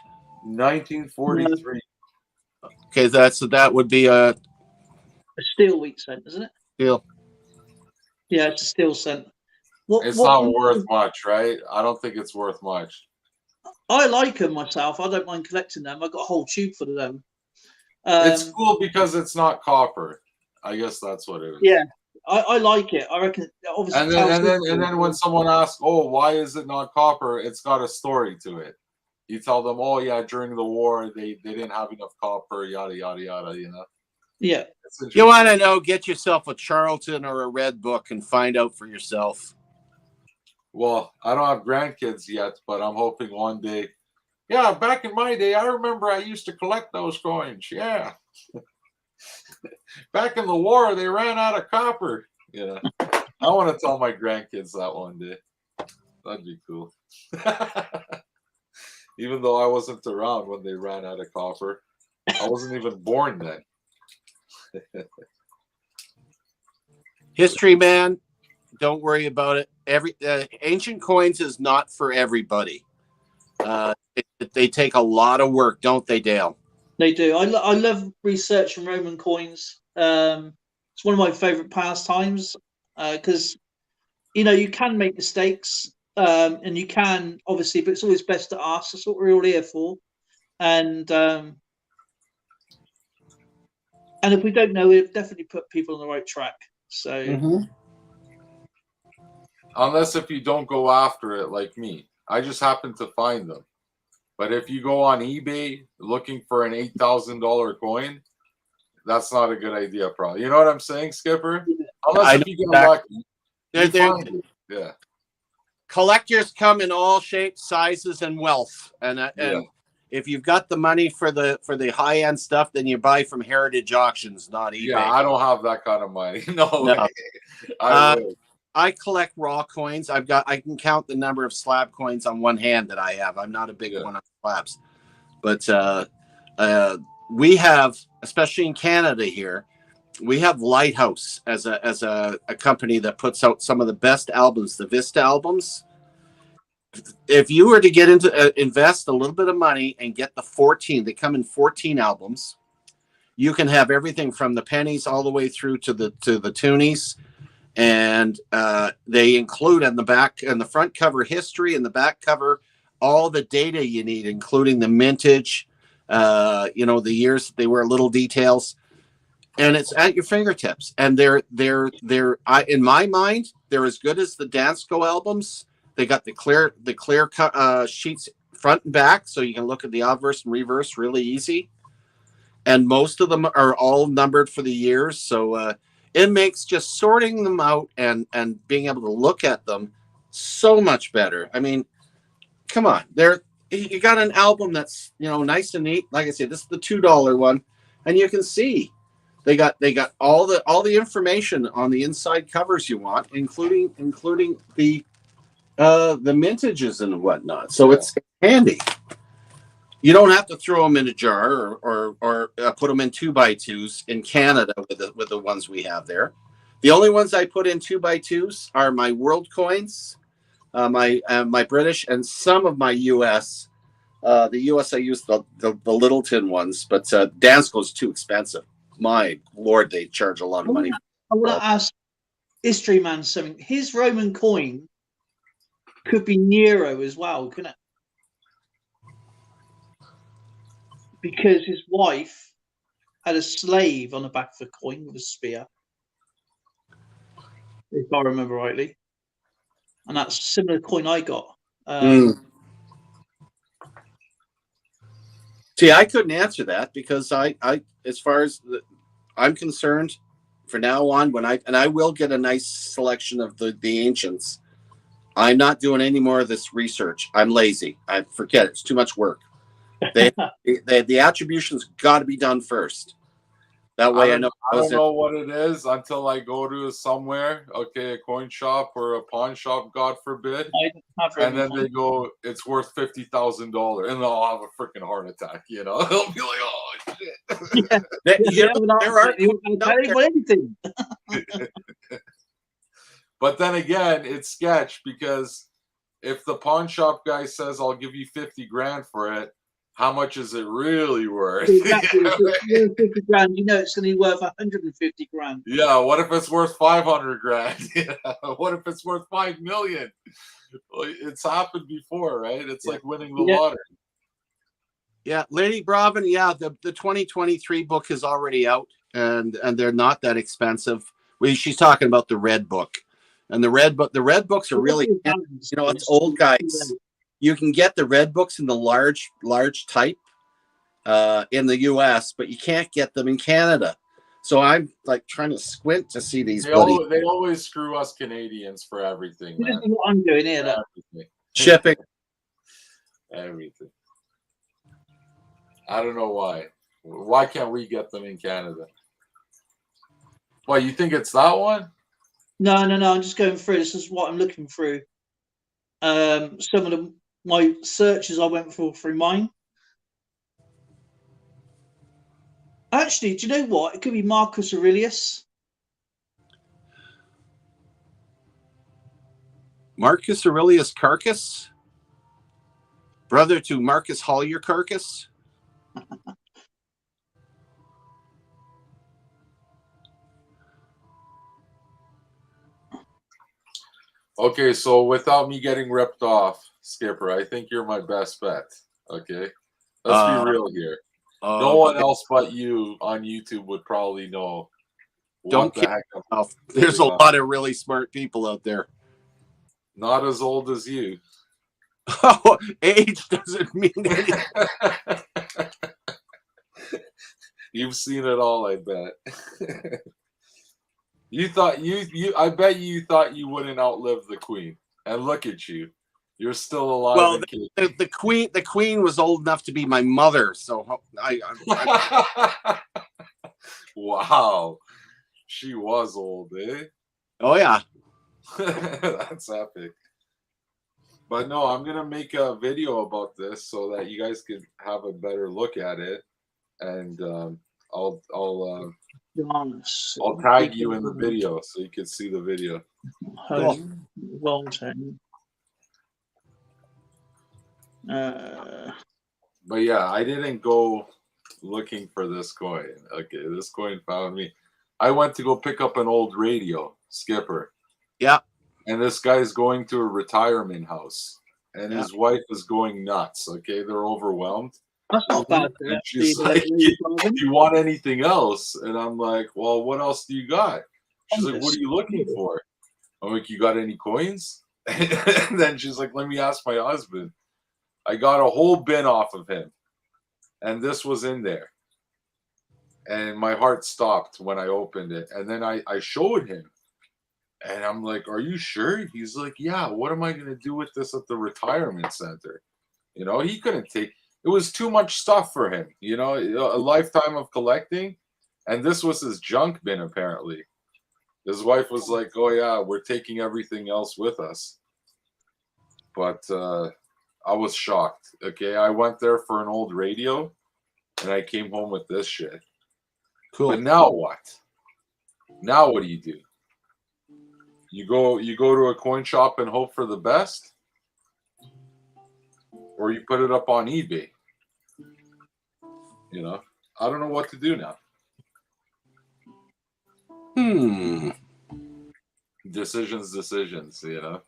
[SPEAKER 4] 1943.
[SPEAKER 1] Okay, that would be a
[SPEAKER 2] A steel wheat cent, isn't it?
[SPEAKER 1] deal.
[SPEAKER 2] Yeah, it's a steel cent. What?
[SPEAKER 4] It's
[SPEAKER 2] What?
[SPEAKER 4] not worth much, right? I don't think it's worth much.
[SPEAKER 2] I like them myself. I don't mind collecting them. I got a whole tube full of them.
[SPEAKER 4] It's cool because it's not copper. I guess that's what it is.
[SPEAKER 2] Yeah, I like it. I reckon obviously.
[SPEAKER 4] And then when someone asks, "Oh, why is it not copper?" It's got a story to it. You tell them, "Oh yeah, during the war they didn't have enough copper, yada yada yada." You know.
[SPEAKER 2] Yeah.
[SPEAKER 1] You want to know? Get yourself a Charlton or a Red Book and find out for yourself.
[SPEAKER 4] Well, I don't have grandkids yet, but I'm hoping one day. Yeah, back in my day, I remember I used to collect those coins. Yeah. Back in the war, they ran out of copper. You know, I want to tell my grandkids that one day. That'd be cool. Even though I wasn't around when they ran out of copper, I wasn't even born then.
[SPEAKER 1] History, man. Don't worry about it. Ancient coins is not for everybody. They take a lot of work, don't they, Dale?
[SPEAKER 2] They do. I love researching Roman coins. It's one of my favorite pastimes because you can make mistakes and you can obviously, but it's always best to ask. That's what we're all here for. And if we don't know, we'll definitely put people on the right track. So
[SPEAKER 4] Unless if you don't go after it like me, I just happen to find them. But if you go on eBay looking for an $8,000 coin, that's not a good idea, probably. You know what I'm saying, Skipper? Unless if you get lucky, you find it. Yeah.
[SPEAKER 1] Collectors come in all shapes, sizes, and wealth. And if you've got the money for the high end stuff, then you buy from heritage auctions, not eBay.
[SPEAKER 4] Yeah, I don't have that kind of money. No way.
[SPEAKER 1] I collect raw coins. I can count the number of slab coins on one hand that I have. I'm not a big one on slabs, but we have, especially in Canada here, we have Lighthouse as a company that puts out some of the best albums, the Vista albums. If you were to get into invest a little bit of money and get the 14, they come in 14 albums. You can have everything from the pennies all the way through to the toonies. And they include on the back and the front cover history and the back cover all the data you need, including the mintage, the years that they were, little details, and it's at your fingertips. And they're in my mind, they're as good as the Dansko albums. They got the clear sheets front and back, so you can look at the obverse and reverse really easy. And most of them are all numbered for the years, so. It makes just sorting them out and being able to look at them so much better. I mean, come on, you got an album that's nice and neat. Like I said, this is the $2 one, and you can see they got all the information on the inside covers you want, including the mintages and whatnot. So it's handy. You don't have to throw them in a jar or put them in 2x2s in Canada with the ones we have there. The only ones I put in 2x2s are my world coins, my British, and some of my US. The US I use the Littleton ones, but Dansko's too expensive. My Lord, they charge a lot of money.
[SPEAKER 2] I want to ask History Man something. His Roman coin could be Nero as well, couldn't it? Because his wife had a slave on the back of the coin with a spear, if I remember rightly. And that's a similar coin I got.
[SPEAKER 1] See, I couldn't answer that because I as far as I'm concerned, for now on, I will get a nice selection of the ancients. I'm not doing any more of this research. I'm lazy. I forget it. It's too much work. The attribution's got to be done first. That way I know.
[SPEAKER 4] I don't know what it is until I go to somewhere, a coin shop or a pawn shop, God forbid. And then they go, it's worth $50,000, and I'll have a freaking heart attack. They'll be like, oh shit.
[SPEAKER 1] There are
[SPEAKER 2] anything.
[SPEAKER 4] But then again, it's sketch because if the pawn shop guy says I'll give you 50 grand for it, how much is it really worth?
[SPEAKER 2] Exactly. If it's worth 50 grand, you know it's going to be worth 150 grand.
[SPEAKER 4] Yeah, what if it's worth 500 grand? Yeah. What if it's worth 5 million? Well, it's happened before, right? It's like winning the lottery.
[SPEAKER 1] Yeah, Lady Bravin, yeah, the 2023 book is already out, and they're not that expensive. She's talking about the red book. And the red books are really, you know, it's old guys. You can get the red books in the large type in the US, but you can't get them in Canada. So I'm like trying to squint to see these.
[SPEAKER 4] They always screw us Canadians for everything, man.
[SPEAKER 2] This is what I'm doing here.
[SPEAKER 4] Everything.
[SPEAKER 1] Shipping.
[SPEAKER 4] Everything. I don't know why. Why can't we get them in Canada? Why, you think it's that one?
[SPEAKER 2] No. I'm just going through. This is what I'm looking through. Some of my searches I went through mine. Actually, do you know what? It could be Marcus Aurelius.
[SPEAKER 1] Marcus Aurelius Carcass, brother to Marcus Hollier Carcass.
[SPEAKER 4] Okay, so without me getting ripped off, Skipper, I think you're my best bet. Okay, let's be real here. No one else but you on YouTube would probably know.
[SPEAKER 1] Don't kid yourself. There's a lot of really smart people out there.
[SPEAKER 4] Not as old as you.
[SPEAKER 1] Oh, age doesn't mean anything.
[SPEAKER 4] You've seen it all, I bet. You thought I bet you thought you wouldn't outlive the Queen. And look at you. You're still alive.
[SPEAKER 1] Well, the Queen was old enough to be my mother, so I
[SPEAKER 4] Wow. She was old, eh?
[SPEAKER 1] Oh yeah.
[SPEAKER 4] That's epic. But no, I'm gonna make a video about this so that you guys can have a better look at it, and I'll tag you in the video so you can see the video.
[SPEAKER 2] Well done.
[SPEAKER 4] But yeah, I didn't go looking for this coin. Okay, this coin found me. I went to go pick up an old radio, Skipper.
[SPEAKER 1] Yeah.
[SPEAKER 4] And this guy's going to a retirement house, and his wife is going nuts. Okay, they're overwhelmed.
[SPEAKER 2] That's not bad.
[SPEAKER 4] And she's like, "Do you want anything else?" And I'm like, "Well, what else do you got?" She's like, "What are you looking for?" I'm like, "You got any coins?" And then she's like, "Let me ask my husband." I got a whole bin off of him, and this was in there. And my heart stopped when I opened it. And then I showed him. And I'm like, "Are you sure?" He's like, "Yeah, what am I going to do with this at the retirement center?" You know, he couldn't take it. Was too much stuff for him, you know, a lifetime of collecting. And this was his junk bin, apparently. His wife was like, "Oh, yeah, we're taking everything else with us." But I was shocked. Okay, I went there for an old radio, and I came home with this shit.
[SPEAKER 1] Cool.
[SPEAKER 4] But now what? Now what do? You go to a coin shop and hope for the best, or you put it up on eBay. You know, I don't know what to do now. Decisions, you know.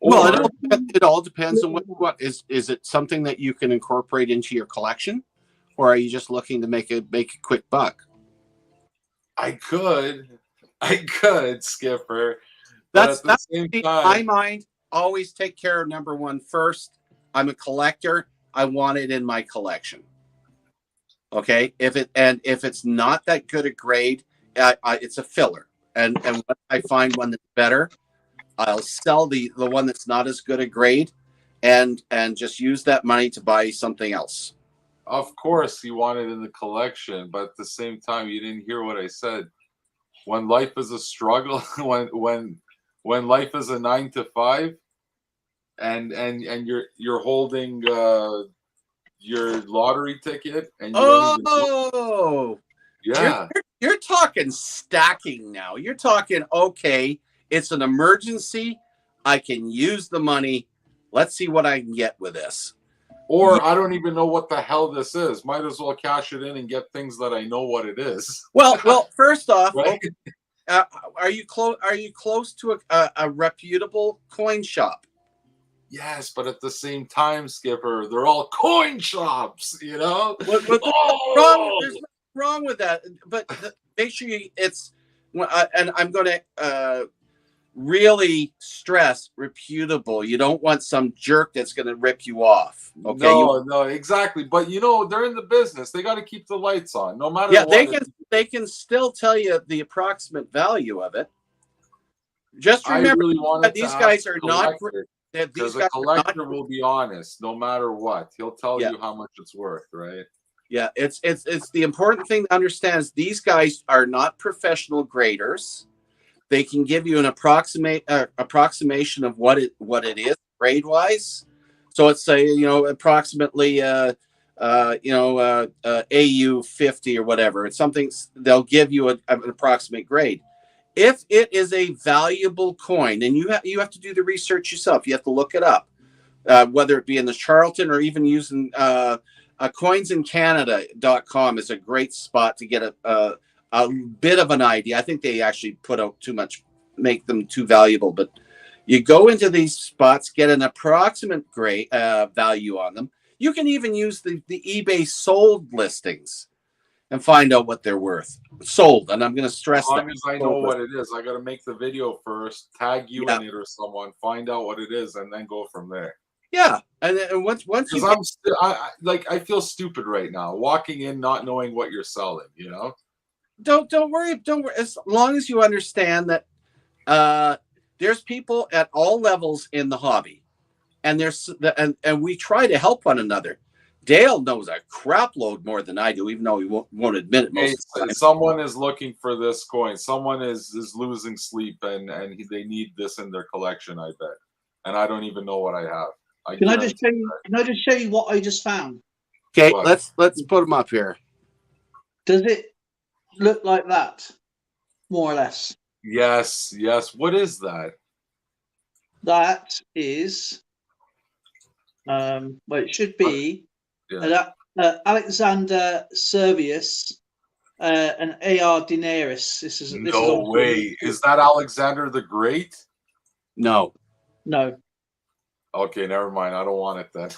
[SPEAKER 1] Well, it all depends on what is it something that you can incorporate into your collection, or are you just looking to make a quick buck?
[SPEAKER 4] I could, Skipper.
[SPEAKER 1] That's my mind. Always take care of number one first. I'm a collector. I want it in my collection. Okay, if it's not that good a grade, it's a filler. And when I find one that's better, I'll sell the one that's not as good a grade, and just use that money to buy something else.
[SPEAKER 4] Of course, you want it in the collection, but at the same time, you didn't hear what I said. When life is a struggle, when life is a 9 to 5, and you're holding your lottery ticket, and you don't even
[SPEAKER 1] you're talking stacking now. You're talking, okay, it's an emergency. I can use the money. Let's see what I can get with this.
[SPEAKER 4] Or I don't even know what the hell this is. Might as well cash it in and get things that I know what it is.
[SPEAKER 1] Well, first off,
[SPEAKER 4] Right?
[SPEAKER 1] are you close? Are you close to a reputable coin shop?
[SPEAKER 4] Yes, but at the same time, Skipper, they're all coin shops, you know?
[SPEAKER 1] There's
[SPEAKER 4] Oh!
[SPEAKER 1] nothing wrong with that, but make sure it's. And I'm going to really stress reputable. You don't want some jerk that's going to rip you off. Okay.
[SPEAKER 4] No, exactly. But you know, they're in the business. They got to keep the lights on, no matter
[SPEAKER 1] Yeah,
[SPEAKER 4] what.
[SPEAKER 1] they can still tell you the approximate value of it. Just
[SPEAKER 4] I
[SPEAKER 1] remember
[SPEAKER 4] really wanted
[SPEAKER 1] that these
[SPEAKER 4] to
[SPEAKER 1] guys
[SPEAKER 4] ask
[SPEAKER 1] are
[SPEAKER 4] the
[SPEAKER 1] not.
[SPEAKER 4] collector,
[SPEAKER 1] That
[SPEAKER 4] because
[SPEAKER 1] these
[SPEAKER 4] the
[SPEAKER 1] guys are not.
[SPEAKER 4] collector will be honest, no matter what. He'll tell
[SPEAKER 1] Yeah.
[SPEAKER 4] you how much it's worth, right?
[SPEAKER 1] Yeah, it's the important thing to understand is these guys are not professional graders. They can give you an approximation of what it is grade wise. So let's say approximately AU 50 or whatever. It's something they'll give you an approximate grade. If it is a valuable coin, and you have to do the research yourself, you have to look it up, whether it be in the Charlton or even using coinsincanada.com is a great spot to get a bit of an idea. I think they actually put out too much, make them too valuable, but you go into these spots, get an approximate grade value on them. You can even use the eBay sold listings and find out what they're worth. Sold, and I'm going to stress that.
[SPEAKER 4] As long as I know what it is, I got to make the video first, tag you in it or someone, find out what it is, and then go from there.
[SPEAKER 1] Yeah, and once you
[SPEAKER 4] I feel stupid right now, walking in not knowing what you're selling. You know.
[SPEAKER 1] Don't worry. As long as you understand that there's people at all levels in the hobby, and and we try to help one another. Dale knows a crap load more than I do, even though he won't admit it most of the time.
[SPEAKER 4] Someone is looking for this coin. Someone is losing sleep, and they need this in their collection, I bet. And I don't even know what I have.
[SPEAKER 2] Can I just show you what I just found?
[SPEAKER 1] Okay, let's put them up here.
[SPEAKER 2] Does it look like that, more or less?
[SPEAKER 4] Yes. What is that?
[SPEAKER 2] That is, well, it should be Alexander Servius and A.R. Daenerys. This is
[SPEAKER 4] no way. Is that Alexander the Great?
[SPEAKER 1] No.
[SPEAKER 4] Okay, never mind. I don't want it then.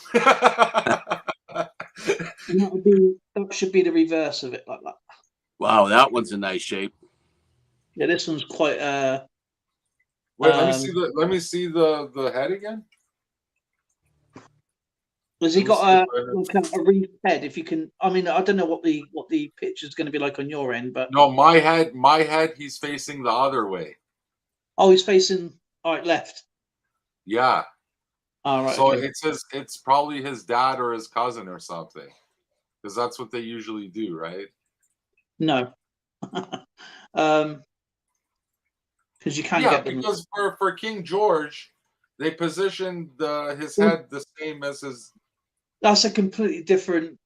[SPEAKER 2] That should be the reverse of it, like that.
[SPEAKER 1] Wow, that one's in nice shape.
[SPEAKER 2] Yeah, this one's quite.
[SPEAKER 4] Wait, let me see the head again.
[SPEAKER 2] Has he got a reef head? If you can, I mean, I don't know what the picture is going to be like on your end, but
[SPEAKER 4] no, my head, he's facing the other way.
[SPEAKER 2] Oh, he's facing left.
[SPEAKER 4] Yeah.
[SPEAKER 2] All right.
[SPEAKER 4] So
[SPEAKER 2] okay.
[SPEAKER 4] it's probably his dad or his cousin or something, because that's what they usually do, right?
[SPEAKER 2] No. Because you can't get them.
[SPEAKER 4] Because for King George, they positioned his head the same as his.
[SPEAKER 2] That's a completely different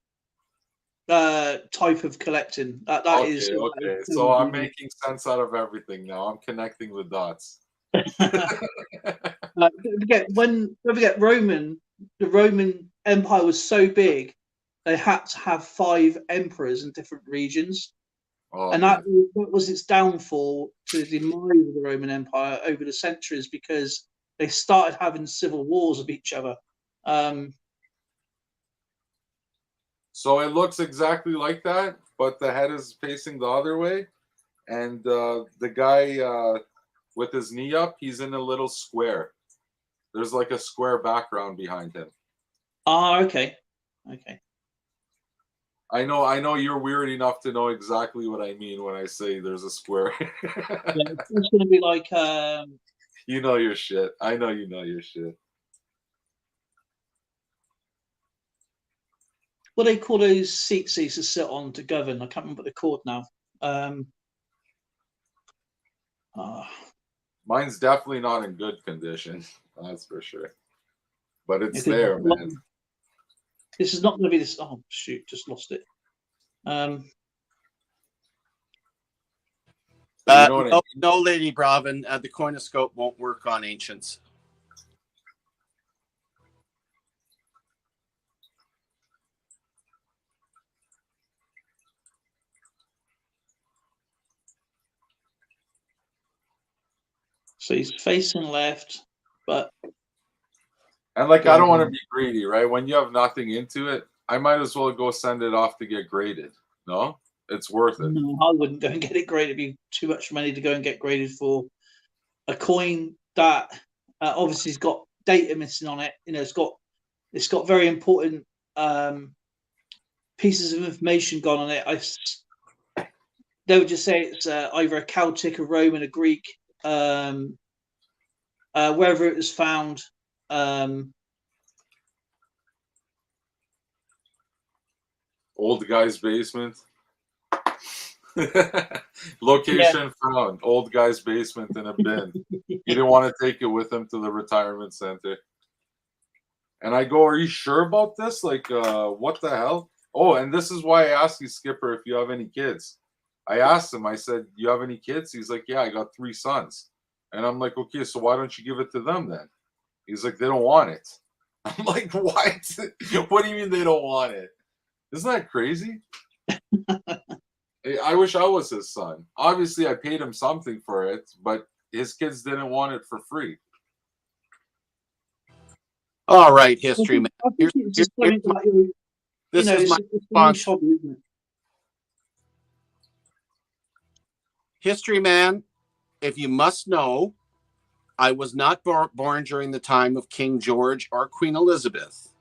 [SPEAKER 2] type of collecting. That is.
[SPEAKER 4] Okay. So I'm making sense out of everything now. I'm connecting the dots.
[SPEAKER 2] Don't forget the Roman Empire was so big, they had to have 5 emperors in different regions.
[SPEAKER 4] Oh,
[SPEAKER 2] and that was its downfall to the demise of the Roman Empire over the centuries, because they started having civil wars with each other.
[SPEAKER 4] So it looks exactly like that, but the head is facing the other way, and the guy with his knee up, he's in a little square. There's like a square background behind him.
[SPEAKER 2] Okay.
[SPEAKER 4] I know you're weird enough to know exactly what I mean when I say there's a square.
[SPEAKER 2] Yeah, it's going to be like.
[SPEAKER 4] You know your shit. I know you know your shit.
[SPEAKER 2] What do they call those seats they used to sit on to govern? I can't remember what they're called now.
[SPEAKER 4] Mine's definitely not in good condition. That's for sure. But it's there, man.
[SPEAKER 2] This is not going to be this. Oh shoot! Just lost it.
[SPEAKER 1] No, Lady Bravin, the Coinoscope won't work on ancients.
[SPEAKER 2] So he's facing left, but
[SPEAKER 4] And like, I don't want to be greedy, right? When you have nothing into it, I might as well go send it off to get graded. No, it's worth it.
[SPEAKER 2] no, I wouldn't go and get it graded. It'd be too much money to go and get graded for a coin that obviously has got data missing on it. You know, it's got very important pieces of information gone on it. They would just say it's either a Celtic, a Roman, a Greek, wherever it was found.
[SPEAKER 4] Old guy's basement. Location found. Old guy's basement in a bin. He didn't want to take it with him to the retirement center. And I go, "Are you sure about this? Like, what the hell?" Oh, and this is why I asked you, Skipper, if you have any kids. I asked him, I said, "You have any kids?" He's like, "Yeah, I got 3 sons." And I'm like, "Okay, so why don't you give it to them then?" He's like, "They don't want it." I'm like, "What? What do you mean they don't want it? Isn't that crazy?" I wish I was his son. Obviously, I paid him something for it, but his kids didn't want it for free.
[SPEAKER 1] All right, history man.
[SPEAKER 2] I think it's just something like,
[SPEAKER 1] This
[SPEAKER 2] you know,
[SPEAKER 1] is my
[SPEAKER 2] it's a
[SPEAKER 1] response.
[SPEAKER 2] niche hobby, isn't it?
[SPEAKER 1] History man. If you must know, I was not born during the time of King George or Queen Elizabeth.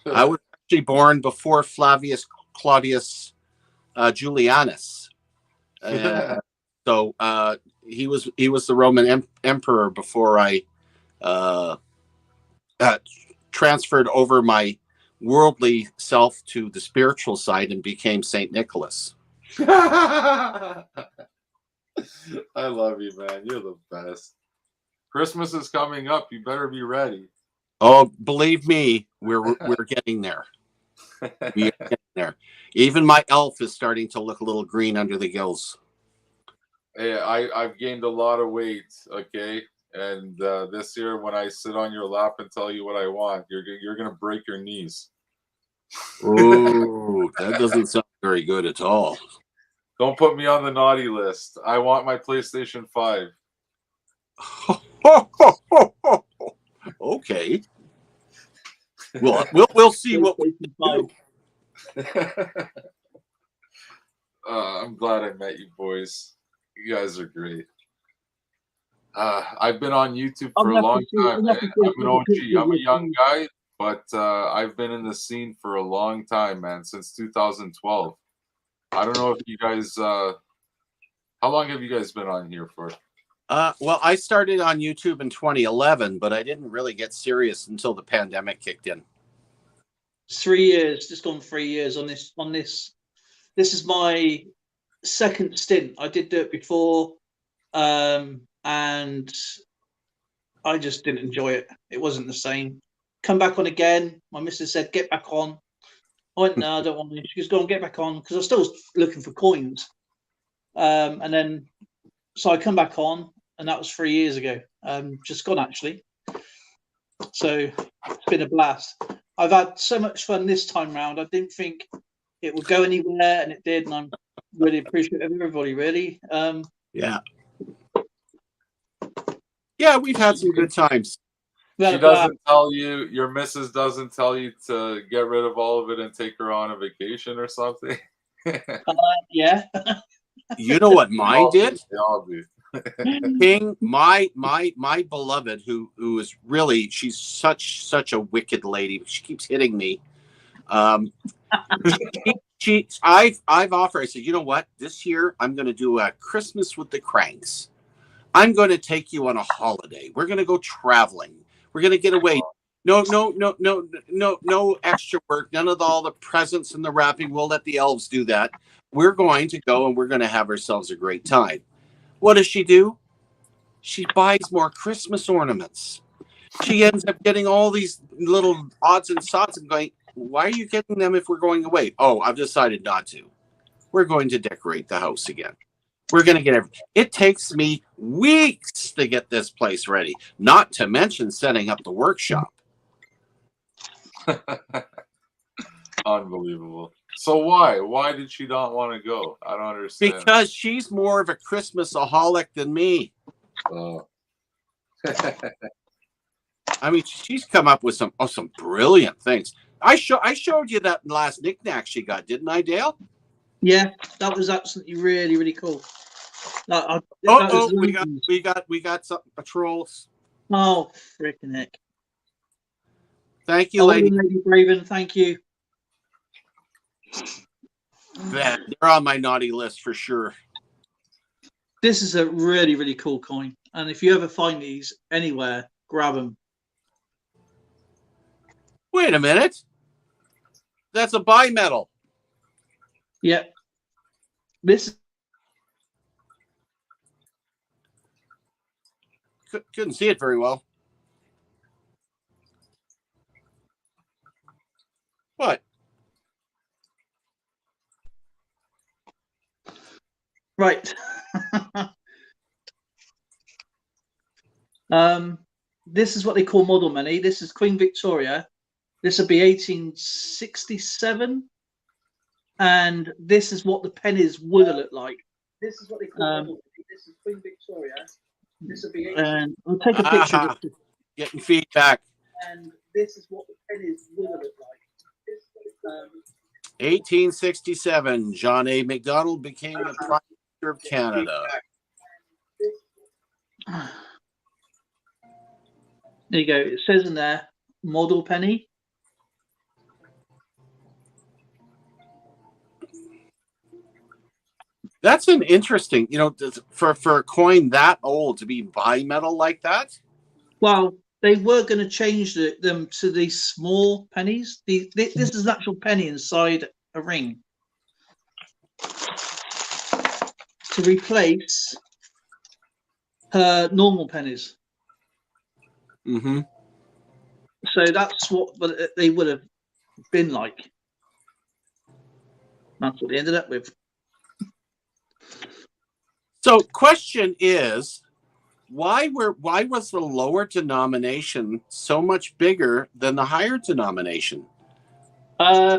[SPEAKER 1] I was actually born before Flavius Claudius Julianus. So he was the Roman emperor before I transferred over my worldly self to the spiritual side and became Saint Nicholas.
[SPEAKER 4] I love you, man. You're the best. Christmas is coming up. You better be ready.
[SPEAKER 1] Oh, believe me, we're getting there. We are getting there. Even my elf is starting to look a little green under the gills.
[SPEAKER 4] Hey, I've gained a lot of weight, okay? And this year, when I sit on your lap and tell you what I want, you're gonna break your knees.
[SPEAKER 1] Ooh, that doesn't sound very good at all.
[SPEAKER 4] Don't put me on the naughty list. I want my PlayStation 5.
[SPEAKER 1] Okay. We'll see what we can do.
[SPEAKER 4] I'm glad I met you boys. You guys are great. I've been on YouTube for a long time. I'm an OG. I'm a young guy, but I've been in the scene for a long time, man, since 2012. I don't know if you guys. How long have you guys been on here for?
[SPEAKER 1] Well, I started on YouTube in 2011, but I didn't really get serious until the pandemic kicked in.
[SPEAKER 2] 3 years, just gone 3 years on this. This is my second stint. I did do it before, and I just didn't enjoy it. It wasn't the same. Come back on again. My missus said, "Get back on." I went, "No, I don't want to." She goes, "Go on, get back on," because I was still looking for coins. And then, so I come back on, and that was 3 years ago. Just gone actually. So it's been a blast. I've had so much fun this time round. I didn't think it would go anywhere, and it did, and I'm really appreciative of everybody. Really.
[SPEAKER 1] Yeah. Yeah, we've had some good times.
[SPEAKER 4] She doesn't tell you, your missus doesn't tell you to get rid of all of it and take her on a vacation or something?
[SPEAKER 2] Yeah.
[SPEAKER 1] You know what mine did?
[SPEAKER 4] They all do.
[SPEAKER 1] King, my beloved, who is really, she's such a wicked lady. She keeps hitting me. I've offered. I said, you know what? This year I'm going to do a Christmas with the Cranks. I'm going to take you on a holiday. We're going to go traveling. We're going to get away. No extra work. None of all the presents and the wrapping. We'll let the elves do that. We're going to go and we're going to have ourselves a great time. What does she do? She buys more Christmas ornaments. She ends up getting all these little odds and sods and going, why are you getting them if we're going away? Oh, I've decided not to. We're going to decorate the house again. We're going to get everything. It takes me weeks to get this place ready, not to mention setting up the workshop.
[SPEAKER 4] Unbelievable. So why did she not want to go? I don't understand.
[SPEAKER 1] Because she's more of a Christmasaholic than me.
[SPEAKER 4] Oh.
[SPEAKER 1] I mean, she's come up with some brilliant things. I showed you that last knickknack she got, didn't I, Dale?
[SPEAKER 2] Yeah, that was absolutely really cool. That was
[SPEAKER 1] we got some patrols.
[SPEAKER 2] oh, freaking heck!
[SPEAKER 1] Thank you, lady.
[SPEAKER 2] Lady Braven, thank you.
[SPEAKER 1] They're on my naughty list for sure.
[SPEAKER 2] This is a really cool coin, and if you ever find these anywhere, grab them.
[SPEAKER 1] Wait a minute. That's a bimetal.
[SPEAKER 2] Yeah. This
[SPEAKER 1] couldn't see it very well. What?
[SPEAKER 2] right. This is what they call model money. This is Queen Victoria. This will be 1867, and this is what the pennies would have looked like. This is what they call model money. This is Queen Victoria. This will be. And I'll take a picture of it.
[SPEAKER 1] Getting feedback.
[SPEAKER 2] And this is what the pennies would have looked like.
[SPEAKER 1] 1867, John A. Macdonald became the Prime Minister of Canada.
[SPEAKER 2] There you go. It says in there, model penny.
[SPEAKER 1] That's an interesting, for a coin that old to be bimetal like that.
[SPEAKER 2] Well, they were going to change them to these small pennies. This is an actual penny inside a ring to replace her normal pennies.
[SPEAKER 1] Mm-hmm.
[SPEAKER 2] So that's what they would have been like. That's what they ended up with.
[SPEAKER 1] So, question is, why was the lower denomination so much bigger than the higher denomination?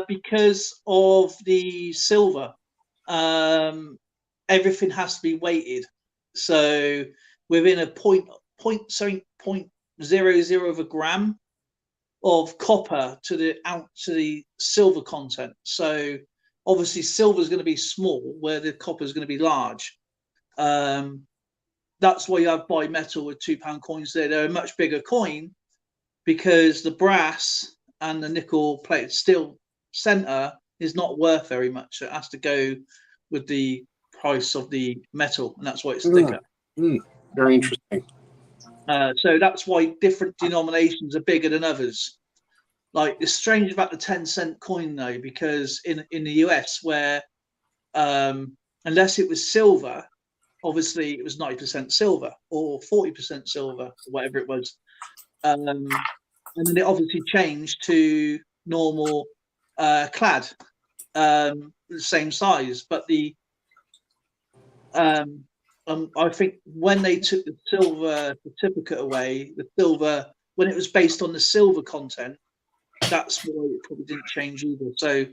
[SPEAKER 2] Because of the silver. Everything has to be weighted. So within a 0.00 of a gram of copper to the silver content. So obviously silver is going to be small, where the copper is going to be large. That's why you have bimetal with £2 coins there. They're a much bigger coin because the brass and the nickel plated steel center is not worth very much. So it has to go with the price of the metal, and that's why it's thicker.
[SPEAKER 1] Very interesting.
[SPEAKER 2] So that's why different denominations are bigger than others. Like, it's strange about the 10-cent coin though, because in the US, where unless it was silver, obviously it was 90% silver or 40% silver, or whatever it was, and then it obviously changed to normal clad, the same size. But I think when they took the silver certificate away, the silver, when it was based on the silver content, that's why it probably didn't change either. So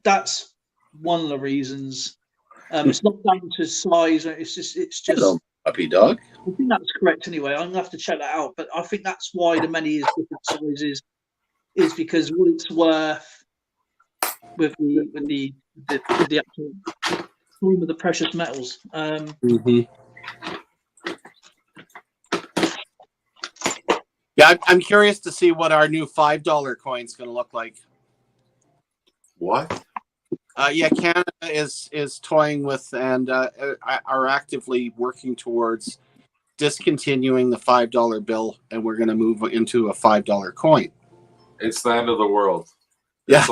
[SPEAKER 2] that's one of the reasons. It's not down to size. It's just.
[SPEAKER 1] Hello, puppy dog.
[SPEAKER 2] I think that's correct anyway. I'm gonna have to check that out. But I think that's why the money is different sizes, is because what it's worth with the actual form of the precious metals.
[SPEAKER 1] Yeah, I'm curious to see what our new $5 coin is going to look like.
[SPEAKER 4] What?
[SPEAKER 1] Yeah, Canada is toying with and are actively working towards discontinuing the $5 bill, and we're going to move into a $5 coin.
[SPEAKER 4] It's the end of the world.
[SPEAKER 1] Yeah,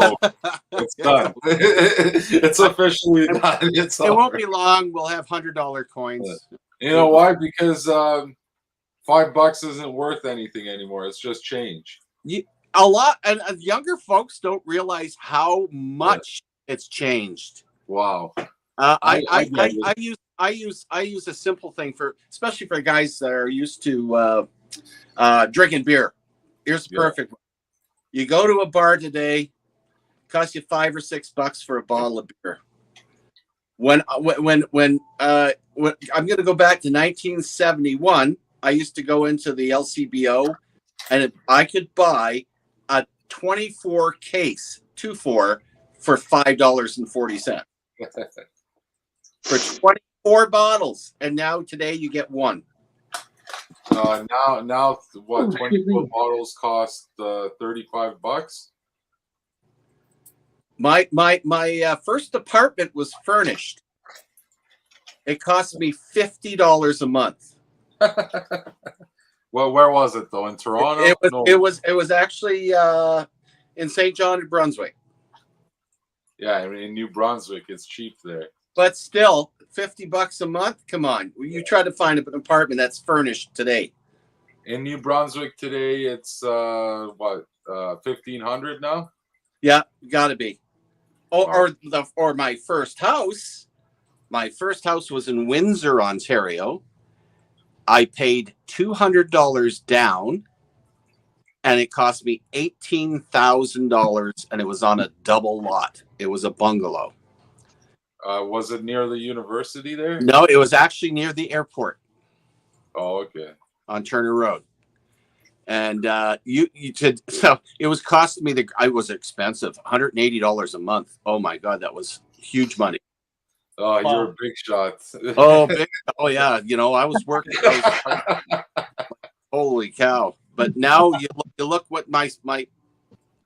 [SPEAKER 4] It's done. It's officially done. It
[SPEAKER 1] won't be long. We'll have $100 coins.
[SPEAKER 4] You know why? Because $5 isn't worth anything anymore. It's just change.
[SPEAKER 1] A lot, and younger folks don't realize how much it's changed.
[SPEAKER 4] Wow.
[SPEAKER 1] I use a simple thing especially for guys that are used to drinking beer. Here's the perfect one. You go to a bar today, costs you $5 or $6 for a bottle of beer. When I'm going to go back to 1971. I used to go into the LCBO, and I could buy a 24 case 24 for $5.40 for 24 bottles, and now today you get one.
[SPEAKER 4] Now what?
[SPEAKER 2] Oh,
[SPEAKER 4] 24 bottles cost $35.
[SPEAKER 1] My first apartment was furnished. It cost me $50 a month.
[SPEAKER 4] Well, where was it though? In Toronto?
[SPEAKER 1] It was actually in St. John, New Brunswick.
[SPEAKER 4] Yeah, I mean, in New Brunswick, it's cheap there.
[SPEAKER 1] But still, $50 a month. Come on, you try to find an apartment that's furnished today.
[SPEAKER 4] In New Brunswick today, it's what, 1,500 now?
[SPEAKER 1] Yeah, gotta be. Or my first house. My first house was in Windsor, Ontario. I paid $200 down, and it cost me $18,000, and it was on a double lot. It was a bungalow.
[SPEAKER 4] Was it near the university there?
[SPEAKER 1] No, it was actually near the airport.
[SPEAKER 4] Oh, okay.
[SPEAKER 1] On Turner Road. And so it was costing me I was expensive, $180 a month. Oh my God, that was huge money.
[SPEAKER 4] Oh, you're a big shot.
[SPEAKER 1] Oh yeah, I was working. Holy cow! But now you look what my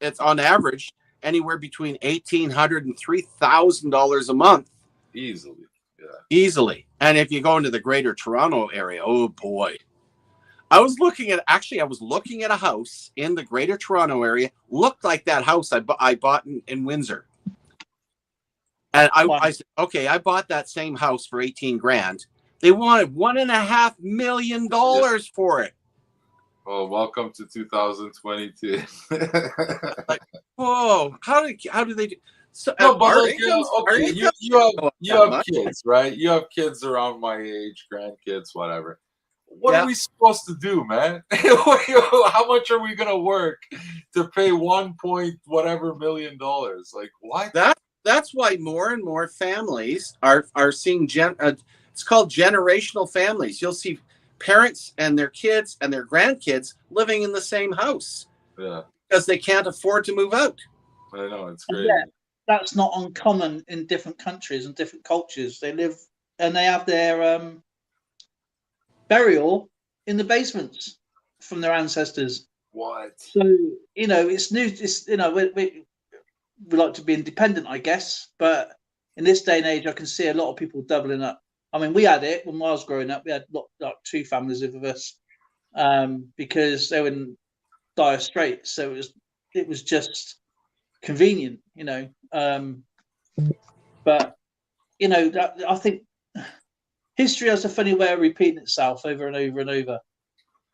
[SPEAKER 1] it's on average anywhere between $1,800 and $3,000 a month.
[SPEAKER 4] Easily, yeah.
[SPEAKER 1] Easily. And if you go into the Greater Toronto area, oh boy. I was looking at a house in the Greater Toronto area. Looked like that house I bought in Windsor. And I said, okay, I bought that same house for 18 grand. They wanted $1.5 million for it.
[SPEAKER 4] Well, welcome to 2022.
[SPEAKER 1] Like, whoa, how do they do? So,
[SPEAKER 4] no, but you have kids, right? You have kids around my age, grandkids, whatever. What are we supposed to do, man? How much are we gonna work to pay whatever million? Like what?
[SPEAKER 1] That's why more and more families are seeing it's called generational families. You'll see parents and their kids and their grandkids living in the same house.
[SPEAKER 4] Yeah.
[SPEAKER 1] Because they can't afford to move out.
[SPEAKER 4] I know, it's crazy.
[SPEAKER 2] Yeah, that's not uncommon in different countries and different cultures. They live and they have their burial in the basements from their ancestors.
[SPEAKER 4] What?
[SPEAKER 2] So it's new. It's we like to be independent, I guess, but in this day and age, I can see a lot of people doubling up. I mean, we had it when I was growing up. We had like two families of us because they were in dire straits. So it was just convenient, But I think history has a funny way of repeating itself over and over and over.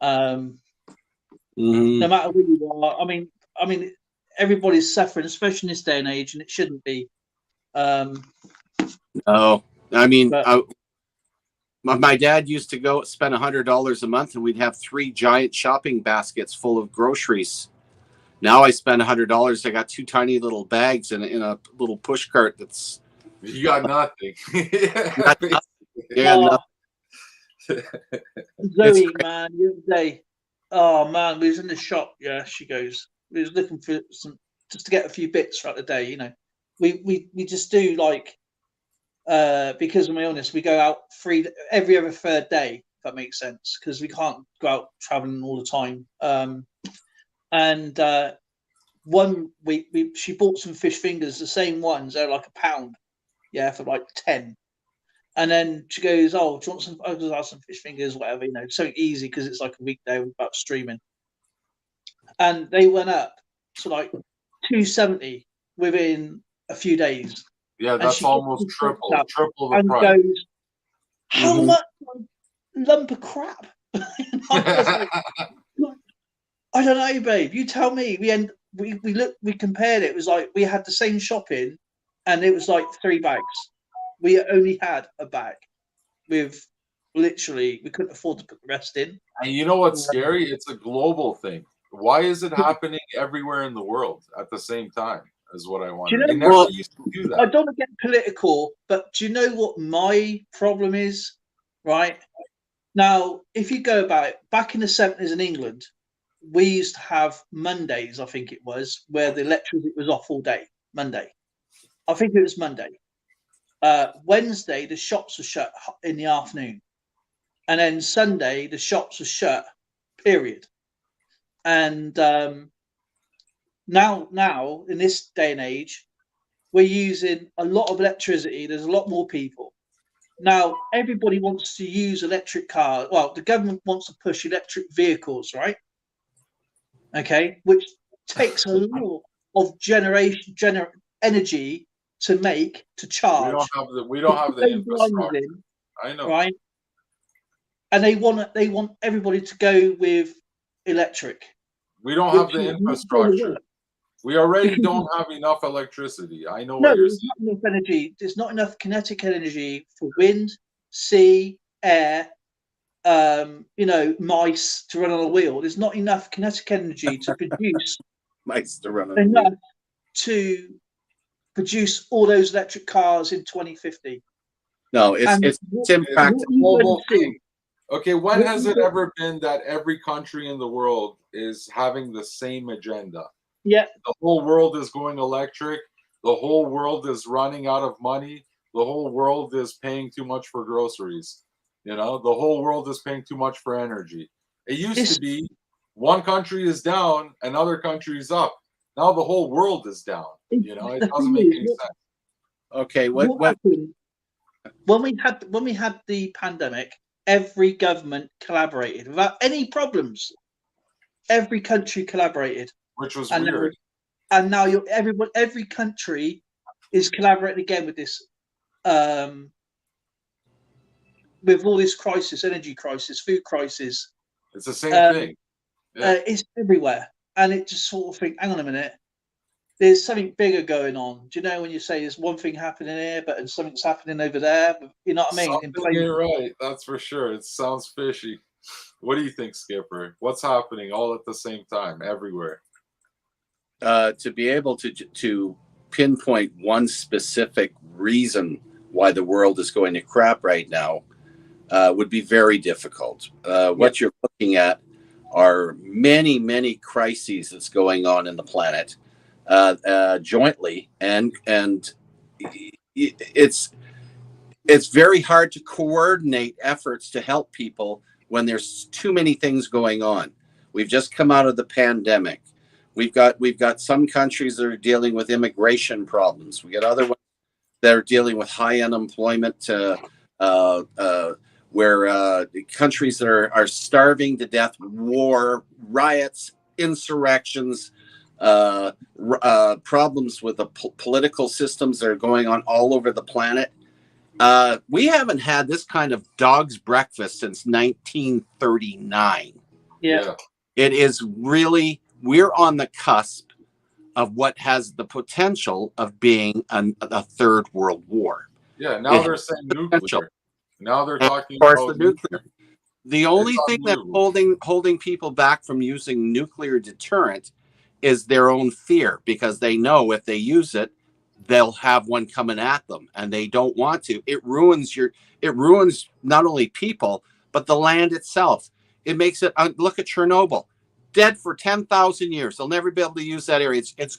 [SPEAKER 2] No matter who you are, I mean, everybody's suffering, especially in this day and age, and it shouldn't be.
[SPEAKER 1] No, I mean, my dad used to go spend $100 a month, and we'd have 3 giant shopping baskets full of groceries. Now I spend $100. I got 2 tiny little bags in a little push cart.
[SPEAKER 4] You got nothing.
[SPEAKER 1] Yeah.
[SPEAKER 2] Zoe, man, the other day, oh man, we was in the shop. Yeah, she goes. We was looking for just to get a few bits throughout the day. We just do like because of my illness, we go out every other third day. If that makes sense, because we can't go out traveling all the time. And 1 week she bought some fish fingers, the same ones. They're like £1, yeah, for like 10. And then she goes, "Oh, do you want some? I'll just have some fish fingers, whatever, something easy because it's like a weekday about streaming." And they went up to like $2.70 within a few days.
[SPEAKER 4] Yeah, that's almost triple the
[SPEAKER 2] and
[SPEAKER 4] price.
[SPEAKER 2] Goes, how much lump of crap? I don't know, babe. You tell me. We compared it. It was like we had the same shopping, and it was like 3 bags. We only had a bag with literally, we couldn't afford to put the rest in.
[SPEAKER 4] And you know what's scary? It's a global thing. Why is it happening everywhere in the world at the same time? Is what I wonder. They never used to do that.
[SPEAKER 2] I don't want to get political, but do you know what my problem is right? Now, if you go about it, back in the 70s in England, we used to have Mondays, I think it was, where the electricity was off all day. Monday. I think it was Monday. Wednesday, the shops were shut in the afternoon. And then Sunday, the shops were shut, period. And now, in this day and age, we're using a lot of electricity. There's a lot more people. Now, everybody wants to use electric cars. Well, the government wants to push electric vehicles, right? Okay, which takes a lot of energy to make, to charge.
[SPEAKER 4] We don't have the infrastructure.
[SPEAKER 2] In,
[SPEAKER 4] I know,
[SPEAKER 2] right? And they want everybody to go with electric.
[SPEAKER 4] We don't have the infrastructure. We already don't have enough electricity. I know what you're saying.
[SPEAKER 2] Not enough energy. There's not enough kinetic energy for wind, sea, air, mice to run on a wheel. There's not enough kinetic energy to produce
[SPEAKER 1] mice to run on a
[SPEAKER 2] enough
[SPEAKER 1] wheel.
[SPEAKER 2] to produce all those electric cars in 2050.
[SPEAKER 1] No, it's impacted.
[SPEAKER 4] Global thing. Okay, when has it ever been that every country in the world is having the same agenda?
[SPEAKER 2] Yeah.
[SPEAKER 4] The whole world is going electric. The whole world is running out of money. The whole world is paying too much for groceries. The whole world is paying too much for energy. It used to be one country is down, another country is up. Now the whole world is down. It doesn't make any sense.
[SPEAKER 1] Okay,
[SPEAKER 2] what happened when we had the pandemic? Every government collaborated without any problems. Every country collaborated,
[SPEAKER 4] which was weird.
[SPEAKER 2] And now every country is collaborating again with this, with all this crisis, energy crisis, food crisis.
[SPEAKER 4] It's the same thing.
[SPEAKER 2] Yeah. It's everywhere, and it just sort of think, hang on a minute, there's something bigger going on. Do you know when you say there's one thing happening here, but something's happening over there? You know what I mean?
[SPEAKER 4] You're right. That's for sure. It sounds fishy. What do you think, Skipper? What's happening all at the same time, everywhere?
[SPEAKER 1] To be able to pinpoint one specific reason why the world is going to crap right now would be very difficult. What you're looking at are many, many crises that's going on in the planet jointly, and it's very hard to coordinate efforts to help people when there's too many things going on. We've just come out of the pandemic. We've got some countries that are dealing with immigration problems. We got other ones that are dealing with high unemployment, where countries that are starving to death, war, riots, insurrections, problems with the political systems that are going on all over the planet. We haven't had this kind of dog's breakfast since 1939.
[SPEAKER 2] Yeah.
[SPEAKER 1] It is really, we're on the cusp of what has the potential of being a third world war.
[SPEAKER 4] Yeah, now they're saying nuclear. Now they're talking about
[SPEAKER 1] the nuclear. The only thing that's holding people back from using nuclear deterrent is their own fear, because they know if they use it, they'll have one coming at them, and they don't want to. It ruins not only people, but the land itself. It makes it, look at Chernobyl, dead for 10,000 years. They'll never be able to use that area. It's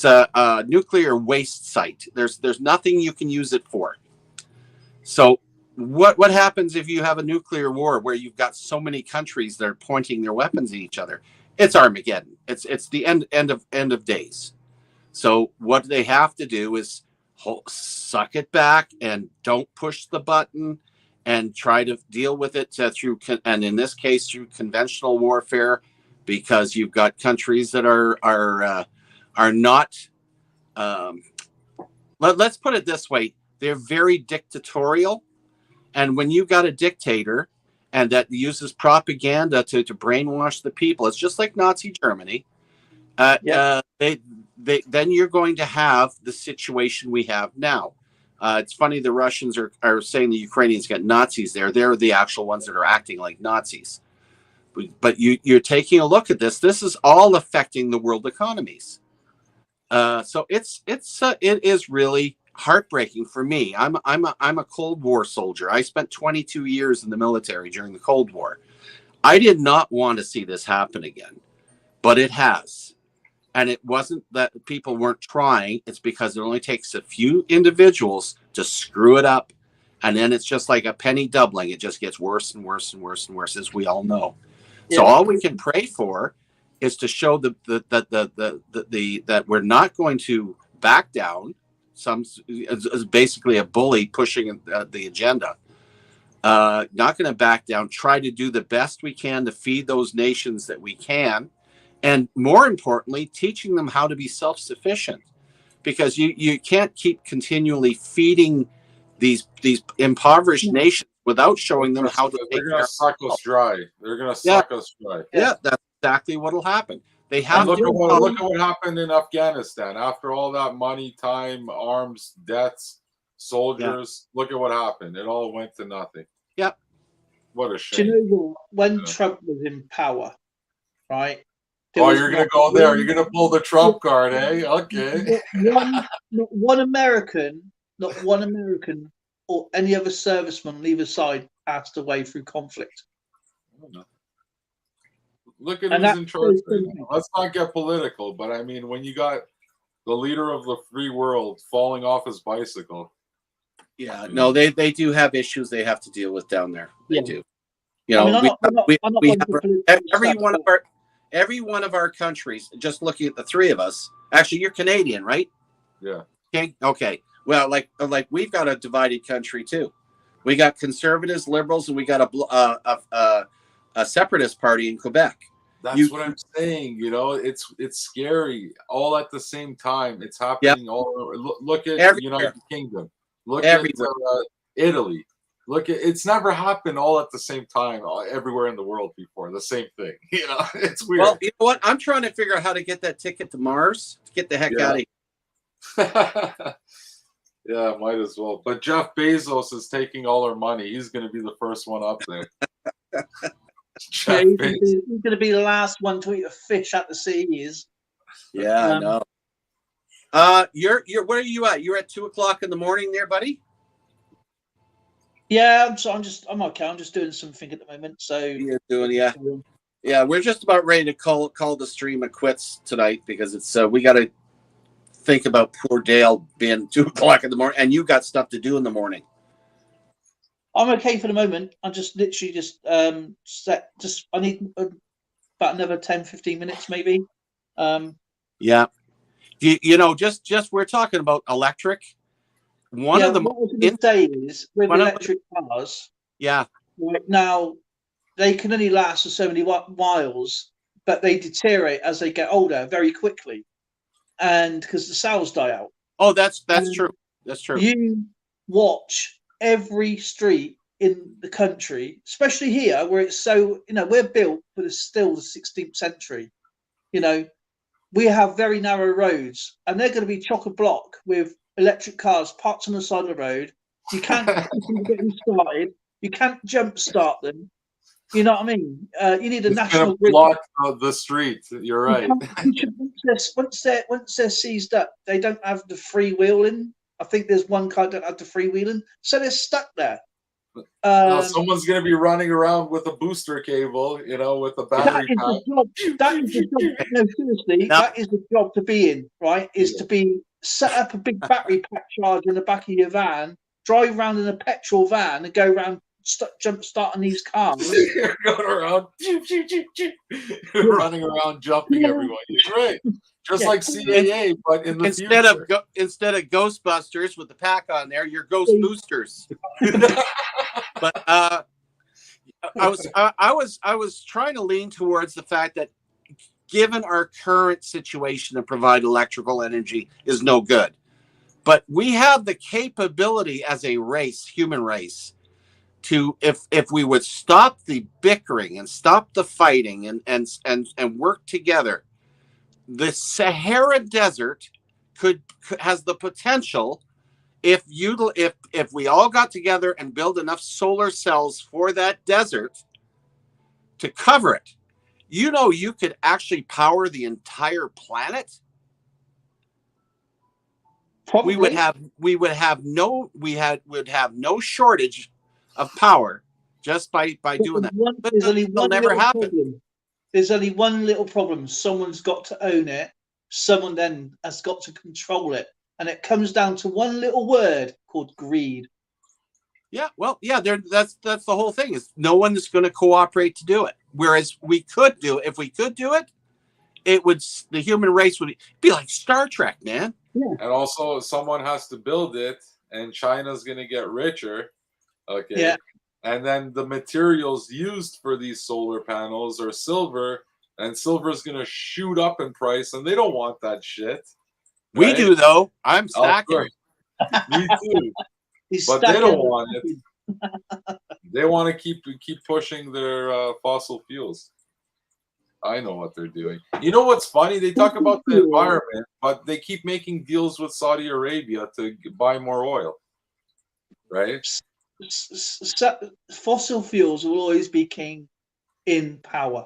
[SPEAKER 1] a nuclear waste site. There's nothing you can use it for. So what happens if you have a nuclear war where you've got so many countries that are pointing their weapons at each other? It's Armageddon. It's the end of days. So what they have to do is suck it back and don't push the button, and try to deal with it through, and in this case, through conventional warfare, because you've got countries that are not. Let's put it this way: they're very dictatorial, and when you've got a dictator and that uses propaganda to brainwash the people, it's just like Nazi Germany. Then you're going to have the situation we have now. It's funny, the Russians are saying the Ukrainians got Nazis there. They're the actual ones that are acting like Nazis. But you're taking a look at this. This is all affecting the world economies. So it is really heartbreaking for me. I'm a Cold War soldier. I spent 22 years in the military during the Cold War. I did not want to see this happen again, but it has. And it wasn't that people weren't trying. It's because it only takes a few individuals to screw it up. And then it's just like a penny doubling. It just gets worse and worse and worse and worse, as we all know. So all we can pray for is to show that we're not going to back down. Some is basically a bully pushing the agenda. Not going to back down. Try to do the best we can to feed those nations that we can, and more importantly, teaching them how to be self-sufficient. Because you can't keep continually feeding these impoverished nations without showing them how to take
[SPEAKER 4] They're
[SPEAKER 1] care
[SPEAKER 4] gonna
[SPEAKER 1] of
[SPEAKER 4] suck us dry. They're gonna suck us dry.
[SPEAKER 1] Yeah, that's exactly what'll happen. They have
[SPEAKER 4] And look
[SPEAKER 1] to.
[SPEAKER 4] at what happened in Afghanistan. After all that money, time, arms, deaths, soldiers, look at what happened. It all went to nothing.
[SPEAKER 1] Yep.
[SPEAKER 4] What a
[SPEAKER 2] Do
[SPEAKER 4] shame.
[SPEAKER 2] you know what? When Trump was in power, right?
[SPEAKER 4] Oh, you're gonna go there. You're gonna pull the Trump card, eh? Okay.
[SPEAKER 2] Not one American, or any other serviceman on either side passed away through conflict.
[SPEAKER 4] Look at
[SPEAKER 2] And
[SPEAKER 4] who's
[SPEAKER 2] that's
[SPEAKER 4] in charge.
[SPEAKER 2] so
[SPEAKER 4] Right now. Let's not get political, but I mean, when you got the leader of the free world falling off his bicycle.
[SPEAKER 1] Yeah, no, they do have issues they have to deal with down there. They do. You know,
[SPEAKER 2] I mean, I'm not
[SPEAKER 1] every one of our countries. Just looking at the three of us. Actually, you're Canadian, right?
[SPEAKER 4] Yeah.
[SPEAKER 1] Okay. Well, like we've got a divided country too. We got conservatives, liberals, and we got a separatist party in Quebec.
[SPEAKER 4] That's what I'm saying. You know, it's scary all at the same time. It's happening all over. Look at the United Kingdom. Look at Italy. Look at it's never happened all at the same time everywhere in the world before. The same thing. You know, it's weird.
[SPEAKER 1] Well, you know what? I'm trying to figure out how to get that ticket to Mars to get the heck out of here.
[SPEAKER 4] Yeah, might as well. But Jeff Bezos is taking all our money. He's going to be the first one up there.
[SPEAKER 2] He's going to be the last one to eat a fish at the seas.
[SPEAKER 1] Yeah, I know. You're where are you at? You're at 2:00 in the morning there, buddy?
[SPEAKER 2] Yeah, I'm okay. I'm just doing something at the moment. So
[SPEAKER 1] you're doing, yeah. We're just about ready to call the stream a quits tonight because it's we got to think about poor Dale being 2:00 in the morning, and you got stuff to do in the morning.
[SPEAKER 2] I'm okay for the moment. I'm just literally I need about another 10-15 minutes maybe.
[SPEAKER 1] Yeah. You know, just we're talking about electric. What I was going to
[SPEAKER 2] say is with electric cars.
[SPEAKER 1] Yeah.
[SPEAKER 2] Right now, they can only last for so many miles, but they deteriorate as they get older very quickly, and because the cells die out.
[SPEAKER 1] Oh, that's true. That's true.
[SPEAKER 2] You watch every street in the country, especially here, where it's so we're built for the 16th century. You know, we have very narrow roads, and they're going to be chock-a-block with electric cars parked on the side of the road. You can't get them started. You can't jump start them. You know what I mean? You need a national grid.
[SPEAKER 4] Block the street. You're right.
[SPEAKER 2] Once they're seized up, they don't have the freewheeling. I think there's one car that have the freewheeling, so they're stuck there.
[SPEAKER 4] Someone's going to be running around with a booster cable, with a battery pack.
[SPEAKER 2] That is the job. No, seriously, that is the job to be in. Right? Is to be set up a big battery pack charger in the back of your van, drive around in a petrol van, and go around jump starting these cars.
[SPEAKER 4] You're going around, running around, jumping everyone. You're right. Just like CAA, but in the future.
[SPEAKER 1] Instead of Ghostbusters with the pack on there, you're Ghost Boosters. But I was trying to lean towards the fact that given our current situation to provide electrical energy is no good, but we have the capability as a race, human race, to if we would stop the bickering and stop the fighting and work together. The Sahara Desert has the potential if we all got together and build enough solar cells for that desert to cover it. You could actually power the entire planet.
[SPEAKER 2] Probably.
[SPEAKER 1] We would have would have no shortage of power just by doing that. But
[SPEAKER 2] There's only
[SPEAKER 1] it'll
[SPEAKER 2] one
[SPEAKER 1] never
[SPEAKER 2] little
[SPEAKER 1] happen.
[SPEAKER 2] problem. There's only one little problem. Someone's got to own it. Someone then has got to control it, and it comes down to one little word called greed.
[SPEAKER 1] Yeah, well, yeah, that's the whole thing, is no one is going to cooperate to do it. Whereas we could do it. If we could do it, the human race would be like Star Trek, man.
[SPEAKER 2] Yeah.
[SPEAKER 4] And also, someone has to build it, and China's going to get richer. Okay.
[SPEAKER 2] Yeah.
[SPEAKER 4] And then the materials used for these solar panels are silver, and silver is going to shoot up in price, and they don't want that shit.
[SPEAKER 1] We
[SPEAKER 4] right?
[SPEAKER 1] do, though. I'm
[SPEAKER 4] Of
[SPEAKER 1] stacking.
[SPEAKER 4] course. Me too.
[SPEAKER 2] He's
[SPEAKER 4] But they
[SPEAKER 2] stacking
[SPEAKER 4] don't
[SPEAKER 2] the
[SPEAKER 4] want it. They want to keep pushing their fossil fuels. I know what they're doing. You know what's funny? They talk about the environment, but they keep making deals with Saudi Arabia to buy more oil. Right?
[SPEAKER 2] Fossil fuels will always be king in power.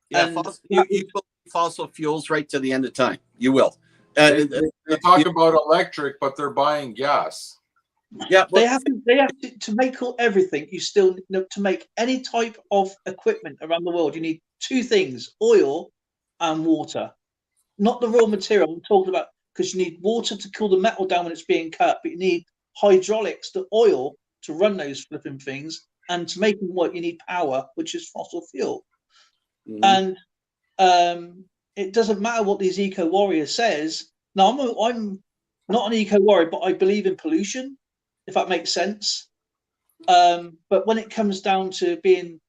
[SPEAKER 1] Yeah,
[SPEAKER 2] And
[SPEAKER 1] you will fossil fuels right to the end of time. You will.
[SPEAKER 4] They talk about electric, but they're buying gas.
[SPEAKER 1] Yeah,
[SPEAKER 2] they have to make everything. You still need to make any type of equipment around the world. You need two things: oil and water. Not the raw material I'm talking about, because you need water to cool the metal down when it's being cut, but you need hydraulics, the oil to run those flipping things, and to make them work, you need power, which is fossil fuel.
[SPEAKER 1] Mhm.
[SPEAKER 2] And it doesn't matter what these eco warriors says. Now, I'm not an eco warrior, but I believe in pollution, if that makes sense. But when it comes down to being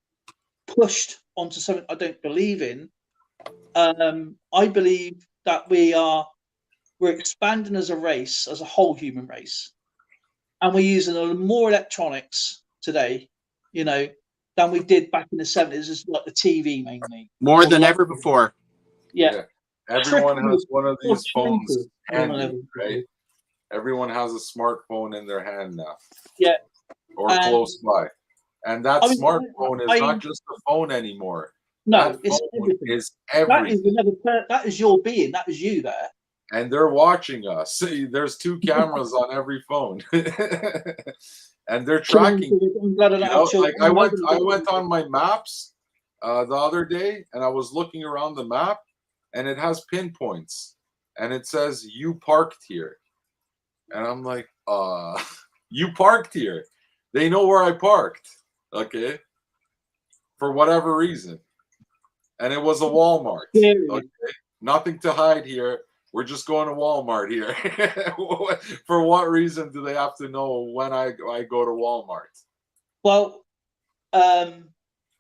[SPEAKER 2] pushed onto something I don't believe in, I believe that we're expanding as a race, as a whole human race, and we're using more electronics today, than we did back in the 70s, is like the TV mainly.
[SPEAKER 1] More than ever before.
[SPEAKER 2] Yeah.
[SPEAKER 4] Everyone has one of these phones handy,
[SPEAKER 2] Triple.
[SPEAKER 4] right? Everyone has a smartphone in their hand now.
[SPEAKER 2] Yeah.
[SPEAKER 4] Or close by. And that smartphone is not just a phone anymore.
[SPEAKER 2] No,
[SPEAKER 4] that
[SPEAKER 2] it's
[SPEAKER 4] phone
[SPEAKER 2] everything.
[SPEAKER 4] is everything.
[SPEAKER 2] That is your being. That is you there.
[SPEAKER 4] And they're watching us. There's 2 cameras on every phone. And they're tracking. Like I went on my maps the other day, and I was looking around the map, and it has pinpoints, and it says you parked here, and I'm like, you parked here. They know where I parked, okay, for whatever reason, and it was a Walmart. Okay, nothing to hide here. We're just going to Walmart here. For what reason do they have to know when I go to Walmart?
[SPEAKER 2] Well,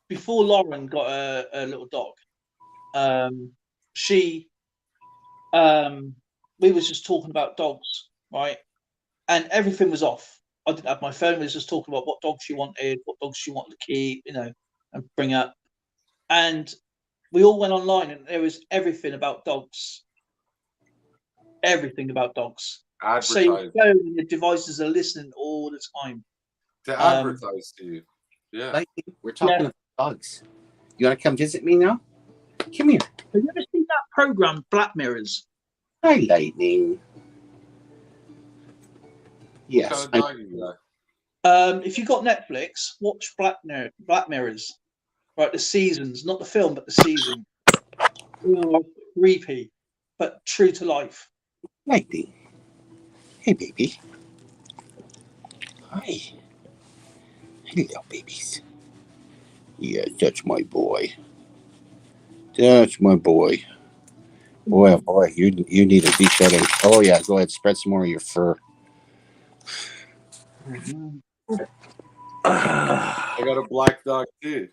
[SPEAKER 2] before Lauren got a little dog, we was just talking about dogs, right? And everything was off. I didn't have my phone. We was just talking about what dogs she wanted, what dogs she wanted to keep, and bring up. And we all went online, and there was everything about dogs. Everything about dogs. So your phone and your devices are listening all the time.
[SPEAKER 4] To advertise to you. Yeah.
[SPEAKER 1] Lightning, we're talking about dogs. You want to come visit me now? Come here.
[SPEAKER 2] Have you ever seen that program, Black Mirrors?
[SPEAKER 1] Hi, Lightning. Yes.
[SPEAKER 4] What kind of dog you got?
[SPEAKER 2] If you got Netflix, watch Black Mirrors. Right, the seasons, not the film, but the season. Creepy, but true to life.
[SPEAKER 1] Lightning. Hey, baby. Hi. Hello, babies. Yeah, that's my boy. That's my boy. Boy, oh boy, you need a deep shedding. Oh yeah, go ahead, spread some more of your fur.
[SPEAKER 4] I got a black dog too.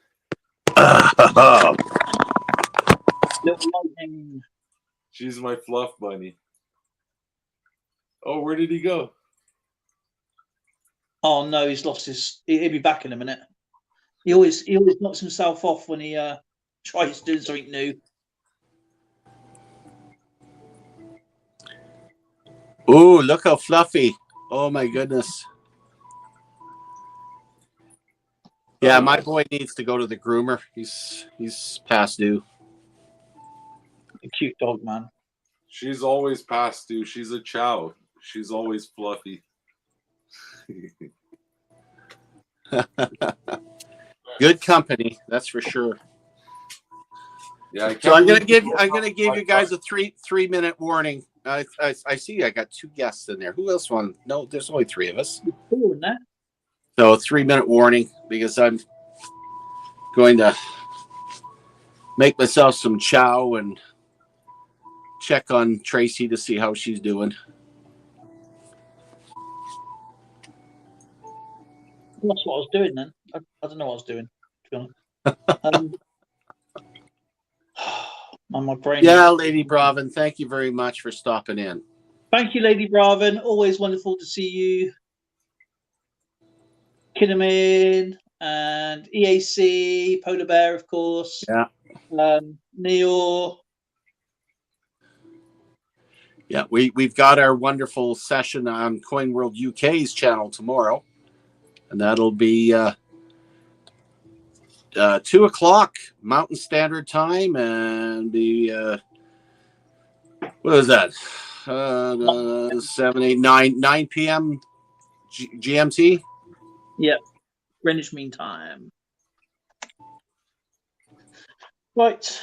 [SPEAKER 4] She's my fluff bunny. Oh, where did he go?
[SPEAKER 2] Oh no, he's lost his. He'll be back in a minute. He always knocks himself off when he tries to do something new.
[SPEAKER 1] Ooh, look how fluffy! Oh my goodness. Yeah, my boy needs to go to the groomer. He's past due.
[SPEAKER 2] A cute dog, man.
[SPEAKER 4] She's always past due. She's a chow. She's always fluffy.
[SPEAKER 1] Good company, that's for sure.
[SPEAKER 4] Yeah, I
[SPEAKER 1] So
[SPEAKER 4] can't
[SPEAKER 1] I'm gonna
[SPEAKER 4] believe
[SPEAKER 1] give you guys a 3-minute warning. I see I got 2 guests in there. Who else won? No, there's only 3 of us.
[SPEAKER 2] Cool, isn't that?
[SPEAKER 1] So a 3-minute warning because I'm going to make myself some chow and check on Tracy to see how she's doing.
[SPEAKER 2] That's what I was doing then. I don't know what I was doing, to be honest. My brain.
[SPEAKER 1] Yeah, Lady Bravin, thank you very much for stopping in.
[SPEAKER 2] Thank you, Lady Bravin. Always wonderful to see you. Kinnaman and EAC, Polar Bear, of course.
[SPEAKER 1] Yeah.
[SPEAKER 2] Neil.
[SPEAKER 1] Yeah, we've got our wonderful session on CoinWorld UK's channel tomorrow, and that'll be 2 o'clock Mountain Standard Time, and be what is that? 7, 8, 9 p.m. GMT.
[SPEAKER 2] Yep, Greenwich Mean Time. Right.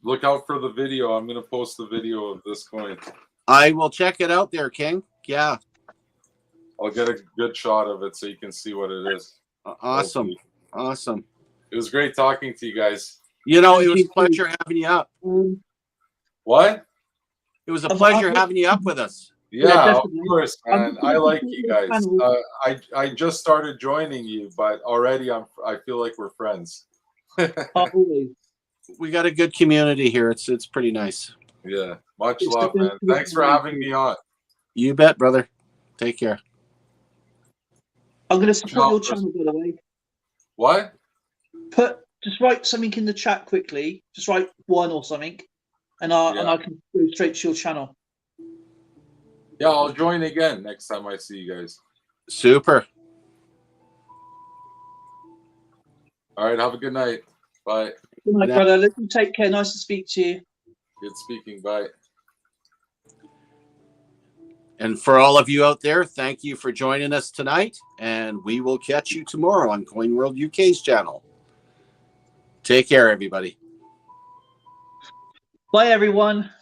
[SPEAKER 4] Look out for the video. I'm gonna post the video of this coin.
[SPEAKER 1] I will check it out there, King. Yeah.
[SPEAKER 4] I'll get a good shot of it so you can see what it is.
[SPEAKER 1] Awesome.
[SPEAKER 4] Hopefully.
[SPEAKER 1] Awesome.
[SPEAKER 4] It was great talking to you guys.
[SPEAKER 1] You know,
[SPEAKER 2] Thank
[SPEAKER 1] it was
[SPEAKER 2] you.
[SPEAKER 1] a pleasure having you up.
[SPEAKER 4] What?
[SPEAKER 1] It was a pleasure having you up with us.
[SPEAKER 4] Yeah, of
[SPEAKER 2] definitely.
[SPEAKER 4] course, man. I like you guys.
[SPEAKER 2] Channel.
[SPEAKER 4] I just started joining you, but already I feel like we're friends.
[SPEAKER 2] Always.
[SPEAKER 1] We got a good community here. It's pretty nice.
[SPEAKER 4] Yeah, much
[SPEAKER 2] It's
[SPEAKER 4] love,
[SPEAKER 2] the
[SPEAKER 4] man.
[SPEAKER 2] best
[SPEAKER 4] Thanks for having me on.
[SPEAKER 1] You bet, brother. Take care.
[SPEAKER 2] I'm going to support your
[SPEAKER 4] Ciao.
[SPEAKER 2] channel, by the way.
[SPEAKER 4] What?
[SPEAKER 2] Just write something in the chat quickly. Just write 1 or something, and I can go straight to your channel.
[SPEAKER 4] Yeah, I'll join again next time I see you guys.
[SPEAKER 1] Super.
[SPEAKER 4] All right, have a good night. Bye.
[SPEAKER 2] Good night, brother. Listen, take care. Nice to speak to you.
[SPEAKER 4] Good speaking. Bye.
[SPEAKER 1] And for all of you out there, thank you for joining us tonight, and we will catch you tomorrow on CoinWorld UK's channel. Take care, everybody.
[SPEAKER 2] Bye, everyone.